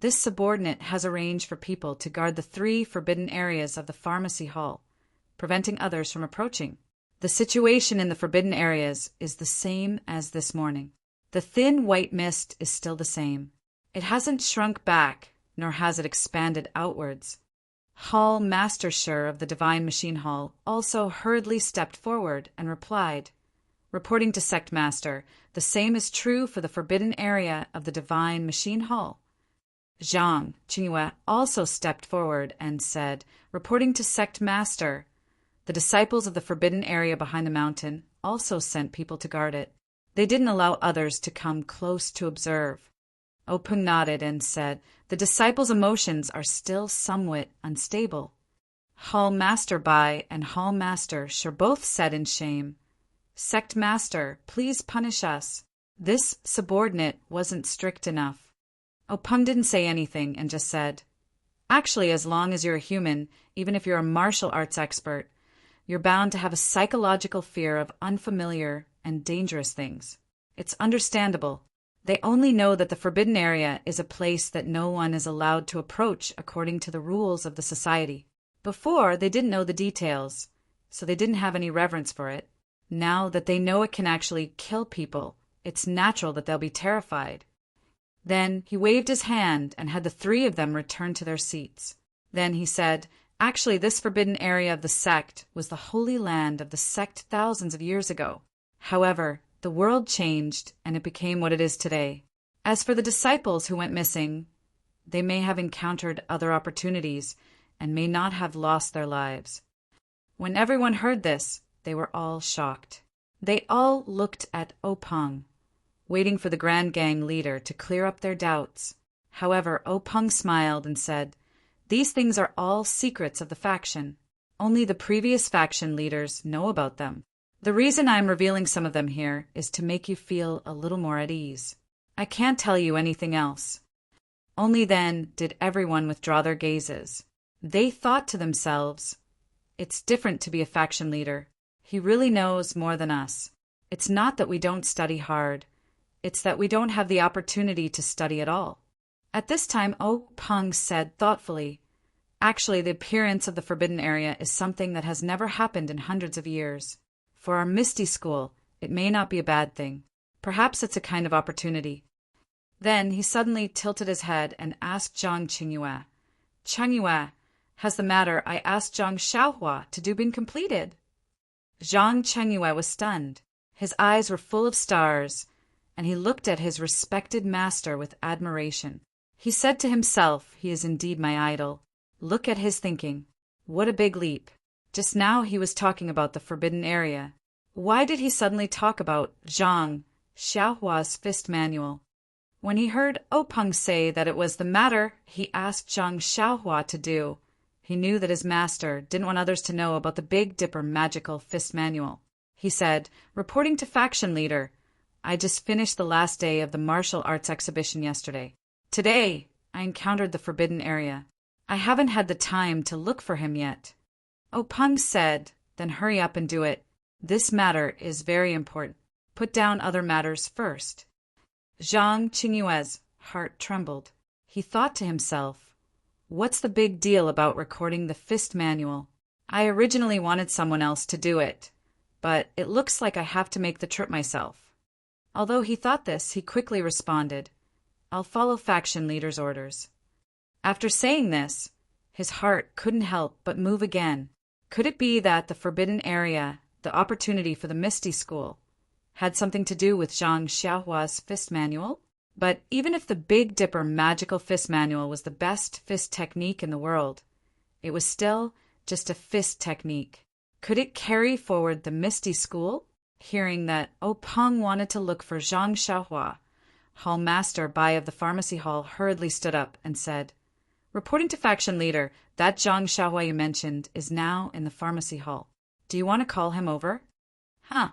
this subordinate has arranged for people to guard the 3 forbidden areas of the Pharmacy Hall, preventing others from approaching. The situation in the forbidden areas is the same as this morning. The thin white mist is still the same. It hasn't shrunk back, nor has it expanded outwards." Hall Master Shur of the Divine Machine Hall also hurriedly stepped forward and replied, "Reporting to Sect Master, the same is true for the forbidden area of the Divine Machine Hall." Zhang Qingyue also stepped forward and said, "Reporting to Sect Master, the disciples of the forbidden area behind the mountain also sent people to guard it. They didn't allow others to come close to observe." Oh Peng nodded and said, "The disciples' emotions are still somewhat unstable." Hall Master Bai and Hall Master Shur both said in shame, "Sect Master, please punish us. This subordinate wasn't strict enough." Oh Peng didn't say anything and just said, "Actually, as long as you're a human, even if you're a martial arts expert, you're bound to have a psychological fear of unfamiliar and dangerous things. It's understandable. They only know that the forbidden area is a place that no one is allowed to approach according to the rules of the society. Before, they didn't know the details, so they didn't have any reverence for it. Now that they know it can actually kill people, it's natural that they'll be terrified." Then he waved his hand and had the 3 of them return to their seats. Then he said, "Actually, this forbidden area of the sect was the holy land of the sect thousands of years ago. However, the world changed, and it became what it is today. As for the disciples who went missing, they may have encountered other opportunities and may not have lost their lives." When everyone heard this, they were all shocked. They all looked at Oh Peng, waiting for the Grand Gang leader to clear up their doubts. However, Oh Peng smiled and said, "These things are all secrets of the faction. Only the previous faction leaders know about them. The reason I'm revealing some of them here is to make you feel a little more at ease. I can't tell you anything else. Only then did everyone withdraw their gazes. They thought to themselves, it's different to be a faction leader. He really knows more than us. It's not that we don't study hard. It's that we don't have the opportunity to study at all. At this time, Peng said thoughtfully, actually, the appearance of the forbidden area is something that has never happened in hundreds of years. For our Misty School, it may not be a bad thing. Perhaps it's a kind of opportunity. Then he suddenly tilted his head and asked Zhang Qingyue, Qingyue, has the matter I asked Zhang Xiaohua to do been completed? Zhang Qingyue was stunned. His eyes were full of stars, and he looked at his respected master with admiration. He said to himself, he is indeed my idol. Look at his thinking. What a big leap. Just now he was talking about the forbidden area. Why did he suddenly talk about Zhang Xiaohua's fist manual? When he heard Peng say that it was the matter he asked Zhang Xiaohua to do, he knew that his master didn't want others to know about the Big Dipper magical fist manual. He said, reporting to faction leader, I just finished the last day of the martial arts exhibition yesterday. Today, I encountered the forbidden area. I haven't had the time to look for him yet. Peng said, then hurry up and do it. This matter is very important. Put down other matters first. Zhang Qingyue's heart trembled. He thought to himself, what's the big deal about recording the fist manual? I originally wanted someone else to do it, but it looks like I have to make the trip myself. Although he thought this, he quickly responded, I'll follow faction leader's orders. After saying this, his heart couldn't help but move again. Could it be that the forbidden area, the opportunity for the Misty School, had something to do with Zhang Xiaohua's fist manual? But even if the Big Dipper magical fist manual was the best fist technique in the world, it was still just a fist technique. Could it carry forward the Misty School? Hearing that Peng wanted to look for Zhang Xiaohua, Hall Master Bai of the Pharmacy Hall hurriedly stood up and said, reporting to faction leader, that Zhang Xiaohua you mentioned is now in the Pharmacy Hall. Do you want to call him over? Huh.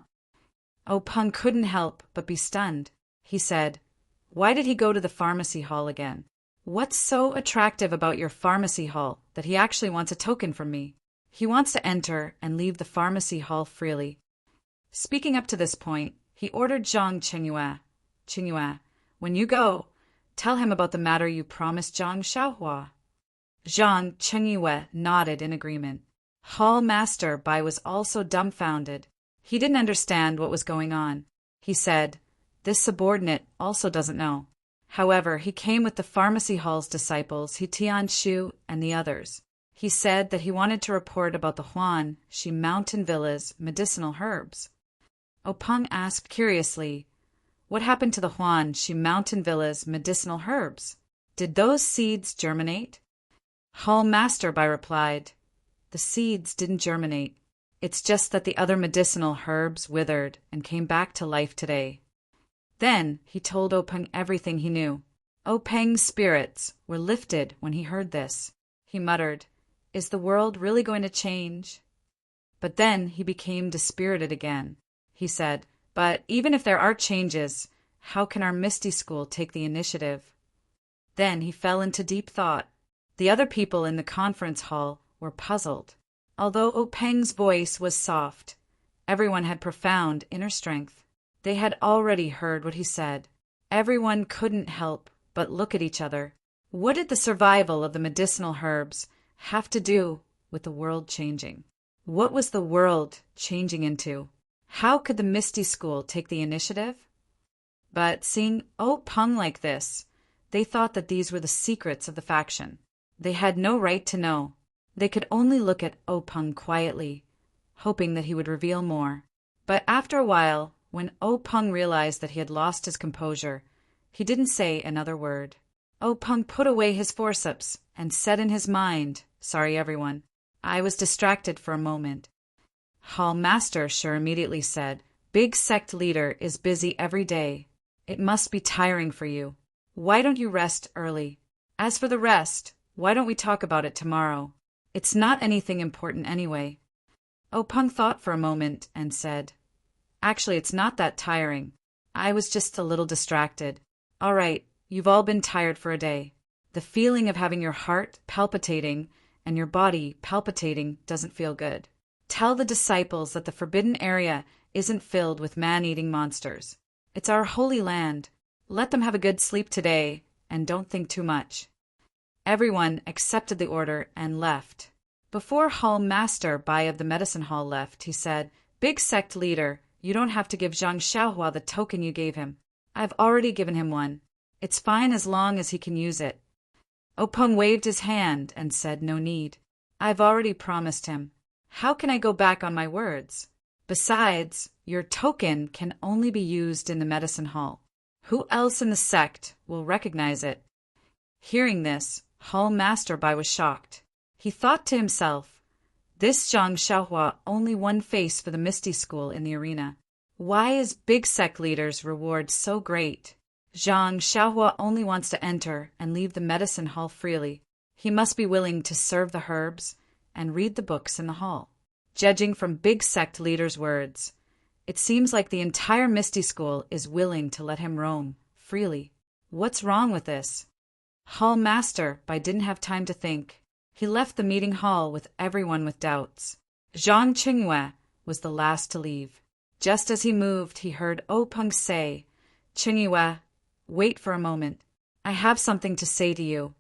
Peng couldn't help but be stunned. He said, why did he go to the Pharmacy Hall again? What's so attractive about your Pharmacy Hall that he actually wants a token from me? He wants to enter and leave the Pharmacy Hall freely. Speaking up to this point, he ordered Zhang Qingyue, when you go, tell him about the matter you promised Zhang Xiaohua. Zhang Qingyue nodded in agreement. Hall Master Bai was also dumbfounded. He didn't understand what was going on. He said, this subordinate also doesn't know. However, he came with the Pharmacy Hall's disciples, Tianshu and the others. He said that he wanted to report about the Huanxi Mountain Villa's medicinal herbs. Peng asked curiously, what happened to the Huanxi Mountain Villa's medicinal herbs? Did those seeds germinate? Hall Master Bai replied, the seeds didn't germinate. It's just that the other medicinal herbs withered and came back to life today. Then he told Peng everything he knew. Peng's spirits were lifted when he heard this. He muttered, is the world really going to change? But then he became dispirited again. He said, but even if there are changes, how can our Misty School take the initiative? Then he fell into deep thought. The other people in the conference hall were puzzled. Although Peng's voice was soft, everyone had profound inner strength. They had already heard what he said. Everyone couldn't help but look at each other. What did the survival of the medicinal herbs have to do with the world changing? What was the world changing into? How could the Misty School take the initiative? But seeing Peng like this, they thought that these were the secrets of the faction. They had no right to know. They could only look at Peng quietly, hoping that he would reveal more. But after a while, when Peng realized that he had lost his composure, he didn't say another word. Peng put away his forceps and said in his mind, sorry everyone, I was distracted for a moment. Hall Master Sure immediately said, big sect leader is busy every day. It must be tiring for you. Why don't you rest early? As for the rest, why don't we talk about it tomorrow? It's not anything important anyway. Openg thought for a moment and said, Actually, it's not that tiring. I was just a little distracted. All right, you've all been tired for a day. The feeling of having your heart palpitating and your body palpitating doesn't feel good. Tell the disciples that the forbidden area isn't filled with man-eating monsters. It's our holy land. Let them have a good sleep today, and don't think too much. Everyone accepted the order and left. Before Hall Master Bai of the Medicine Hall left, he said, Big sect leader, you don't have to give Zhang Xiaohua the token you gave him. I've already given him one. It's fine as long as he can use it. Openg waved his hand and said, No need. I've already promised him. How can I go back on my words? Besides, your token can only be used in the medicine hall. Who else in the sect will recognize it? Hearing this, Hall Master Bai was shocked. He thought to himself, This Zhang Xiaohua only one face for the Misty School in the arena. Why is big sect leader's reward so great? Zhang Xiaohua only wants to enter and leave the medicine hall freely. He must be willing to serve the herbs and read the books in the hall. Judging from big sect leader's words, it seems like the entire Misty School is willing to let him roam freely. What's wrong with this? Hall Master Bai didn't have time to think. He left the meeting hall with everyone with doubts. Zhang Qingyue was the last to leave. Just as he moved, he heard Openg say, Qingyue, wait for a moment. I have something to say to you.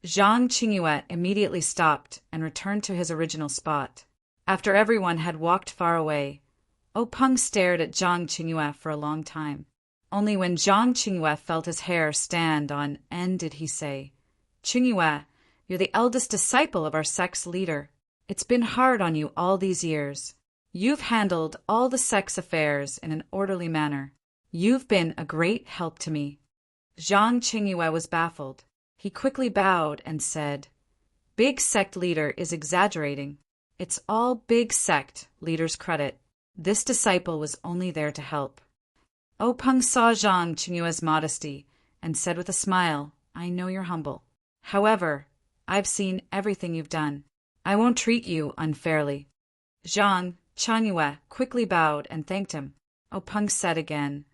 Zhang Qingyue immediately stopped and returned to his original spot. After everyone had walked far away, Openg stared at Zhang Qingyue for a long time. Only when Zhang Qingyue felt his hair stand on end did he say, Qingyue, you're the eldest disciple of our sect's leader. It's been hard on you all these years. You've handled all the sect's affairs in an orderly manner. You've been a great help to me. Zhang Qingyue was baffled. He quickly bowed and said, Big sect leader is exaggerating. It's all big sect leader's credit. This disciple was only there to help. Openg saw Zhang Qingyue's modesty and said with a smile, I know you're humble. However, I've seen everything you've done. I won't treat you unfairly. Zhang Qingyue quickly bowed and thanked him. Openg said again,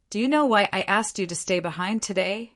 Do you know why I asked you to stay behind today?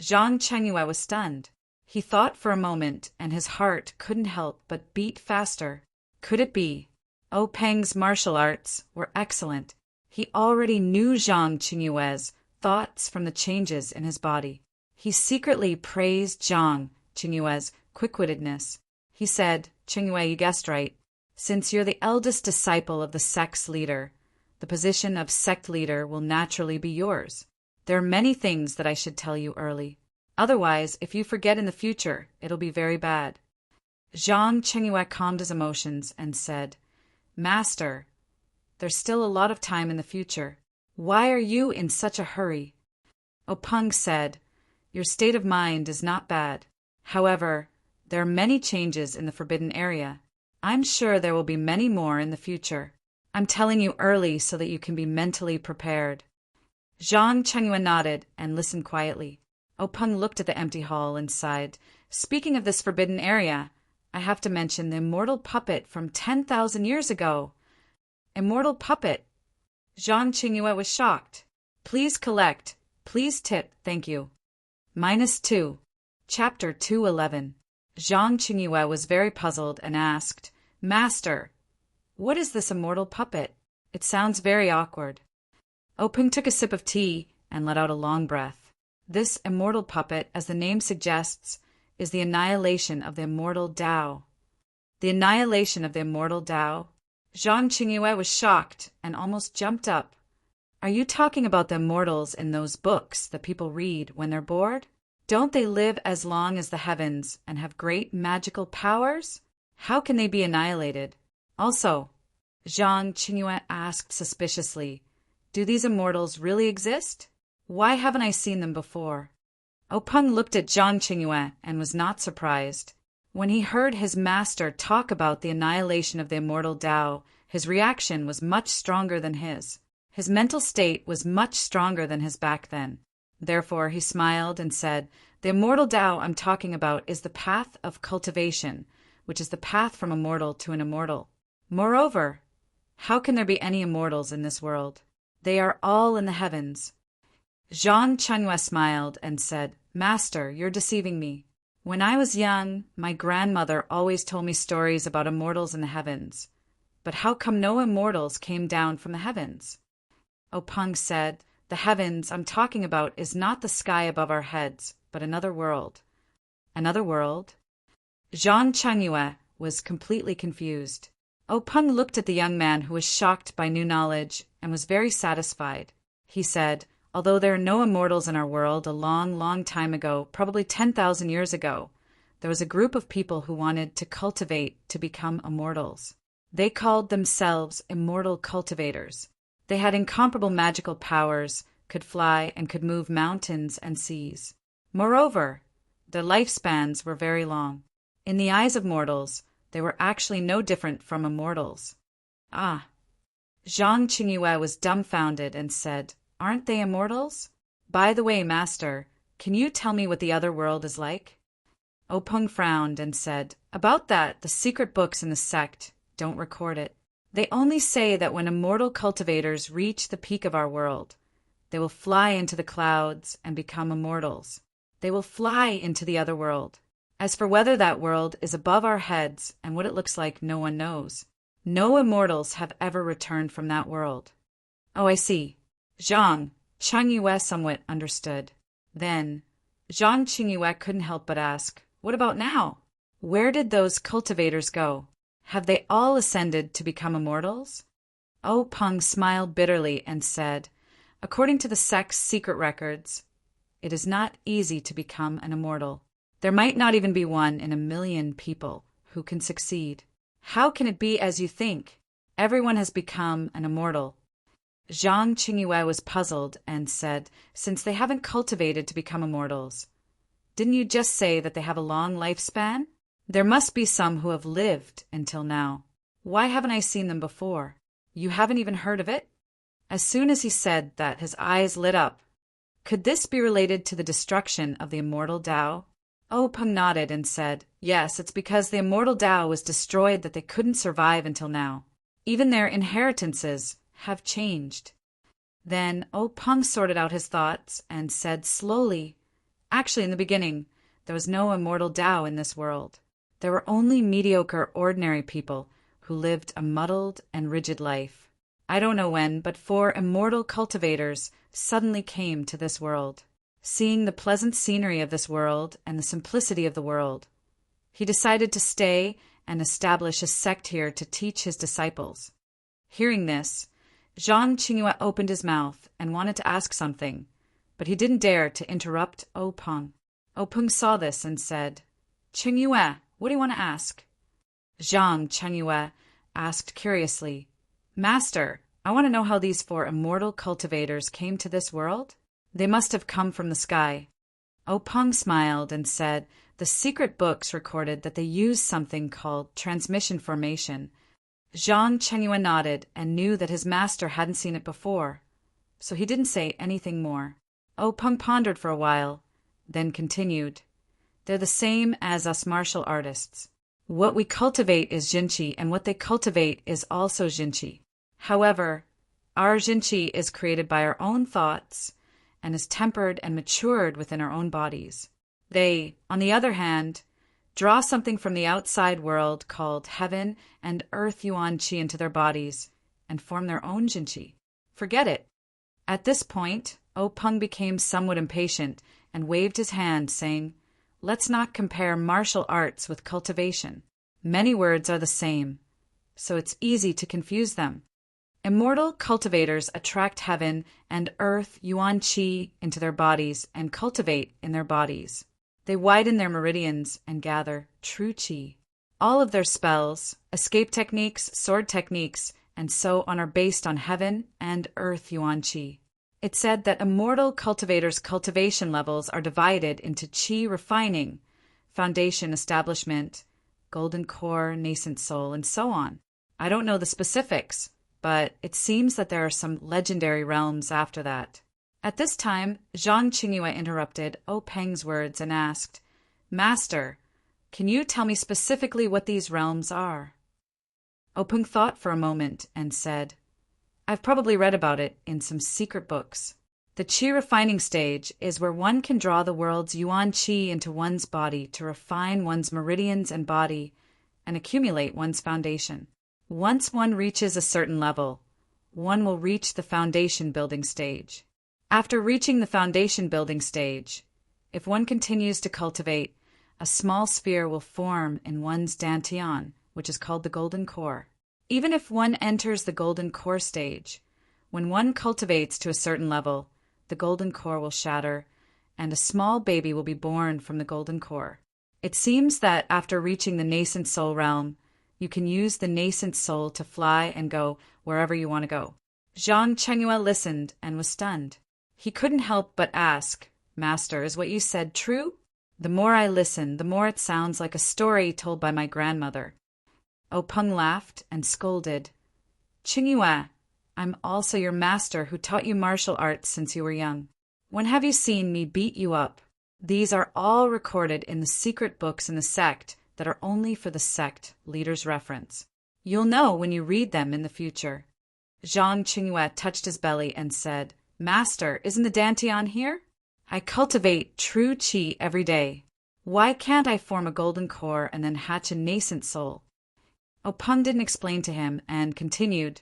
Zhang Qingyue was stunned. He thought for a moment, and his heart couldn't help but beat faster. Could it be? Openg's martial arts were excellent. He already knew Zhang Qingyue's thoughts from the changes in his body. He secretly praised Zhang Qingyue's quick-wittedness. He said, Qingyue, you guessed right. Since you're the eldest disciple of the sect's leader, the position of sect leader will naturally be yours. There are many things that I should tell you early. Otherwise, if you forget in the future, it'll be very bad. Zhang Qingyue calmed his emotions and said, Master, there's still a lot of time in the future. Why are you in such a hurry? Openg said, Your state of mind is not bad. However, there are many changes in the forbidden area. I'm sure there will be many more in the future. I'm telling you early so that you can be mentally prepared. Zhang Qingyue nodded and listened quietly. Openg looked at the empty hall and sighed. Speaking of this forbidden area, I have to mention the immortal puppet from 10,000 years ago. Immortal puppet. Zhang Qingyue was shocked. Please collect. Please tip. Thank you. -2. Chapter 211. Zhang Qingyue was very puzzled and asked, Master, what is this immortal puppet? It sounds very awkward. Openg took a sip of tea and let out a long breath. This immortal puppet, as the name suggests, is the annihilation of the immortal Tao. The annihilation of the immortal Tao? Zhang Qingyue was shocked and almost jumped up. Are you talking about the immortals in those books that people read when they're bored? Don't they live as long as the heavens and have great magical powers? How can they be annihilated? Also, Zhang Qingyue asked suspiciously, do these immortals really exist? Why haven't I seen them before? Openg looked at Zhang Qingyue and was not surprised. When he heard his master talk about the annihilation of the immortal Tao, his reaction was much stronger than his. His mental state was much stronger than his back then. Therefore, he smiled and said, The immortal Tao I'm talking about is the path of cultivation, which is the path from a mortal to an immortal. Moreover, how can there be any immortals in this world? They are all in the heavens. Zhang Chengyue smiled and said, Master, you're deceiving me. When I was young, my grandmother always told me stories about immortals in the heavens. But how come no immortals came down from the heavens? Peng said, the heavens I'm talking about is not the sky above our heads, but another world. Another world? Zhang Chengyue was completely confused. Peng looked at the young man, who was shocked by new knowledge and was very satisfied. He said, although there are no immortals in our world, a long, long time ago, probably 10,000 years ago, there was a group of people who wanted to cultivate to become immortals. They called themselves immortal cultivators. They had incomparable magical powers, could fly, and could move mountains and seas. Moreover, their lifespans were very long. In the eyes of mortals, they were actually no different from immortals. Ah! Zhang Chengyue was dumbfounded and said, aren't they immortals? By the way, Master, can you tell me what the other world is like? Peng frowned and said, about that, the secret books in the sect don't record it. They only say that when immortal cultivators reach the peak of our world, they will fly into the clouds and become immortals. They will fly into the other world. As for whether that world is above our heads and what it looks like, no one knows. No immortals have ever returned from that world. Oh, I see. Zhang Chengyue somewhat understood. Then, Zhang Chengyue couldn't help but ask, what about now? Where did those cultivators go? Have they all ascended to become immortals? Peng smiled bitterly and said, according to the sect's secret records, it is not easy to become an immortal. There might not even be one in 1,000,000 people who can succeed. How can it be as you think? Everyone has become an immortal. Zhang Chengyue was puzzled and said, since they haven't cultivated to become immortals, didn't you just say that they have a long lifespan? There must be some who have lived until now. Why haven't I seen them before? You haven't even heard of it? As soon as he said that, his eyes lit up. Could this be related to the destruction of the immortal Tao? Peng nodded and said, yes, it's because the immortal Tao was destroyed that they couldn't survive until now. Even their inheritances have changed. Then Peng sorted out his thoughts and said slowly, actually, in the beginning, there was no immortal Tao in this world. There were only mediocre, ordinary people who lived a muddled and rigid life. I don't know when, but 4 immortal cultivators suddenly came to this world. Seeing the pleasant scenery of this world and the simplicity of the world, he decided to stay and establish a sect here to teach his disciples. Hearing this, Zhang Chengyue opened his mouth and wanted to ask something, but he didn't dare to interrupt Peng. Peng saw this and said, Chengyue, what do you want to ask? Zhang Chengyue asked curiously, Master, I want to know how these 4 immortal cultivators came to this world. They must have come from the sky. Peng smiled and said, the secret books recorded that they used something called transmission formation. Zhang Chengyue nodded and knew that his master hadn't seen it before, so he didn't say anything more. Peng pondered for a while, then continued, they're the same as us martial artists. What we cultivate is jinqi, and what they cultivate is also jinqi. However, our jinqi is created by our own thoughts and is tempered and matured within our own bodies. They, on the other hand, draw something from the outside world called heaven and earth yuan qi into their bodies and form their own jinqi. Forget it. At this point, Peng became somewhat impatient and waved his hand, saying, let's not compare martial arts with cultivation. Many words are the same, so it's easy to confuse them. Immortal cultivators attract heaven and earth yuan qi into their bodies and cultivate in their bodies. They widen their meridians and gather true qi. All of their spells, escape techniques, sword techniques, and so on are based on heaven and earth yuan qi. It's said that immortal cultivators' cultivation levels are divided into qi refining, foundation establishment, golden core, nascent soul, and so on. I don't know the specifics, but it seems that there are some legendary realms after that. At this time, Zhang Chengyue interrupted Peng's words and asked, Master, Can you tell me specifically what these realms are? Opung thought for a moment and said, I've probably read about it in some secret books. The qi refining stage is where one can draw the world's yuan qi into one's body to refine one's meridians and body and accumulate one's foundation. Once one reaches a certain level, one will reach the foundation building stage. After reaching the foundation building stage, if one continues to cultivate, a small sphere will form in one's dantian, which is called the golden core. Even if one enters the golden core stage, when one cultivates to a certain level, the golden core will shatter, and a small baby will be born from the golden core. It seems that after reaching the nascent soul realm, you can use the nascent soul to fly and go wherever you want to go. Zhang Chengyue listened and was stunned. He couldn't help but ask, Master, is what you said true? The more I listen, the more it sounds like a story told by my grandmother. Opung laughed and scolded. Chengyue, I'm also your master who taught you martial arts since you were young. When have you seen me beat you up? These are all recorded in the secret books in the sect that are only for the sect leader's reference. You'll know when you read them in the future. Zhang Chengyue touched his belly and said, Master, isn't the dantian here? I cultivate true qi every day. Why can't I form a golden core and then hatch a nascent soul? Opung didn't explain to him and continued,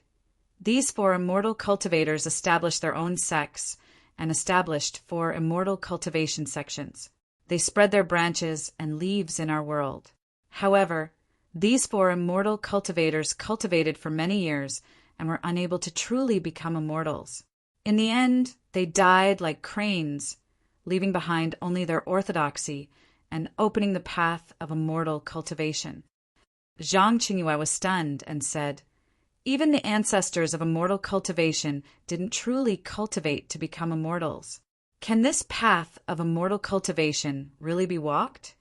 These 4 immortal cultivators established their own sects and established 4 immortal cultivation sections. They spread their branches and leaves in our world. However, these 4 immortal cultivators cultivated for many years and were unable to truly become immortals. In the end, they died like cranes, leaving behind only their orthodoxy and opening the path of immortal cultivation. Zhang Chengyue was stunned and said, Even the ancestors of immortal cultivation didn't truly cultivate to become immortals. Can this path of immortal cultivation really be walked?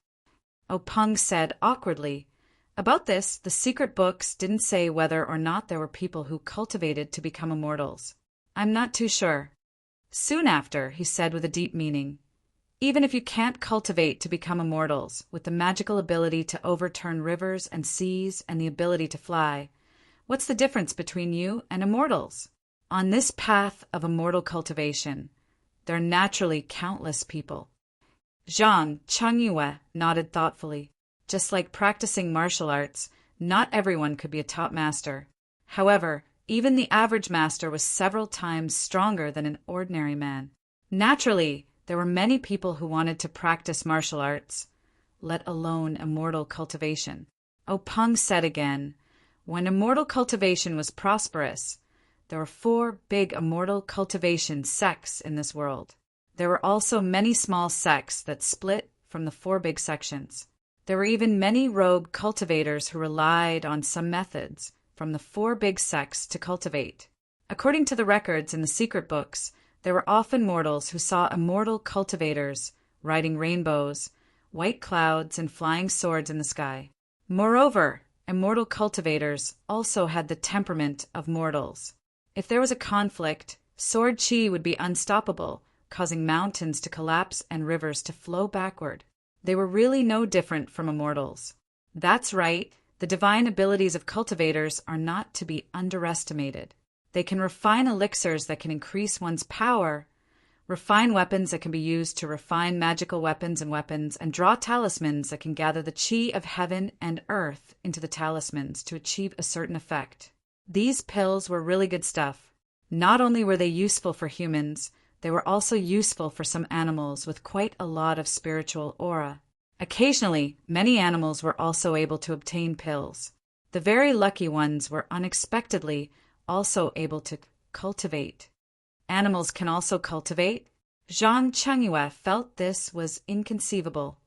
Opung said awkwardly, About this, the secret books didn't say whether or not there were people who cultivated to become immortals. I'm not too sure. Soon after, he said with a deep meaning, Even if you can't cultivate to become immortals, with the magical ability to overturn rivers and seas and the ability to fly, what's the difference between you and immortals? On this path of immortal cultivation, there are naturally countless people. Zhang Chengyue nodded thoughtfully. Just like practicing martial arts, not everyone could be a top master. However, even the average master was several times stronger than an ordinary man. Naturally, there were many people who wanted to practice martial arts, let alone immortal cultivation. Opung said again, When immortal cultivation was prosperous, there were 4 big immortal cultivation sects in this world. There were also many small sects that split from the 4 big sections. There were even many rogue cultivators who relied on some methods from the 4 big sects to cultivate. According to the records in the secret books, there were often mortals who saw immortal cultivators riding rainbows, white clouds, and flying swords in the sky. Moreover, immortal cultivators also had the temperament of mortals. If there was a conflict, sword qi would be unstoppable, causing mountains to collapse and rivers to flow backward. They were really no different from immortals. That's right, the divine abilities of cultivators are not to be underestimated. They can refine elixirs that can increase one's power, refine weapons that can be used to refine magical weapons, and draw talismans that can gather the qi of heaven and earth into the talismans to achieve a certain effect. These pills were really good stuff. Not only were they useful for humans, they were also useful for some animals with quite a lot of spiritual aura. Occasionally, many animals were also able to obtain pills. The very lucky ones were unexpectedly also able to cultivate. Animals can also cultivate? Zhang Chengyue felt this was inconceivable.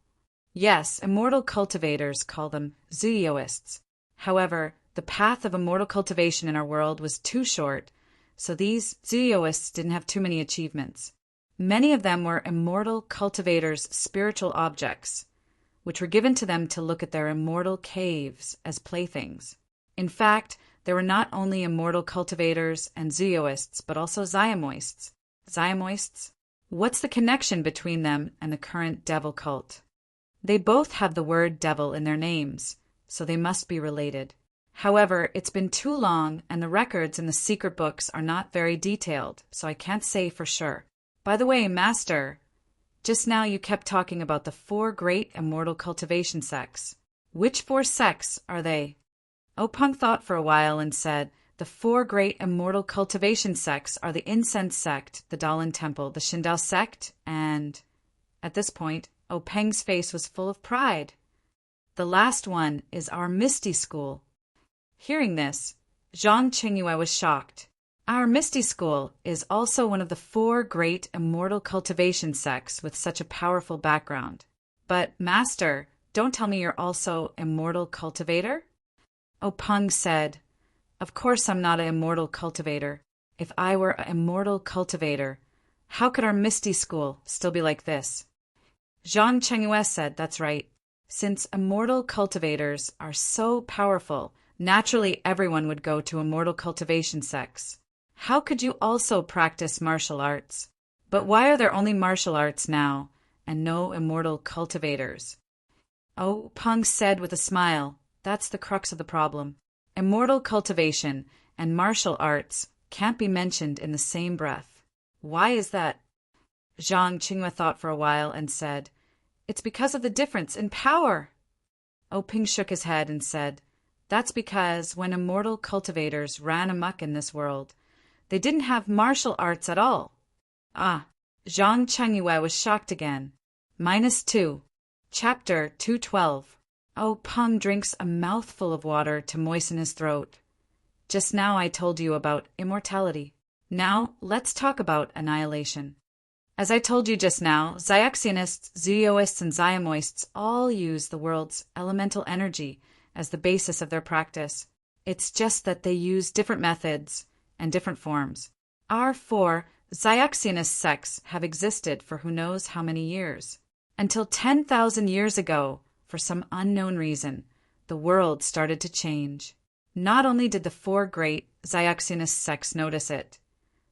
Yes, immortal cultivators call them zooists. However, the path of immortal cultivation in our world was too short, so these zooists didn't have too many achievements. Many of them were immortal cultivators' spiritual objects, which were given to them to look at their immortal caves as playthings. In fact, there were not only immortal cultivators and zooists, but also xiamoists. Xiamoists? What's the connection between them and the current devil cult? They both have the word devil in their names, so they must be related. However, it's been too long and the records in the secret books are not very detailed, so I can't say for sure. By the way, Master, just now you kept talking about the 4 great immortal cultivation sects. Which 4 sects are they? Openg thought for a while and said, the 4 great immortal cultivation sects are the Incense sect, the Dalan Temple, the Shindao sect, and... At this point, Openg's face was full of pride. The last one is our Misty School. Hearing this, Zhang Qingyue was shocked. Our Misty School is also one of the 4 great immortal cultivation sects with such a powerful background. But, Master, don't tell me you're also immortal cultivator? Openg said, of course I'm not an immortal cultivator. If I were an immortal cultivator, how could our Misty School still be like this? Zhang Qingyue said, that's right. Since immortal cultivators are so powerful, naturally everyone would go to immortal cultivation sects. How could you also practice martial arts? But why are there only martial arts now, and no immortal cultivators? Openg said with a smile, that's the crux of the problem. Immortal cultivation and martial arts can't be mentioned in the same breath. Why is that? Zhang Qingyue thought for a while and said, it's because of the difference in power. Openg shook his head and said, that's because when immortal cultivators ran amok in this world, they didn't have martial arts at all. Ah, Zhang Qingyue was shocked again. -2. Chapter 212. Openg drinks a mouthful of water to moisten his throat. Just now I told you about immortality. Now let's talk about annihilation. As I told you just now, Xiaxianists, Zooists, and Xiamoists all use the world's elemental energy as the basis of their practice. It's just that they use different methods and different forms. Our 4 Xiaxianist sects have existed for who knows how many years. Until 10,000 years ago, for some unknown reason, the world started to change. Not only did the 4 great Xiaxianist sects notice it,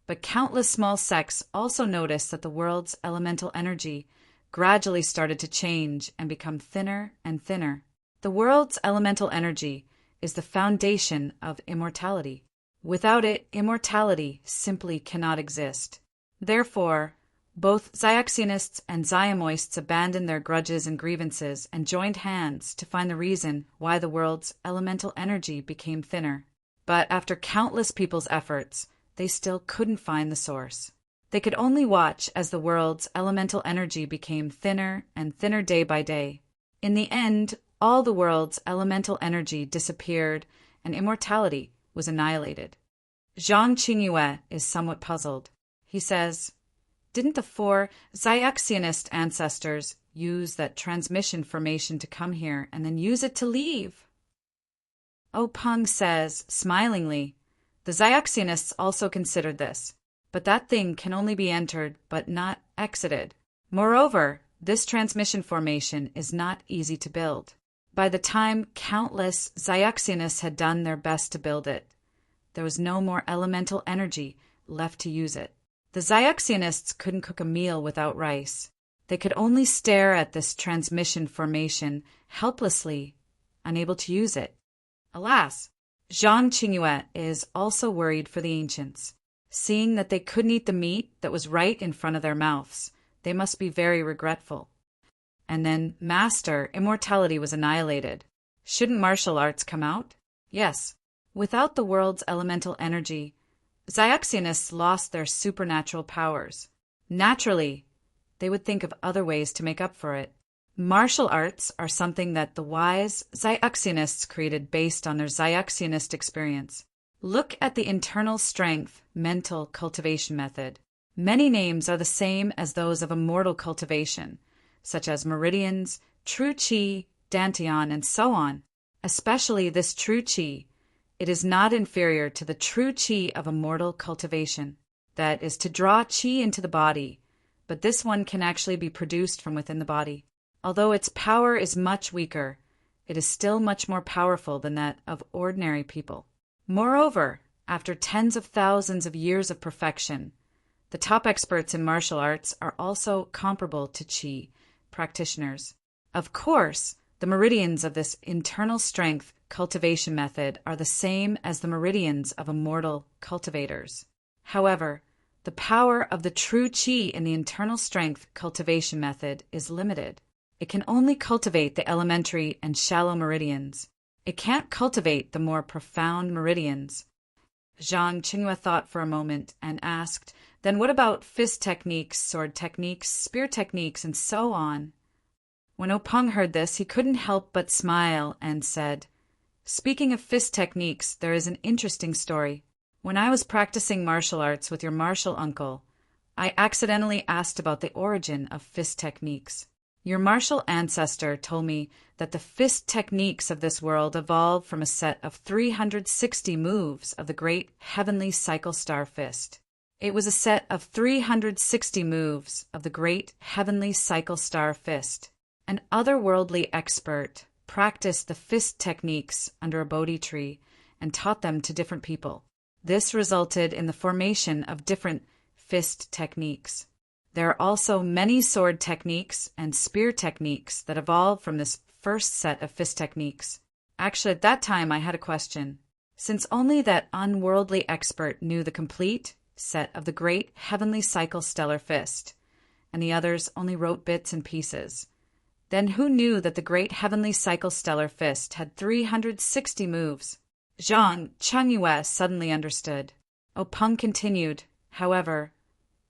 but countless small sects also noticed that the world's elemental energy gradually started to change and become thinner and thinner. The world's elemental energy is the foundation of immortality. Without it, immortality simply cannot exist. Therefore, both Xiaxianists and Xiamoists abandoned their grudges and grievances and joined hands to find the reason why the world's elemental energy became thinner. But after countless people's efforts, they still couldn't find the source. They could only watch as the world's elemental energy became thinner and thinner day by day. In the end, all the world's elemental energy disappeared and immortality was annihilated. Zhang Qingyue is somewhat puzzled. He says, didn't the 4 Xiaxianist ancestors use that transmission formation to come here and then use it to leave? Openg says, smilingly, the Xiaxianists also considered this, but that thing can only be entered but not exited. Moreover, this transmission formation is not easy to build. By the time countless Xiaxianists had done their best to build it, there was no more elemental energy left to use it. The Xiaxianists couldn't cook a meal without rice. They could only stare at this transmission formation helplessly, unable to use it. Alas, Zhang Qingyue is also worried for the ancients. Seeing that they couldn't eat the meat that was right in front of their mouths, they must be very regretful. And then, Master, immortality was annihilated. Shouldn't martial arts come out? Yes. Without the world's elemental energy, Xiaxianists lost their supernatural powers. Naturally, they would think of other ways to make up for it. Martial arts are something that the wise Xiaxianists created based on their Xiaxianist experience. Look at the internal strength mental cultivation method. Many names are the same as those of immortal cultivation, such as meridians, true qi, dantian, and so on. Especially this true qi. It is not inferior to the true qi of immortal cultivation, that is to draw qi into the body, but this one can actually be produced from within the body. Although its power is much weaker, it is still much more powerful than that of ordinary people. Moreover, after tens of thousands of years of perfection, the top experts in martial arts are also comparable to qi practitioners. Of course, the meridians of this internal strength cultivation method are the same as the meridians of immortal cultivators. However, the power of the true qi in the internal strength cultivation method is limited. It can only cultivate the elementary and shallow meridians. It can't cultivate the more profound meridians. Zhang Qingyue thought for a moment and asked, "Then what about fist techniques, sword techniques, spear techniques, and so on?" When Openg heard this, he couldn't help but smile and said, "Speaking of fist techniques, there is an interesting story. When I was practicing martial arts with your martial uncle, I accidentally asked about the origin of fist techniques. Your martial ancestor told me that the fist techniques of this world evolved from a set of 360 moves of the great heavenly cycle star fist. It was a set of 360 moves of the great heavenly cycle star fist. An otherworldly expert practiced the fist techniques under a Bodhi tree and taught them to different people. This resulted in the formation of different fist techniques. There are also many sword techniques and spear techniques that evolved from this first set of fist techniques. Actually, at that time, I had a question. Since only that unworldly expert knew the complete set of the great heavenly cycle stellar fist, and the others only wrote bits and pieces, then who knew that the great heavenly cycle stellar fist had 360 moves? Zhang Qingyue suddenly understood. Openg continued, "However,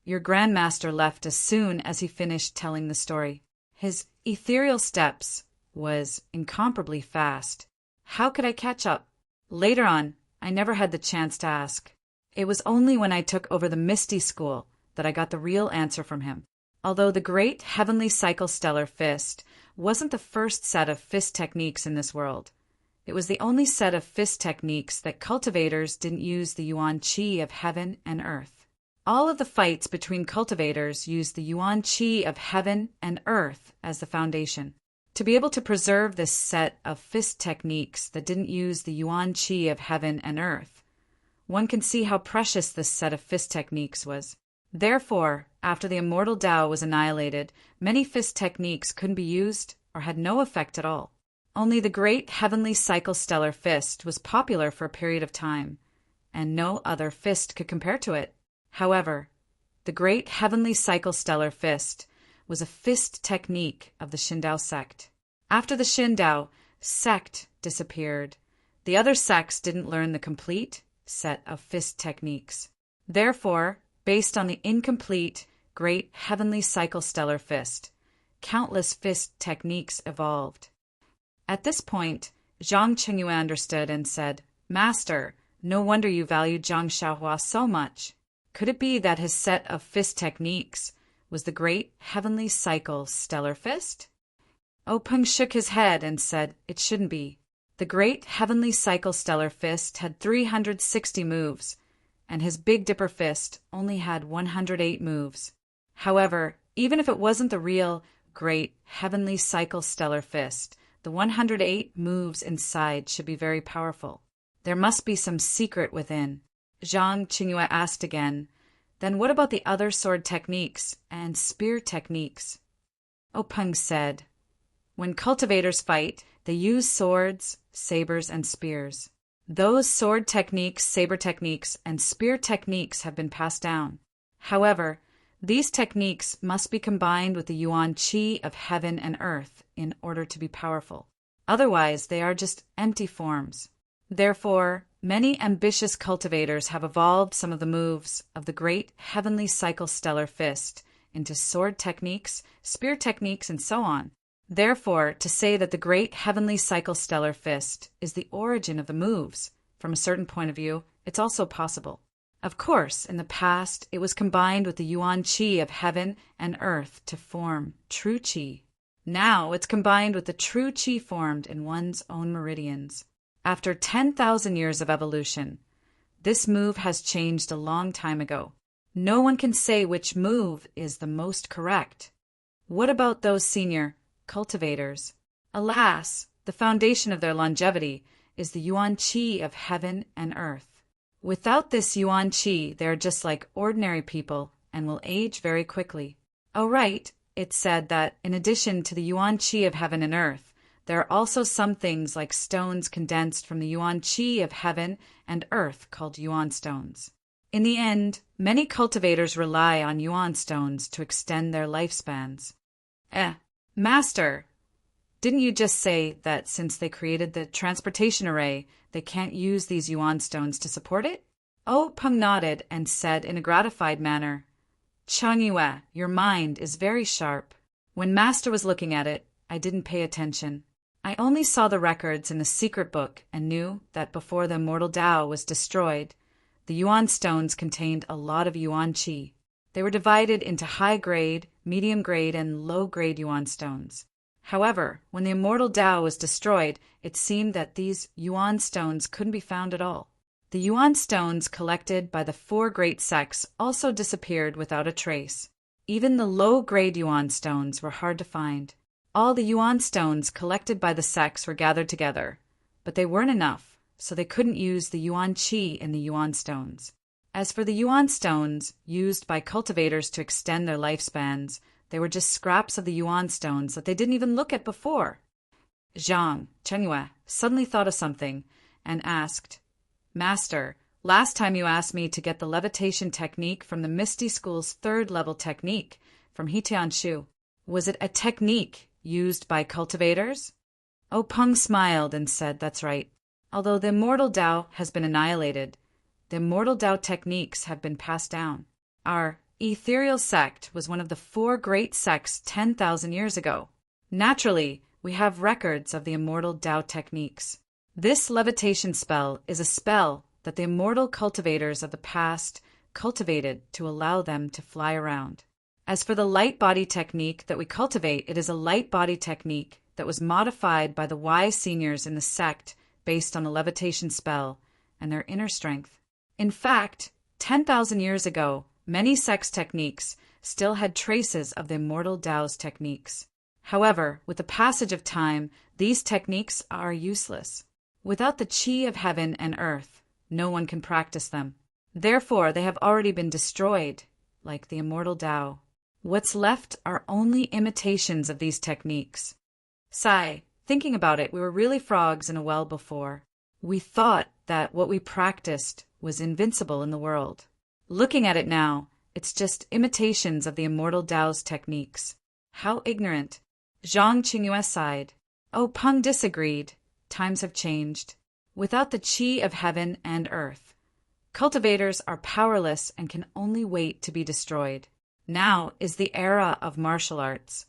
your grandmaster left as soon as he finished telling the story. His ethereal steps was incomparably fast. How could I catch up? Later on, I never had the chance to ask. It was only when I took over the Misty School that I got the real answer from him. Although the great heavenly cycle stellar fist wasn't the first set of fist techniques in this world, it was the only set of fist techniques that cultivators didn't use the yuan qi of heaven and earth. All of the fights between cultivators used the yuan qi of heaven and earth as the foundation. To be able to preserve this set of fist techniques that didn't use the yuan qi of heaven and earth, one can see how precious this set of fist techniques was. Therefore, after the immortal Tao was annihilated, many fist techniques couldn't be used or had no effect at all. Only the great heavenly cycle stellar fist was popular for a period of time, and no other fist could compare to it. However, the great heavenly cycle stellar fist was a fist technique of the Xindao sect. After the Xindao sect disappeared, the other sects didn't learn the complete set of fist techniques. Therefore, based on the incomplete great heavenly cycle stellar fist, countless fist techniques evolved. At this point, Zhang Qingyue understood and said, "Master, no wonder you valued Zhang Xiaohua so much. Could it be that his set of fist techniques was the great heavenly cycle stellar fist?" Openg shook his head and said it shouldn't be. The great heavenly cycle stellar fist had 360 moves, and his Big Dipper fist only had 108 moves. However, even if it wasn't the real great heavenly cycle stellar fist, the 108 moves inside should be very powerful. There must be some secret within. Zhang Qingyue asked again, "Then what about the other sword techniques and spear techniques?" Openg said, "When cultivators fight, they use swords, sabers, and spears. Those sword techniques, saber techniques, and spear techniques have been passed down. However, these techniques must be combined with the yuan qi of heaven and earth in order to be powerful. Otherwise, they are just empty forms. Therefore, many ambitious cultivators have evolved some of the moves of the great heavenly cycle stellar fist into sword techniques, spear techniques, and so on. Therefore, to say that the great heavenly cycle stellar fist is the origin of the moves, from a certain point of view, it's also possible. Of course, in the past, it was combined with the yuan qi of heaven and earth to form true qi. Now it's combined with the true qi formed in one's own meridians. After 10,000 years of evolution, this move has changed a long time ago. No one can say which move is the most correct. What about those senior cultivators? Alas, the foundation of their longevity is the yuan qi of heaven and earth. Without this yuan qi, they are just like ordinary people and will age very quickly. Oh right, It said that in addition to the yuan qi of heaven and earth, there are also some things like stones condensed from the yuan qi of heaven and earth called yuan stones. In the end, many cultivators rely on yuan stones to extend their lifespans. Master, didn't you just say that since they created the transportation array, they can't use these yuan stones to support it? Oh Peng nodded and said in a gratified manner, Chang Yue, your mind is very sharp. When Master was looking at it, I didn't pay attention. I only saw the records in the secret book and knew that before the immortal Tao was destroyed, the yuan stones contained a lot of yuan qi. They were divided into high-grade, medium-grade, and low-grade yuan stones. However, when the immortal Tao was destroyed, it seemed that these yuan stones couldn't be found at all. The yuan stones collected by the 4 great sects also disappeared without a trace. Even the low-grade yuan stones were hard to find. All the yuan stones collected by the sects were gathered together, but they weren't enough, so they couldn't use the yuan qi in the yuan stones. As for the yuan stones used by cultivators to extend their lifespans, they were just scraps of the yuan stones that they didn't even look at before. Zhang Chengyue suddenly thought of something and asked, Master, last time you asked me to get the levitation technique from the Misty School's 3rd level technique from Hitianshu. Was it a technique used by cultivators? Oh Peng smiled and said, that's right. Although the immortal Tao has been annihilated, the immortal Tao techniques have been passed down. Our ethereal sect was one of the 4 great sects 10,000 years ago. Naturally, we have records of the immortal Tao techniques. This levitation spell is a spell that the immortal cultivators of the past cultivated to allow them to fly around. As for the light body technique that we cultivate, it is a light body technique that was modified by the wise seniors in the sect based on a levitation spell and their inner strength. In fact, 10,000 years ago, many sects' techniques still had traces of the immortal Tao's techniques. However, with the passage of time, these techniques are useless. Without the qi of heaven and earth, no one can practice them. Therefore, they have already been destroyed, like the immortal Tao. What's left are only imitations of these techniques. Sigh, thinking about it, we were really frogs in a well before. We thought that what we practiced was invincible in the world. Looking at it now, it's just imitations of the immortal Tao's techniques. How ignorant. Zhang Qingyue sighed. Oh, Peng disagreed. Times have changed. Without the qi of heaven and earth, cultivators are powerless and can only wait to be destroyed. Now is the era of martial arts.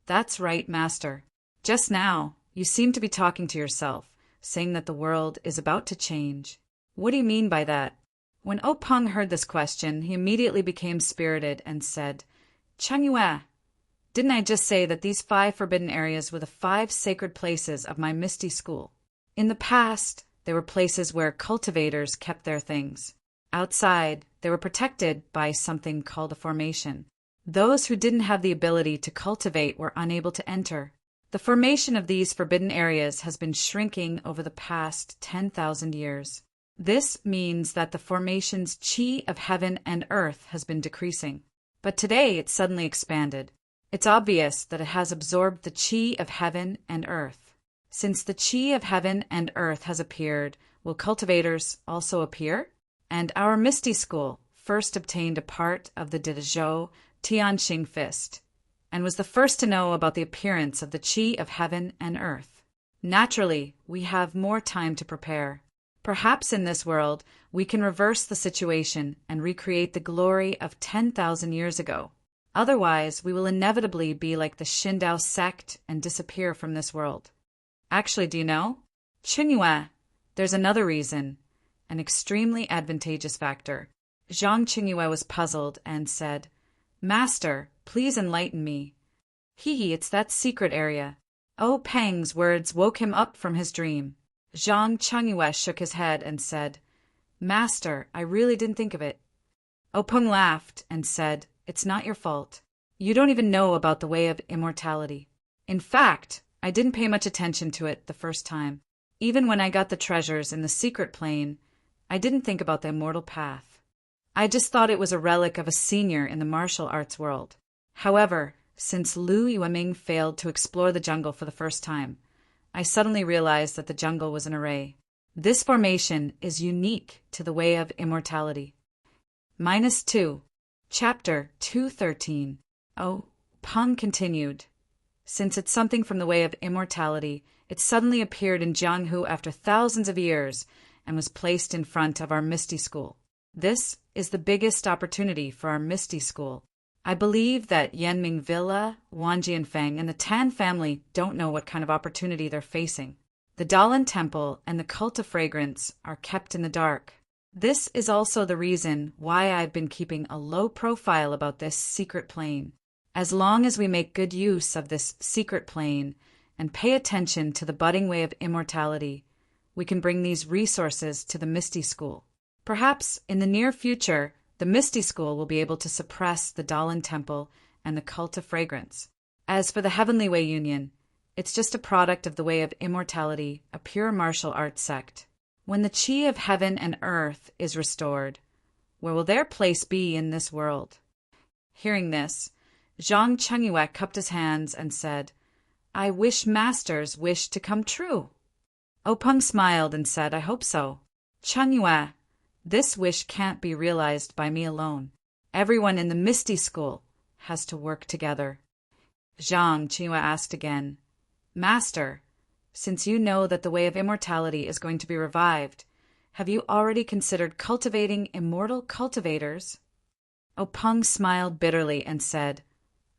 That's right, Master. Just now, you seem to be talking to yourself, saying that the world is about to change. What do you mean by that? When O Peng heard this question, he immediately became spirited and said, Chang Yue, didn't I just say that these 5 forbidden areas were the 5 sacred places of my Misty School? In the past, they were places where cultivators kept their things. Outside, they were protected by something called a formation. Those who didn't have the ability to cultivate were unable to enter. The formation of these forbidden areas has been shrinking over the past 10,000 years. This means that the formation's qi of heaven and earth has been decreasing. But today it suddenly expanded. It's obvious that it has absorbed the qi of heaven and earth. Since the qi of heaven and earth has appeared, will cultivators also appear? And our Misty School first obtained a part of the Dezhou Tianxing Fist, and was the first to know about the appearance of the qi of heaven and earth. Naturally, we have more time to prepare. Perhaps in this world, we can reverse the situation and recreate the glory of 10,000 years ago. Otherwise, we will inevitably be like the Xindao sect and disappear from this world. Actually, do you know? Qingyue, there's another reason, an extremely advantageous factor. Zhang Qingyue was puzzled and said, Master, please enlighten me. It's that secret area. O Peng's words woke him up from his dream. Zhang Qingyue shook his head and said, Master, I really didn't think of it. O Peng laughed and said, It's not your fault. You don't even know about the way of immortality. In fact, I didn't pay much attention to it the first time. Even when I got the treasures in the secret plane, I didn't think about the immortal path. I just thought it was a relic of a senior in the martial arts world. However, Since Lu Yueming failed to explore the jungle for the first time, I suddenly realized that the jungle was an array. This formation is unique to the way of immortality. -2. Chapter 213. Oh, Peng continued. Since it's something from the way of immortality, it suddenly appeared in Jianghu after thousands of years and was placed in front of our Misty School. This is the biggest opportunity for our Misty School. I believe that Yanming Villa, Wang Jianfeng, and the Tan family don't know what kind of opportunity they're facing. The Dalan Temple and the Cult of Fragrance are kept in the dark. This is also the reason why I've been keeping a low profile about this secret plane. As long as we make good use of this secret plane and pay attention to the budding way of immortality, we can bring these resources to the Misty School. Perhaps in the near future, the Misty School will be able to suppress the Dalan Temple and the Cult of Fragrance. As for the Heavenly Way Union, it's just a product of the way of immortality, a pure martial arts sect. When the chi of heaven and earth is restored, where will their place be in this world? Hearing this, Zhang Chengyue cupped his hands and said, I wish Master's wish to come true. Openg smiled and said, I hope so. Chengyue, this wish can't be realized by me alone. Everyone in the Misty School has to work together. Zhang Chengyue asked again, Master, since you know that the way of immortality is going to be revived, have you already considered cultivating immortal cultivators? Openg smiled bitterly and said,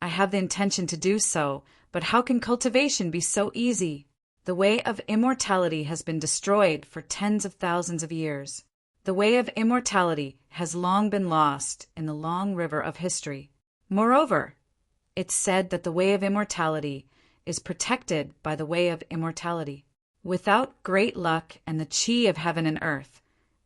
I have the intention to do so, but how can cultivation be so easy? The way of immortality has been destroyed for tens of thousands of years. The way of immortality has long been lost in the long river of history. Moreover, it's said that the way of immortality is protected by the way of immortality. Without great luck and the chi of heaven and earth,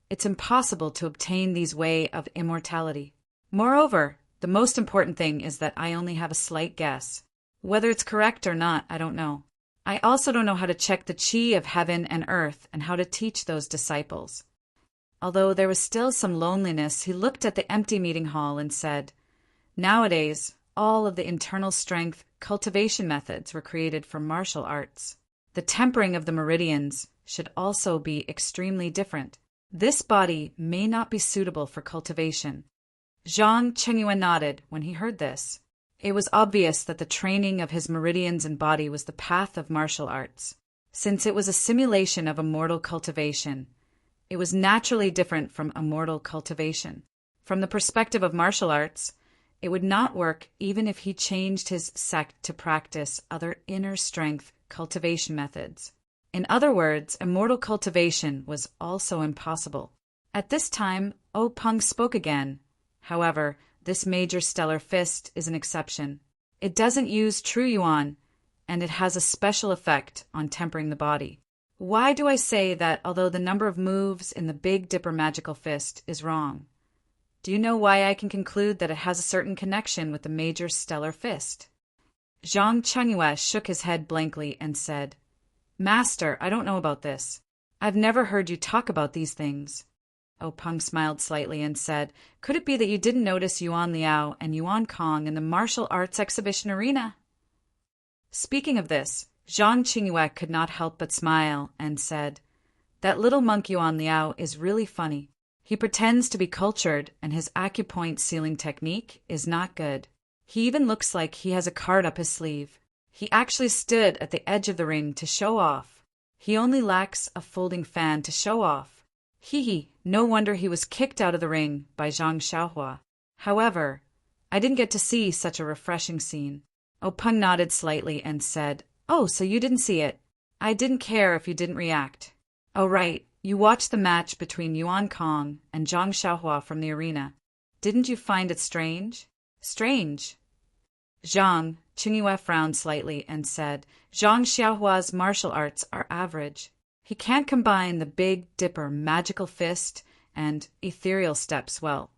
it's impossible to obtain these way of immortality. Moreover, the most important thing is that I only have a slight guess. Whether it's correct or not, I don't know. I also don't know how to check the chi of heaven and earth and how to teach those disciples. Although there was still some loneliness, he looked at the empty meeting hall and said, Nowadays, all of the internal strength cultivation methods were created for martial arts. The tempering of the meridians should also be extremely different. This body may not be suitable for cultivation. Zhang Chengyue nodded when he heard this. It was obvious that the training of his meridians and body was the path of martial arts. Since it was a simulation of immortal cultivation, it was naturally different from immortal cultivation. From the perspective of martial arts, it would not work even if he changed his sect to practice other inner strength cultivation methods. In other words, immortal cultivation was also impossible. At this time, Openg spoke again. However, this major stellar fist is an exception. It doesn't use true yuan, and it has a special effect on tempering the body. Why do I say that although the number of moves in the Big Dipper magical fist is wrong? Do you know why I can conclude that it has a certain connection with the major stellar fist? Zhang Chengyue shook his head blankly and said, Master, I don't know about this. I've never heard you talk about these things. Openg smiled slightly and said, Could it be that you didn't notice Yuan Liao and Yuan Kong in the martial arts exhibition arena? Speaking of this, Zhang Chengyue could not help but smile and said, That little monk Yuan Liao is really funny. He pretends to be cultured, and his acupoint sealing technique is not good. He even looks like he has a card up his sleeve. He actually stood at the edge of the ring to show off. He only lacks a folding fan to show off. No wonder he was kicked out of the ring by Zhang Xiaohua. However, I didn't get to see such a refreshing scene. Openg nodded slightly and said, Oh, so you didn't see it. I didn't care if you didn't react. Oh, right. You watched the match between Yuan Kong and Zhang Xiaohua from the arena. Didn't you find it strange? Strange. Zhang Chengyue frowned slightly and said, Zhang Xiaohua's martial arts are average. He can't combine the Big Dipper magical fist and ethereal steps well,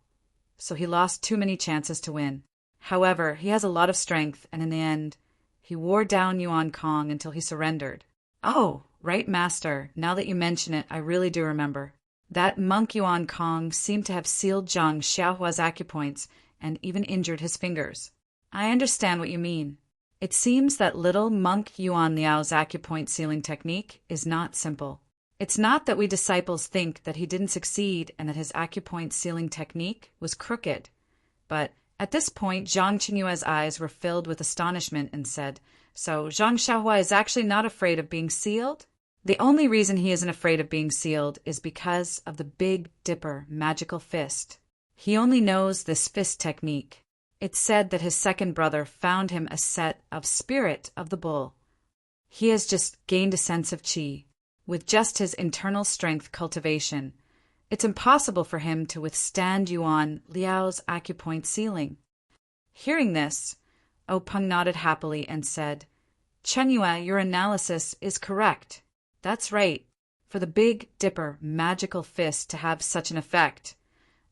so he lost too many chances to win. However, he has a lot of strength, and in the end, he wore down Yuan Kong until he surrendered. Oh, right, Master. Now that you mention it, I really do remember. That monk Yuan Kong seemed to have sealed Zhang Xiaohua's acupoints and even injured his fingers. I understand what you mean. It seems that little monk Yuan Liao's acupoint sealing technique is not simple. It's not that we disciples think that he didn't succeed and that his acupoint sealing technique was crooked. But at this point, Zhang Qingyue's eyes were filled with astonishment and said, "So Zhang Xiaohua is actually not afraid of being sealed?" The only reason he isn't afraid of being sealed is because of the Big Dipper magical fist. He only knows this fist technique. It's said that his second brother found him a set of Spirit of the Bull. He has just gained a sense of qi. With just his internal strength cultivation, it's impossible for him to withstand Yuan Liao's acupoint sealing. Hearing this, Peng nodded happily and said, "Chen Yue, your analysis is correct. That's right. For the Big Dipper magical fist to have such an effect,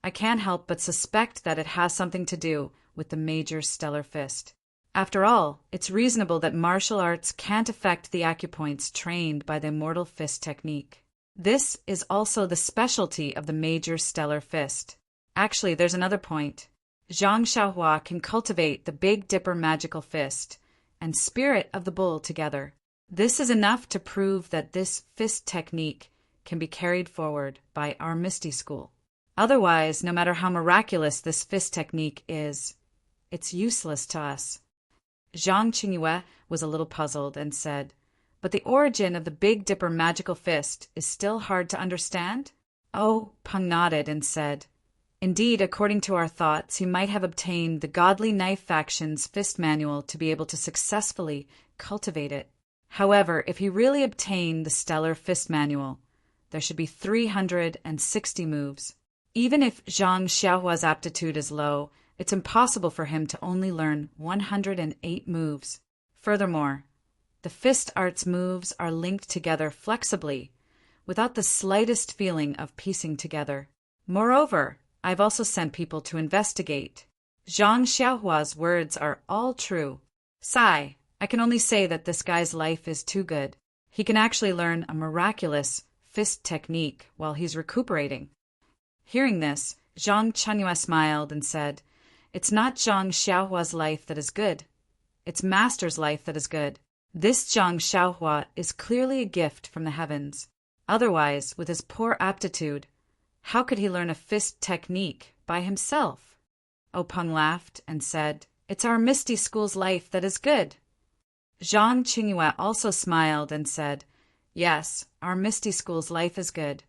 I can't help but suspect that it has something to do with the major stellar fist. After all, it's reasonable that martial arts can't affect the acupoints trained by the immortal fist technique. This is also the specialty of the major stellar fist. Actually, there's another point. Zhang Xiaohua can cultivate the Big Dipper magical fist and Spirit of the Bull together. This is enough to prove that this fist technique can be carried forward by our Misty School. Otherwise, no matter how miraculous this fist technique is, it's useless to us." Zhang Qingyue was a little puzzled and said, "But the origin of the Big Dipper magical fist is still hard to understand?" Peng nodded and said, "Indeed, according to our thoughts, he might have obtained the Godly Knife Faction's fist manual to be able to successfully cultivate it. However, if he really obtained the Stellar Fist Manual, there should be 360 moves. Even if Zhang Xiaohua's aptitude is low, it's impossible for him to only learn 108 moves. Furthermore, the fist arts moves are linked together flexibly, without the slightest feeling of piecing together. Moreover, I've also sent people to investigate. Zhang Xiaohua's words are all true. Sigh, I can only say that this guy's life is too good. He can actually learn a miraculous fist technique while he's recuperating." Hearing this, Zhang Qinyue smiled and said, "It's not Zhang Xiaohua's life that is good. It's Master's life that is good. This Zhang Xiaohua is clearly a gift from the heavens. Otherwise, with his poor aptitude, how could he learn a fist technique by himself?" Peng laughed and said, "It's our Misty School's life that is good." Zhang Qingyue also smiled and said, "Yes, our Misty School's life is good."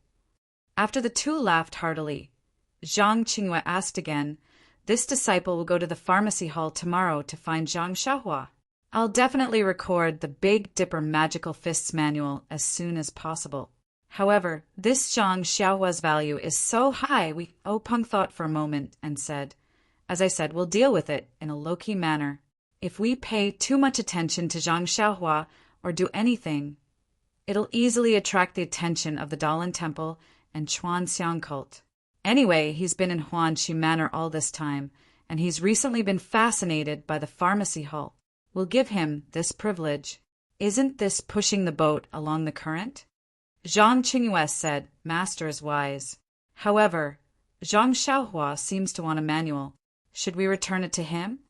After the two laughed heartily, Zhang Qingyue asked again, "This disciple will go to the pharmacy hall tomorrow to find Zhang Xiaohua. I'll definitely record the Big Dipper Magical Fists Manual as soon as possible. However, this Zhang Xiaohua's value is so high Peng thought for a moment and said, "As I said, we'll deal with it in a low-key manner. If we pay too much attention to Zhang Xiaohua or do anything, it'll easily attract the attention of the Dalan Temple and Chuanxiang cult. Anyway, he's been in Huanxi Manor all this time, and he's recently been fascinated by the pharmacy hall. We'll give him this privilege. Isn't this pushing the boat along the current?" Zhang Qingyue said, "Master is wise. However, Zhang Xiaohua seems to want a manual. Should we return it to him?"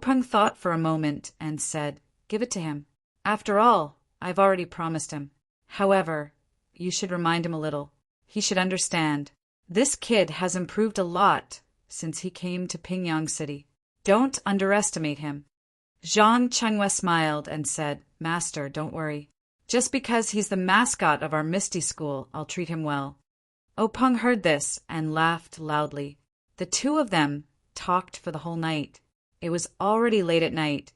Peng thought for a moment and said, "Give it to him. After all, I've already promised him. However, you should remind him a little. He should understand. This kid has improved a lot since he came to Pingyang City. Don't underestimate him." Zhang Qingyue smiled and said, "Master, don't worry. Just because he's the mascot of our Misty School, I'll treat him well." Peng heard this and laughed loudly. The two of them talked for the whole night. It was already late at night,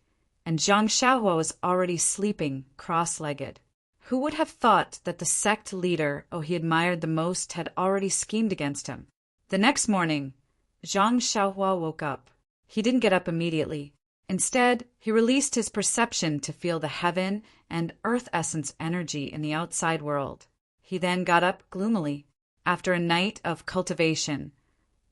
and Zhang Xiaohua was already sleeping cross-legged. Who would have thought that the sect leader he admired the most had already schemed against him? The next morning, Zhang Xiaohua woke up. He didn't get up immediately. Instead, he released his perception to feel the heaven and earth essence energy in the outside world. He then got up gloomily. After a night of cultivation,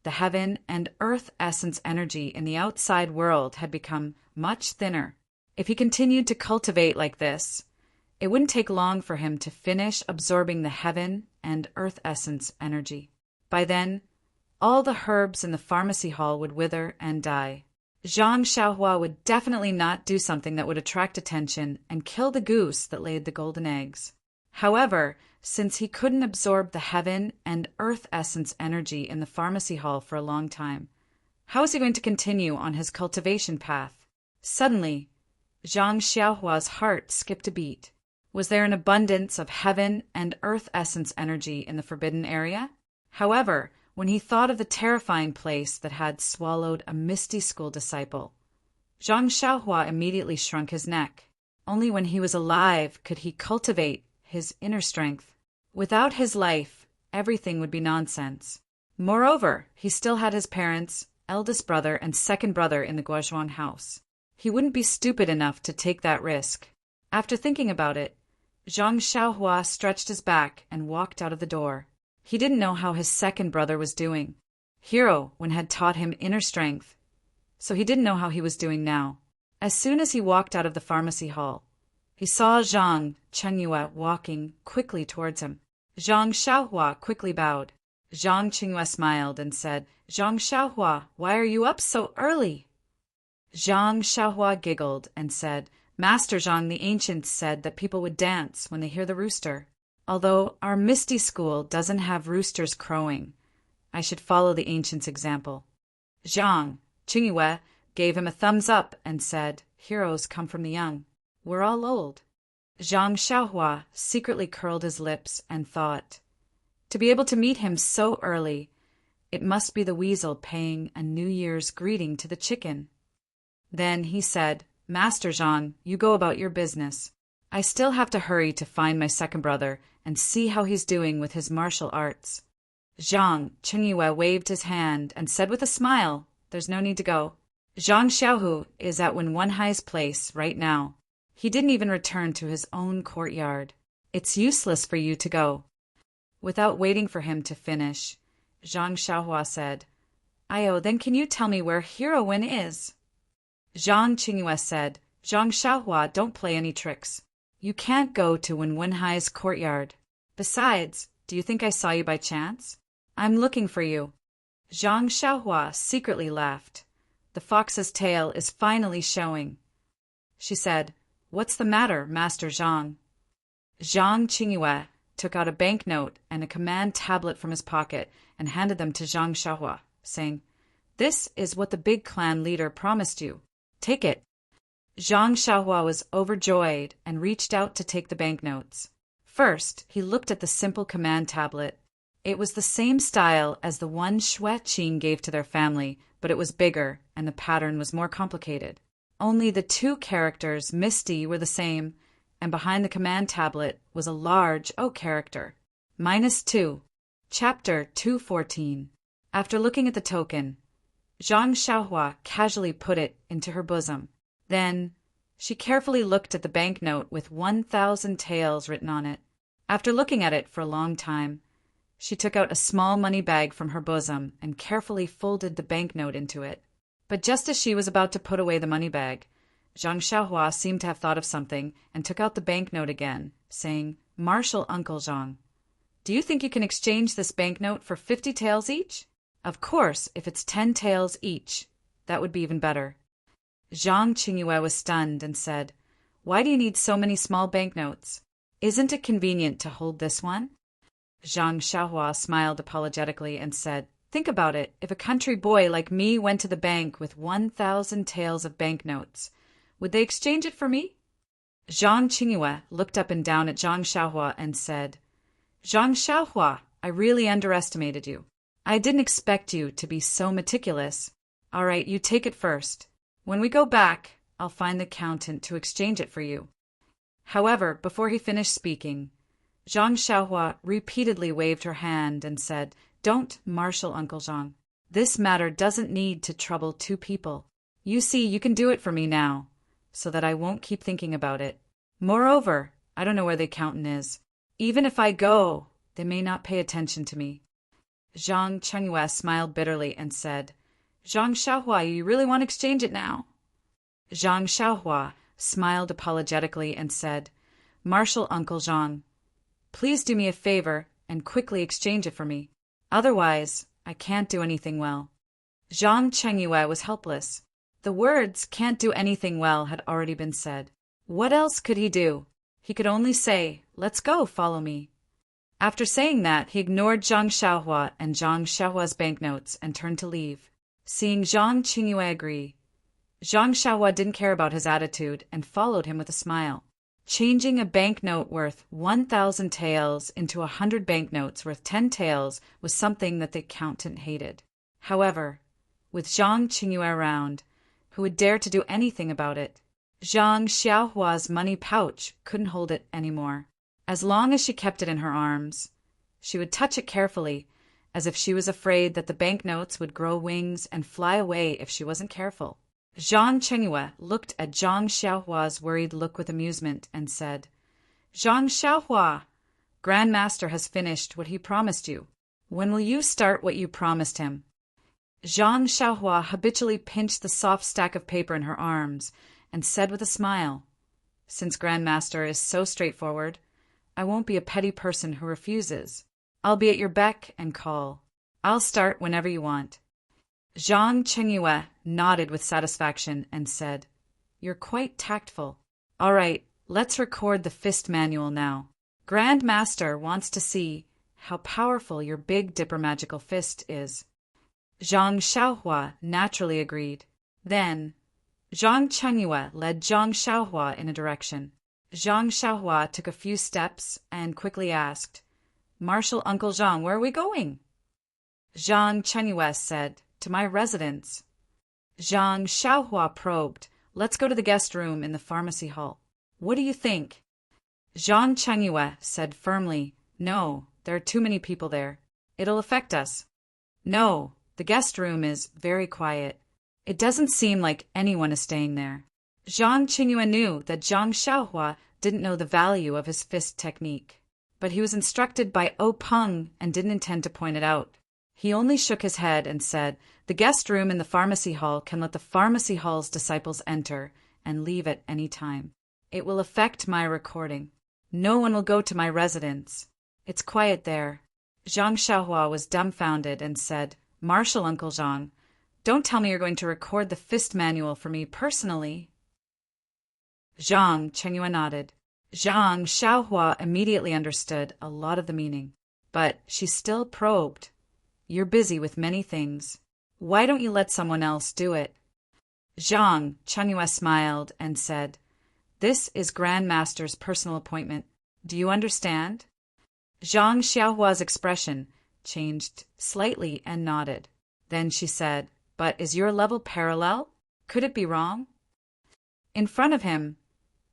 the heaven and earth essence energy in the outside world had become much thinner. If he continued to cultivate like this, it wouldn't take long for him to finish absorbing the heaven and earth essence energy. By then, all the herbs in the pharmacy hall would wither and die. Zhang Xiaohua would definitely not do something that would attract attention and kill the goose that laid the golden eggs. However, since he couldn't absorb the heaven and earth essence energy in the pharmacy hall for a long time, how was he going to continue on his cultivation path? Suddenly, Zhang Xiaohua's heart skipped a beat. Was there an abundance of heaven and earth essence energy in the forbidden area? However, when he thought of the terrifying place that had swallowed a Misty School disciple, Zhang Xiaohua immediately shrunk his neck. Only when he was alive could he cultivate his inner strength. Without his life, everything would be nonsense. Moreover, he still had his parents, eldest brother and second brother in the Guozhuang house. He wouldn't be stupid enough to take that risk. After thinking about it, Zhang Xiaohua stretched his back and walked out of the door. He didn't know how his second brother was doing. Hero had taught him inner strength, so he didn't know how he was doing now. As soon as he walked out of the pharmacy hall, he saw Zhang Chengyue walking quickly towards him. Zhang Xiaohua quickly bowed. Zhang Chengyue smiled and said, "Zhang Xiaohua, why are you up so early?" Zhang Xiaohua giggled and said, "Master Zhang, the ancients said that people would dance when they hear the rooster. Although our Misty School doesn't have roosters crowing, I should follow the ancients' example." Zhang Chengyue gave him a thumbs up and said, "Heroes come from the young. We're all old." Zhang Xiaohua secretly curled his lips and thought, to be able to meet him so early, it must be the weasel paying a New Year's greeting to the chicken. Then he said, "Master Zhang, you go about your business. I still have to hurry to find my second brother and see how he's doing with his martial arts." Zhang Chengyue waved his hand and said with a smile, "There's no need to go. Zhang Xiaohu is at Wenwenhai's place right now. He didn't even return to his own courtyard. It's useless for you to go." Without waiting for him to finish, Zhang Xiaohua said, "Ayo, then can you tell me where Hero Wen is?" Zhang Chengyue said, "Zhang Xiaohua, don't play any tricks. You can't go to Wenwenhai's courtyard. Besides, do you think I saw you by chance? I'm looking for you." Zhang Xiaohua secretly laughed. "The fox's tail is finally showing." She said, "What's the matter, Master Zhang?" Zhang Chengyue took out a banknote and a command tablet from his pocket and handed them to Zhang Xiaohua, saying, "This is what the big clan leader promised you. Take it." Zhang Xiaohua was overjoyed and reached out to take the banknotes. First, he looked at the simple command tablet. It was the same style as the one Xue Qing gave to their family, but it was bigger and the pattern was more complicated. Only the two characters Misty were the same, and behind the command tablet was a large O character. -2. Chapter 214. After looking at the token, Zhang Xiaohua casually put it into her bosom. Then, she carefully looked at the banknote with 1,000 taels written on it. After looking at it for a long time, she took out a small money bag from her bosom and carefully folded the banknote into it. But just as she was about to put away the money bag, Zhang Xiaohua seemed to have thought of something and took out the banknote again, saying, "Martial Uncle Zhang, do you think you can exchange this banknote for 50 taels each? Of course, if it's 10 taels each, that would be even better." Zhang Chengyue was stunned and said, "Why do you need so many small banknotes? Isn't it convenient to hold this one?" Zhang Xiaohua smiled apologetically and said, "Think about it. If a country boy like me went to the bank with 1,000 taels of banknotes, would they exchange it for me?" Zhang Chengyue looked up and down at Zhang Xiaohua and said, "Zhang Xiaohua, I really underestimated you. I didn't expect you to be so meticulous. All right, you take it first. When we go back, I'll find the accountant to exchange it for you." However, before he finished speaking, Zhang Xiaohua repeatedly waved her hand and said, "Don't, Martial Uncle Zhang. This matter doesn't need to trouble two people. You see, you can do it for me now, so that I won't keep thinking about it. Moreover, I don't know where the accountant is. Even if I go, they may not pay attention to me." Zhang Chengyue smiled bitterly and said, "Zhang Xiaohua, you really want to exchange it now?" Zhang Xiaohua smiled apologetically and said, "Martial Uncle Zhang, please do me a favor and quickly exchange it for me. Otherwise, I can't do anything well." Zhang Chengyue was helpless. The words "can't do anything well" had already been said. What else could he do? He could only say, "Let's go, follow me." After saying that, he ignored Zhang Xiaohua and Zhang Xiaohua's banknotes and turned to leave. Seeing Zhang Qingyue agree, Zhang Xiaohua didn't care about his attitude and followed him with a smile. Changing a banknote worth 1,000 taels into 100 banknotes worth 10 taels was something that the accountant hated. However, with Zhang Qingyue around, who would dare to do anything about it, Zhang Xiaohua's money pouch couldn't hold it anymore. As long as she kept it in her arms, she would touch it carefully, as if she was afraid that the banknotes would grow wings and fly away if she wasn't careful. Zhang Qingyue looked at Zhang Xiaohua's worried look with amusement and said, "Zhang Xiaohua, Grand Master has finished what he promised you. When will you start what you promised him?" Zhang Xiaohua habitually pinched the soft stack of paper in her arms and said with a smile, "Since Grand Master is so straightforward, I won't be a petty person who refuses. I'll be at your beck and call. I'll start whenever you want." Zhang Qingyue nodded with satisfaction and said, "You're quite tactful. All right, let's record the fist manual now. Grand Master wants to see how powerful your Big Dipper magical fist is." Zhang Xiaohua naturally agreed. Then, Zhang Qingyue led Zhang Xiaohua in a direction. Zhang Xiaohua took a few steps and quickly asked, "Marshal Uncle Zhang, where are we going?" Zhang Qingyue said, "To my residence." Zhang Xiaohua probed, "Let's go to the guest room in the pharmacy hall. What do you think?" Zhang Qingyue said firmly, "No, there are too many people there. It'll affect us." "No, the guest room is very quiet. It doesn't seem like anyone is staying there." Zhang Qingyue knew that Zhang Xiaohua didn't know the value of his fist technique, but he was instructed by Peng and didn't intend to point it out. He only shook his head and said, "The guest room in the pharmacy hall can let the pharmacy hall's disciples enter and leave at any time. It will affect my recording. No one will go to my residence. It's quiet there." Zhang Xiaohua was dumbfounded and said, "Marshal Uncle Zhang, don't tell me you're going to record the fist manual for me personally." Zhang Qingyue nodded. Zhang Xiaohua immediately understood a lot of the meaning, but she still probed. "You're busy with many things. Why don't you let someone else do it?" Zhang Qingyue smiled and said, "This is Grand Master's personal appointment. Do you understand?" Zhang Xiaohua's expression changed slightly and nodded. Then she said, "But is your level parallel? Could it be wrong?" In front of him,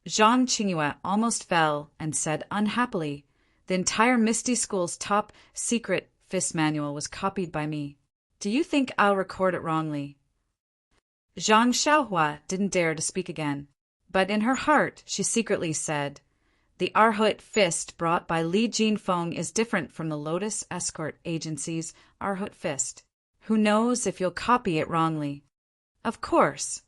Zhang Qingyue almost fell and said unhappily, "The entire Misty School's top secret fist manual was copied by me. Do you think I'll record it wrongly?" Zhang Xiaohua didn't dare to speak again, but in her heart she secretly said, "The Arhut fist brought by Li Jinfeng is different from the Lotus Escort Agency's Arhut fist. Who knows if you'll copy it wrongly?" Of course,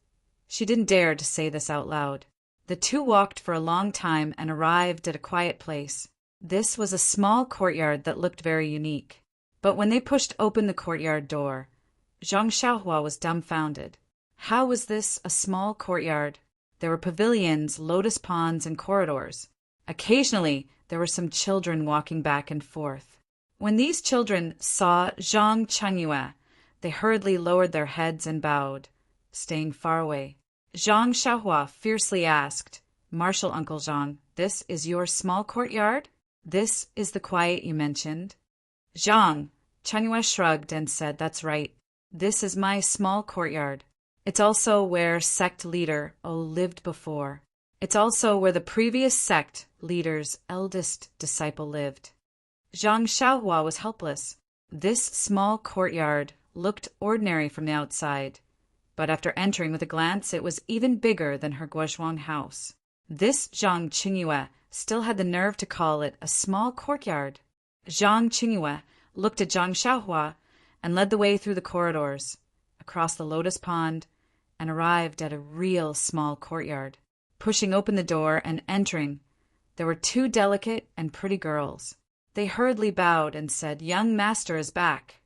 she didn't dare to say this out loud. The two walked for a long time and arrived at a quiet place. This was a small courtyard that looked very unique. But when they pushed open the courtyard door, Zhang Xiaohua was dumbfounded. How was this a small courtyard? There were pavilions, lotus ponds, and corridors. Occasionally, there were some children walking back and forth. When these children saw Zhang Qingyue, they hurriedly lowered their heads and bowed, staying far away. Zhang Xiaohua fiercely asked, "Marshal Uncle Zhang, this is your small courtyard? This is the quiet you mentioned?" Zhang Qingyue shrugged and said, "That's right. This is my small courtyard. It's also where sect leader lived before. It's also where the previous sect leader's eldest disciple lived." Zhang Xiaohua was helpless. This small courtyard looked ordinary from the outside, but after entering with a glance, it was even bigger than her Guozhuang house. This Zhang Qingyue still had the nerve to call it a small courtyard. Zhang Qingyue looked at Zhang Xiaohua and led the way through the corridors, across the lotus pond, and arrived at a real small courtyard. Pushing open the door and entering, there were two delicate and pretty girls. They hurriedly bowed and said, "Young master is back."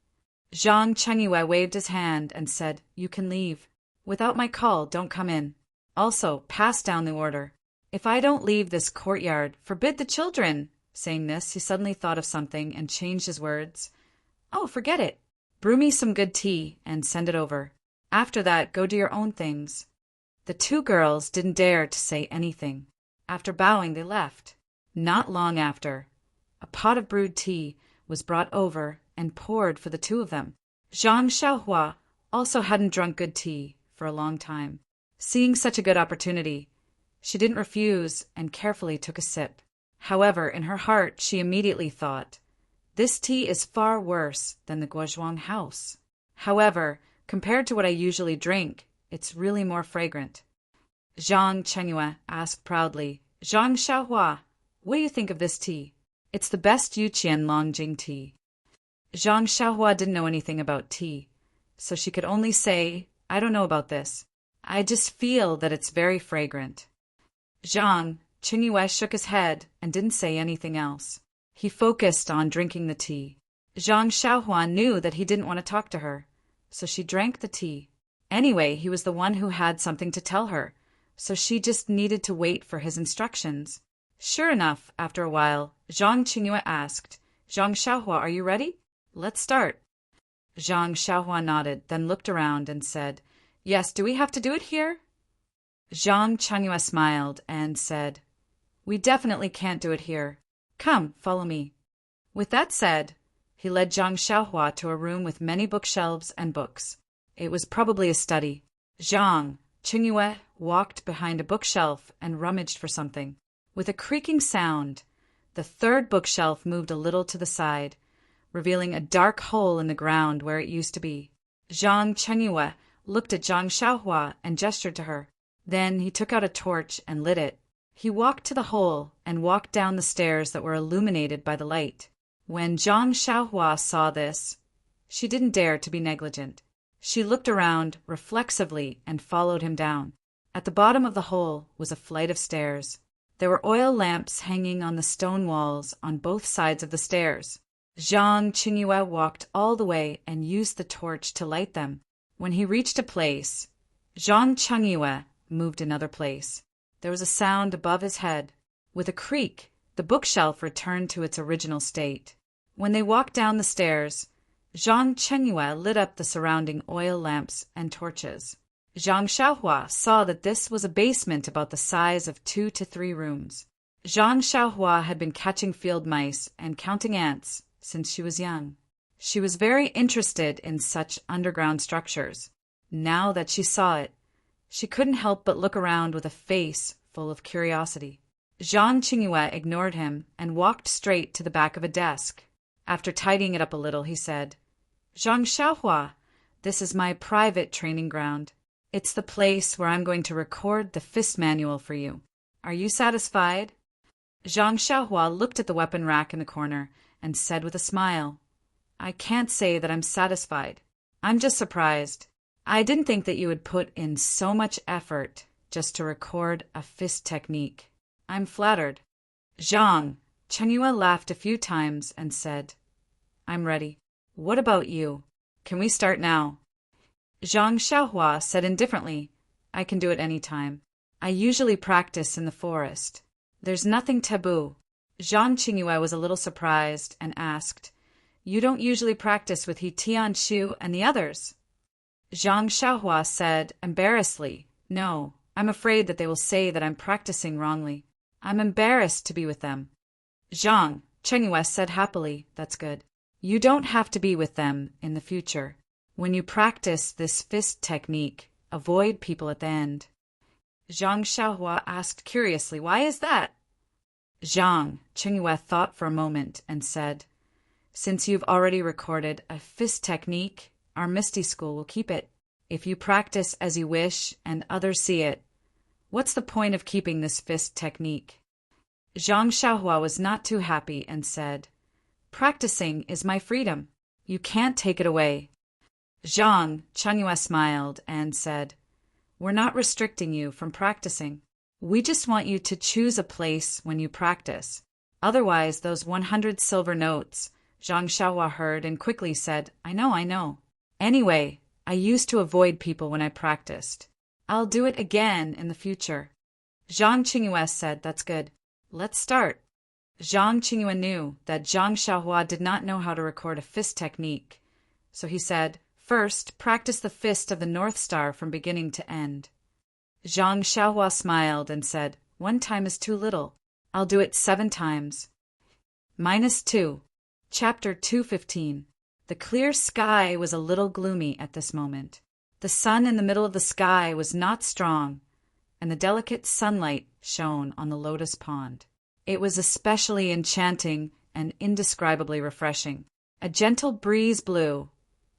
Zhang Qingyue waved his hand and said, "You can leave." Without my call, don't come in. Also, pass down the order. If I don't leave this courtyard, forbid the children. Saying this, he suddenly thought of something and changed his words. Oh, forget it. Brew me some good tea and send it over. After that, go do your own things. The two girls didn't dare to say anything. After bowing, they left. Not long after, a pot of brewed tea was brought over and poured for the two of them. Zhang Xiaohua also hadn't drunk good tea for a long time. Seeing such a good opportunity, she didn't refuse and carefully took a sip. However, in her heart, she immediately thought, this tea is far worse than the Guozhuang house. However, compared to what I usually drink, it's really more fragrant. Zhang Chengyue asked proudly, Zhang Xiaohua, what do you think of this tea? It's the best Yuqian Longjing tea. Zhang Xiaohua didn't know anything about tea, so she could only say, I don't know about this. I just feel that it's very fragrant. Zhang Chengyue shook his head and didn't say anything else. He focused on drinking the tea. Zhang Xiaohua knew that he didn't want to talk to her, so she drank the tea. Anyway, he was the one who had something to tell her, so she just needed to wait for his instructions. Sure enough, after a while, Zhang Chengyue asked, Zhang Xiaohua, are you ready? Let's start. Zhang Xiaohua nodded, then looked around and said, Yes, do we have to do it here? Zhang Chengyue smiled and said, We definitely can't do it here. Come, follow me. With that said, he led Zhang Xiaohua to a room with many bookshelves and books. It was probably a study. Zhang Chengyue walked behind a bookshelf and rummaged for something. With a creaking sound, the third bookshelf moved a little to the side, revealing a dark hole in the ground where it used to be. Zhang Chengyue looked at Zhang Xiaohua and gestured to her. Then he took out a torch and lit it. He walked to the hole and walked down the stairs that were illuminated by the light. When Zhang Xiaohua saw this, she didn't dare to be negligent. She looked around reflexively and followed him down. At the bottom of the hole was a flight of stairs. There were oil lamps hanging on the stone walls on both sides of the stairs. Zhang Chengyue walked all the way and used the torch to light them. When he reached a place, Zhang Chengyue moved another place. There was a sound above his head. With a creak, the bookshelf returned to its original state. When they walked down the stairs, Zhang Chengyue lit up the surrounding oil lamps and torches. Zhang Xiaohua saw that this was a basement about the size of 2 to 3 rooms. Zhang Xiaohua had been catching field mice and counting ants since she was young. She was very interested in such underground structures. Now that she saw it, she couldn't help but look around with a face full of curiosity. Zhang Chengyue ignored him and walked straight to the back of a desk. After tidying it up a little, he said, Zhang Xiaohua, this is my private training ground. It's the place where I'm going to record the fist manual for you. Are you satisfied? Zhang Xiaohua looked at the weapon rack in the corner and said with a smile, I can't say that I'm satisfied. I'm just surprised. I didn't think that you would put in so much effort just to record a fist technique. I'm flattered. Zhang Chengyue laughed a few times and said, I'm ready. What about you? Can we start now? Zhang Xiaohua said indifferently, I can do it any time. I usually practice in the forest. There's nothing taboo. Zhang Chengyue was a little surprised and asked, You don't usually practice with He Tianshu and the others? Zhang Xiaohua said embarrassedly, No, I'm afraid that they will say that I'm practicing wrongly. I'm embarrassed to be with them. Zhang Chengyue said happily, That's good. You don't have to be with them in the future. When you practice this fist technique, avoid people at the end. Zhang Xiaohua asked curiously, Why is that? Zhang Chengyue thought for a moment and said, Since you've already recorded a fist technique, our Misty School will keep it. If you practice as you wish and others see it, what's the point of keeping this fist technique? Zhang Xiaohua was not too happy and said, Practicing is my freedom. You can't take it away. Zhang Chengyue smiled and said, We're not restricting you from practicing. We just want you to choose a place when you practice. Otherwise, those 100 silver notes, Zhang Xiaohua heard and quickly said, I know. Anyway, I used to avoid people when I practiced. I'll do it again in the future. Zhang Qingyue said, "That's good. Let's start." Zhang Qingyue knew that Zhang Xiaohua did not know how to record a fist technique, so he said, "First, practice the fist of the North Star from beginning to end." Zhang Xiaohua smiled and said, "1 time is too little. I'll do it 7 times. -2. Chapter 215. The clear sky was a little gloomy at this moment. The sun in the middle of the sky was not strong, and the delicate sunlight shone on the lotus pond. It was especially enchanting and indescribably refreshing. A gentle breeze blew,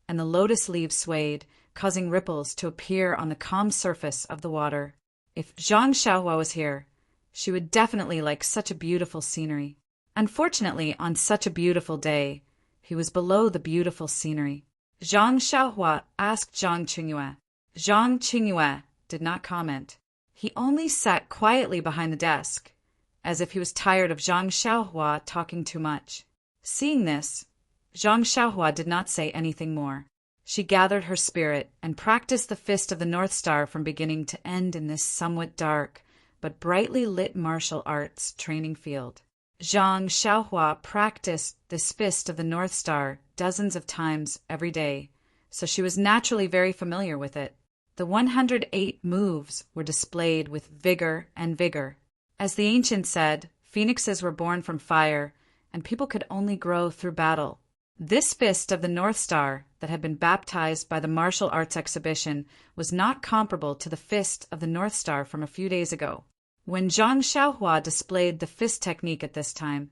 and the lotus leaves swayed, causing ripples to appear on the calm surface of the water. If Zhang Xiaohua was here, she would definitely like such a beautiful scenery. Unfortunately, on such a beautiful day, he was below the beautiful scenery. Zhang Xiaohua asked Zhang Qingyue. Zhang Qingyue did not comment. He only sat quietly behind the desk, as if he was tired of Zhang Xiaohua talking too much. Seeing this, Zhang Xiaohua did not say anything more. She gathered her spirit and practiced the fist of the North Star from beginning to end in this somewhat dark but brightly lit martial arts training field. Zhang Xiaohua practiced this fist of the North Star dozens of times every day, so she was naturally very familiar with it. The 108 moves were displayed with vigor and vigor. As the ancient said, phoenixes were born from fire, and people could only grow through battle. This fist of the North Star that had been baptized by the martial arts exhibition was not comparable to the fist of the North Star from a few days ago. When Zhang Xiaohua displayed the fist technique at this time,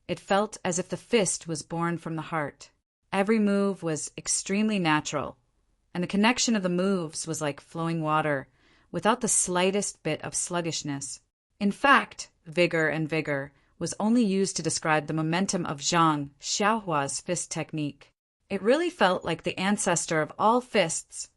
it felt as if the fist was born from the heart. Every move was extremely natural, and the connection of the moves was like flowing water, without the slightest bit of sluggishness. In fact, vigor and vigor was only used to describe the momentum of Zhang Xiaohua's fist technique. It really felt like the ancestor of all fists,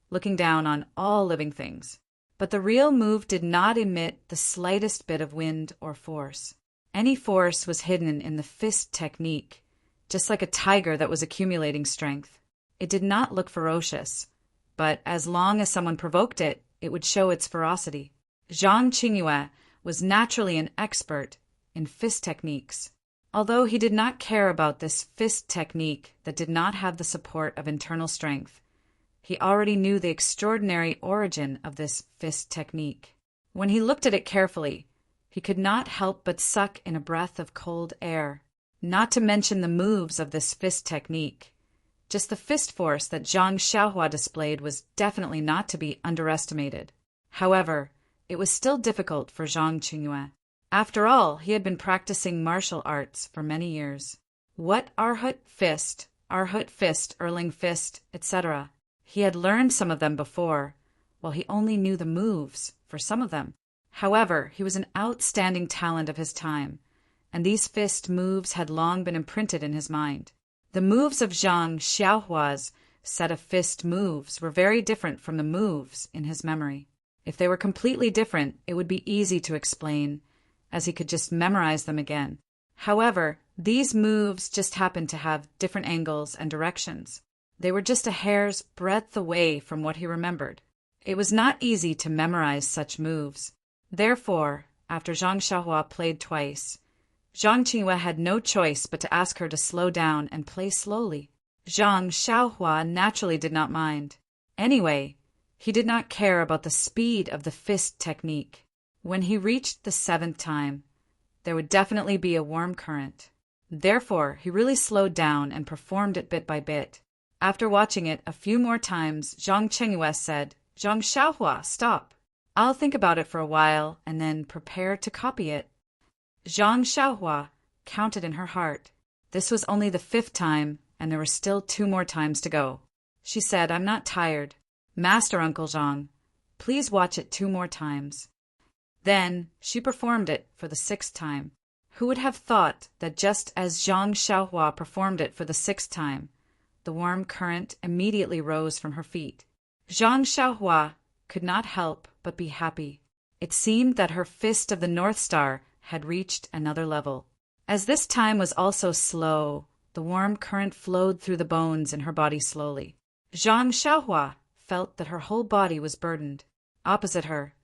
looking down on all living things. But the real move did not emit the slightest bit of wind or force. Any force was hidden in the fist technique, just like a tiger that was accumulating strength. It did not look ferocious, but as long as someone provoked it, it would show its ferocity. Zhang Qingyue was naturally an expert in fist techniques. Although he did not care about this fist technique that did not have the support of internal strength, he already knew the extraordinary origin of this fist technique. When he looked at it carefully, he could not help but suck in a breath of cold air. Not to mention the moves of this fist technique. Just the fist force that Zhang Xiaohua displayed was definitely not to be underestimated. However, it was still difficult for Zhang Qingyue. After all, he had been practicing martial arts for many years. What Arhut fist, Erling fist, etc. He had learned some of them before, while he only knew the moves for some of them. However, he was an outstanding talent of his time, and these fist moves had long been imprinted in his mind. The moves of Zhang Xiaohua's set of fist moves were very different from the moves in his memory. If they were completely different, it would be easy to explain, as he could just memorize them again. However, these moves just happened to have different angles and directions. They were just a hair's breadth away from what he remembered. It was not easy to memorize such moves. Therefore, after Zhang Xiaohua played twice, Zhang Qingyue had no choice but to ask her to slow down and play slowly. Zhang Xiaohua naturally did not mind. Anyway, he did not care about the speed of the fist technique. When he reached the 7th time, there would definitely be a warm current. Therefore, he really slowed down and performed it bit by bit. After watching it a few more times, Zhang Qingyue said, "Zhang Xiaohua, stop. I'll think about it for a while and then prepare to copy it." Zhang Xiaohua counted in her heart. This was only the 5th time, and there were still 2 more times to go. She said, "I'm not tired. Master Uncle Zhang, please watch it 2 more times." Then she performed it for the 6th time. Who would have thought that just as Zhang Xiaohua performed it for the 6th time, the warm current immediately rose from her feet. Zhang Xiaohua could not help but be happy. It seemed that her fist of the North Star had reached another level. As this time was also slow, the warm current flowed through the bones in her body slowly. Zhang Xiaohua felt that her whole body was burdened. Opposite her,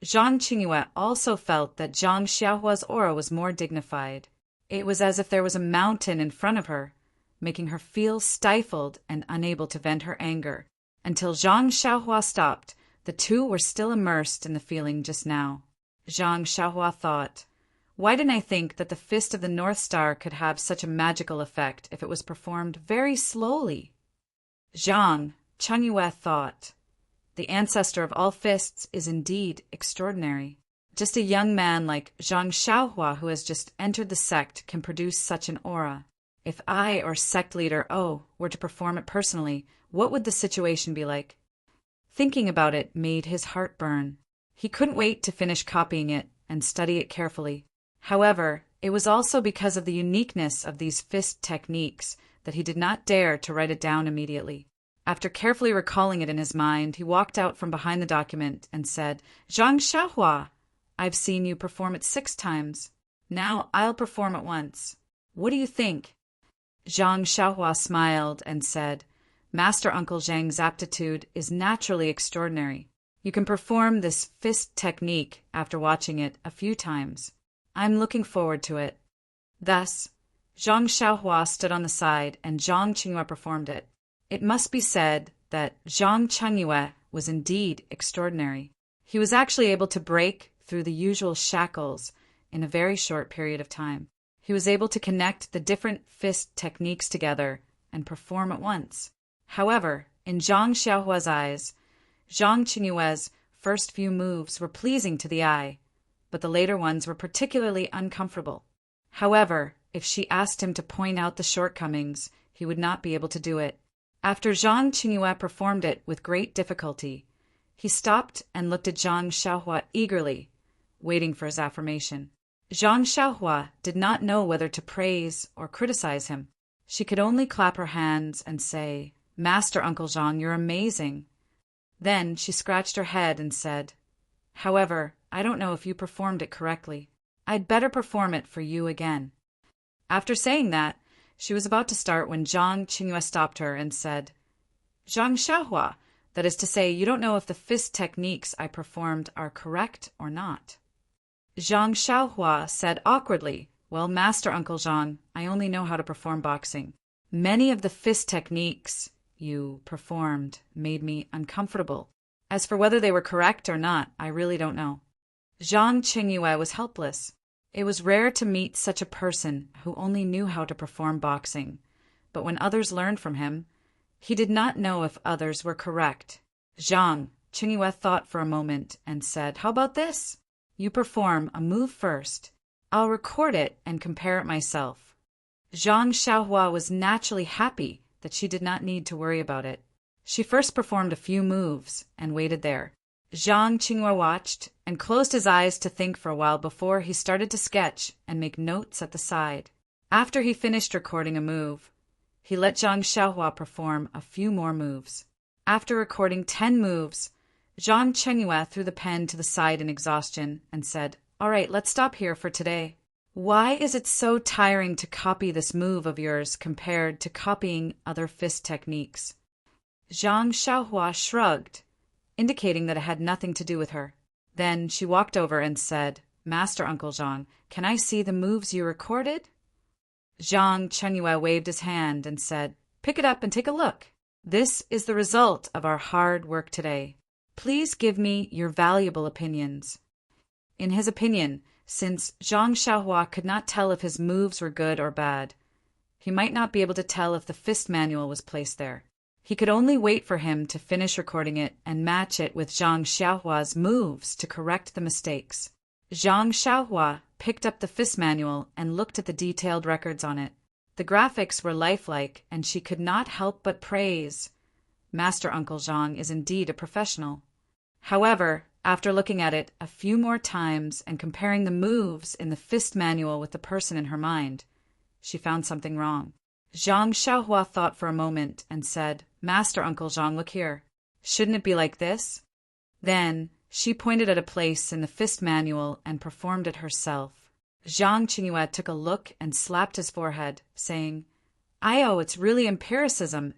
Zhang Qingyue also felt that Zhang Xiaohua's aura was more dignified. It was as if there was a mountain in front of her, making her feel stifled and unable to vent her anger. Until Zhang Xiaohua stopped, the two were still immersed in the feeling just now. Zhang Xiaohua thought, why didn't I think that the Fist of the North Star could have such a magical effect if it was performed very slowly? Zhang Qinyue thought, the ancestor of all fists is indeed extraordinary. Just a young man like Zhang Xiaohua who has just entered the sect can produce such an aura. If I or sect leader O were to perform it personally, what would the situation be like? Thinking about it made his heart burn. He couldn't wait to finish copying it and study it carefully. However, it was also because of the uniqueness of these fist techniques that he did not dare to write it down immediately. After carefully recalling it in his mind, he walked out from behind the document and said, Zhang Xiaohua, I've seen you perform it 6 times. Now I'll perform it once. What do you think? Zhang Xiaohua smiled and said, Master Uncle Zhang's aptitude is naturally extraordinary. You can perform this fist technique after watching it a few times. I'm looking forward to it. Thus, Zhang Xiaohua stood on the side and Zhang Qingyue performed it. It must be said that Zhang Qinyue was indeed extraordinary. He was actually able to break through the usual shackles in a very short period of time. He was able to connect the different fist techniques together and perform at once. However, in Zhang Xiaohua's eyes, Zhang Qinyue's first few moves were pleasing to the eye, but the later ones were particularly uncomfortable. However, if she asked him to point out the shortcomings, he would not be able to do it. After Zhang Qinyue performed it with great difficulty, he stopped and looked at Zhang Xiaohua eagerly, waiting for his affirmation. Zhang Xiaohua did not know whether to praise or criticize him. She could only clap her hands and say, Master Uncle Zhang, you're amazing. Then she scratched her head and said, However, I don't know if you performed it correctly. I'd better perform it for you again. After saying that, she was about to start when Zhang Qinyue stopped her and said, Zhang Xiaohua, that is to say, you don't know if the fist techniques I performed are correct or not. Zhang Xiaohua said awkwardly, Well, Master Uncle Zhang, I only know how to perform boxing. Many of the fist techniques you performed made me uncomfortable. As for whether they were correct or not, I really don't know. Zhang Qinyue was helpless. It was rare to meet such a person who only knew how to perform boxing, but when others learned from him, he did not know if others were correct. Zhang Qinyue thought for a moment and said, How about this? You perform a move first. I'll record it and compare it myself. Zhang Xiaohua was naturally happy that she did not need to worry about it. She first performed a few moves and waited there. Zhang Qingyue watched and closed his eyes to think for a while before he started to sketch and make notes at the side. After he finished recording a move, he let Zhang Xiaohua perform a few more moves. After recording 10 moves, Zhang Qinyue threw the pen to the side in exhaustion and said, All right, let's stop here for today. Why is it so tiring to copy this move of yours compared to copying other fist techniques? Zhang Xiaohua shrugged, indicating that it had nothing to do with her. Then she walked over and said, Master Uncle Zhang, can I see the moves you recorded? Zhang Qinyue waved his hand and said, Pick it up and take a look. This is the result of our hard work today. Please give me your valuable opinions. In his opinion, since Zhang Xiaohua could not tell if his moves were good or bad, he might not be able to tell if the fist manual was placed there. He could only wait for him to finish recording it and match it with Zhang Xiaohua's moves to correct the mistakes. Zhang Xiaohua picked up the fist manual and looked at the detailed records on it. The graphics were lifelike, and she could not help but praise. Master Uncle Zhang is indeed a professional. However, after looking at it a few more times and comparing the moves in the fist manual with the person in her mind, she found something wrong. Zhang Xiaohua thought for a moment and said, Master Uncle Zhang, look here. Shouldn't it be like this? Then she pointed at a place in the fist manual and performed it herself. Zhang Qinyue took a look and slapped his forehead, saying, It's really empiricism.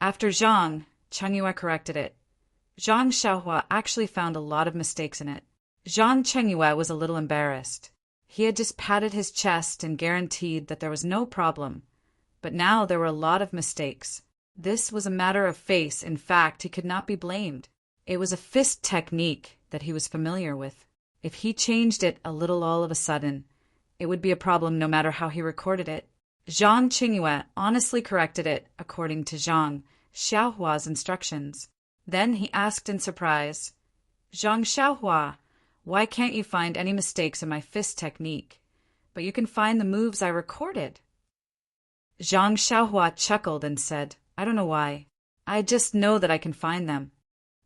After Zhang, Chengyue corrected it. Zhang Xiaohua actually found a lot of mistakes in it. Zhang Chengyue was a little embarrassed. He had just patted his chest and guaranteed that there was no problem. But now there were a lot of mistakes. This was a matter of face. In fact, he could not be blamed. It was a fist technique that he was familiar with. If he changed it a little all of a sudden, it would be a problem no matter how he recorded it. Zhang Qingyue honestly corrected it according to Zhang Xiaohua's instructions. Then he asked in surprise, "Zhang Xiaohua, why can't you find any mistakes in my fist technique? But you can find the moves I recorded." Zhang Xiaohua chuckled and said, "I don't know why. I just know that I can find them."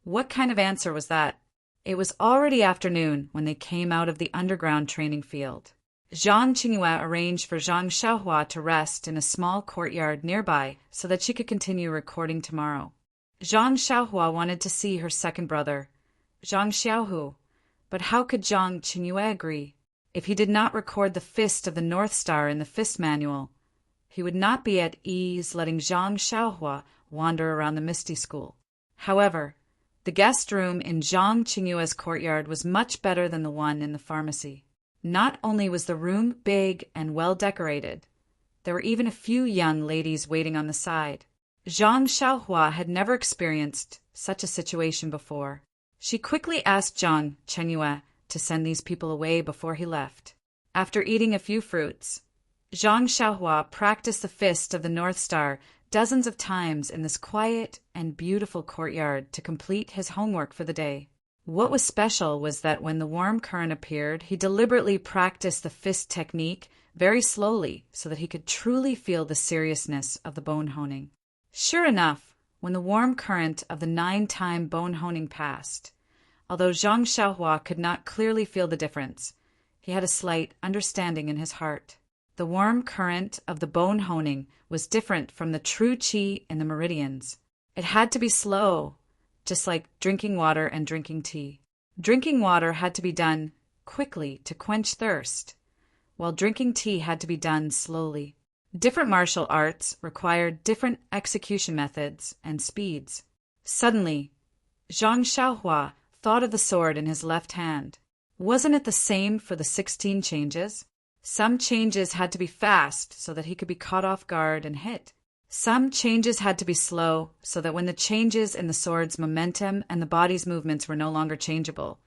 What kind of answer was that? It was already afternoon when they came out of the underground training field. Zhang Qingyue arranged for Zhang Xiaohua to rest in a small courtyard nearby so that she could continue recording tomorrow. Zhang Xiaohua wanted to see her second brother, Zhang Xiaohu, but how could Zhang Qingyue agree? If he did not record the fist of the North Star in the fist manual, he would not be at ease letting Zhang Xiaohua wander around the Misty School. However, the guest room in Zhang Qingyue's courtyard was much better than the one in the pharmacy. Not only was the room big and well decorated, there were even a few young ladies waiting on the side. Zhang Xiaohua had never experienced such a situation before. She quickly asked Zhang Chengyue to send these people away before he left. After eating a few fruits, Zhang Xiaohua practiced the fist of the North Star dozens of times in this quiet and beautiful courtyard to complete his homework for the day. What was special was that when the warm current appeared, he deliberately practiced the fist technique very slowly so that he could truly feel the seriousness of the bone honing. Sure enough, when the warm current of the 9-time bone honing passed, although Zhang Xiaohua could not clearly feel the difference, he had a slight understanding in his heart. The warm current of the bone honing was different from the true qi in the meridians. It had to be slow, just like drinking water and drinking tea. Drinking water had to be done quickly to quench thirst, while drinking tea had to be done slowly. Different martial arts required different execution methods and speeds. Suddenly, Zhang Xiaohua thought of the sword in his left hand. Wasn't it the same for the 16 changes? Some changes had to be fast so that he could be caught off guard and hit. Some changes had to be slow so that when the changes in the sword's momentum and the body's movements were no longer changeable,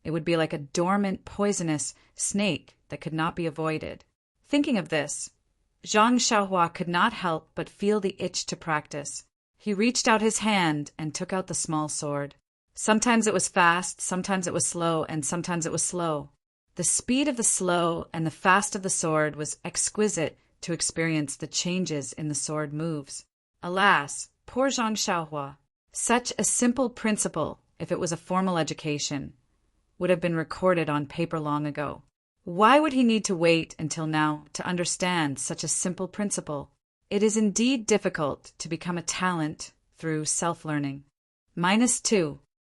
it would be like a dormant, poisonous snake that could not be avoided. Thinking of this, Zhang Xiaohua could not help but feel the itch to practice. He reached out his hand and took out the small sword. Sometimes it was fast, sometimes it was slow, and sometimes it was slow. The speed of the slow and the fast of the sword was exquisite to experience the changes in the sword moves. Alas, poor Zhang Xiaohua! Such a simple principle, if it was a formal education, would have been recorded on paper long ago. Why would he need to wait until now to understand such a simple principle? It is indeed difficult to become a talent through self-learning. -2.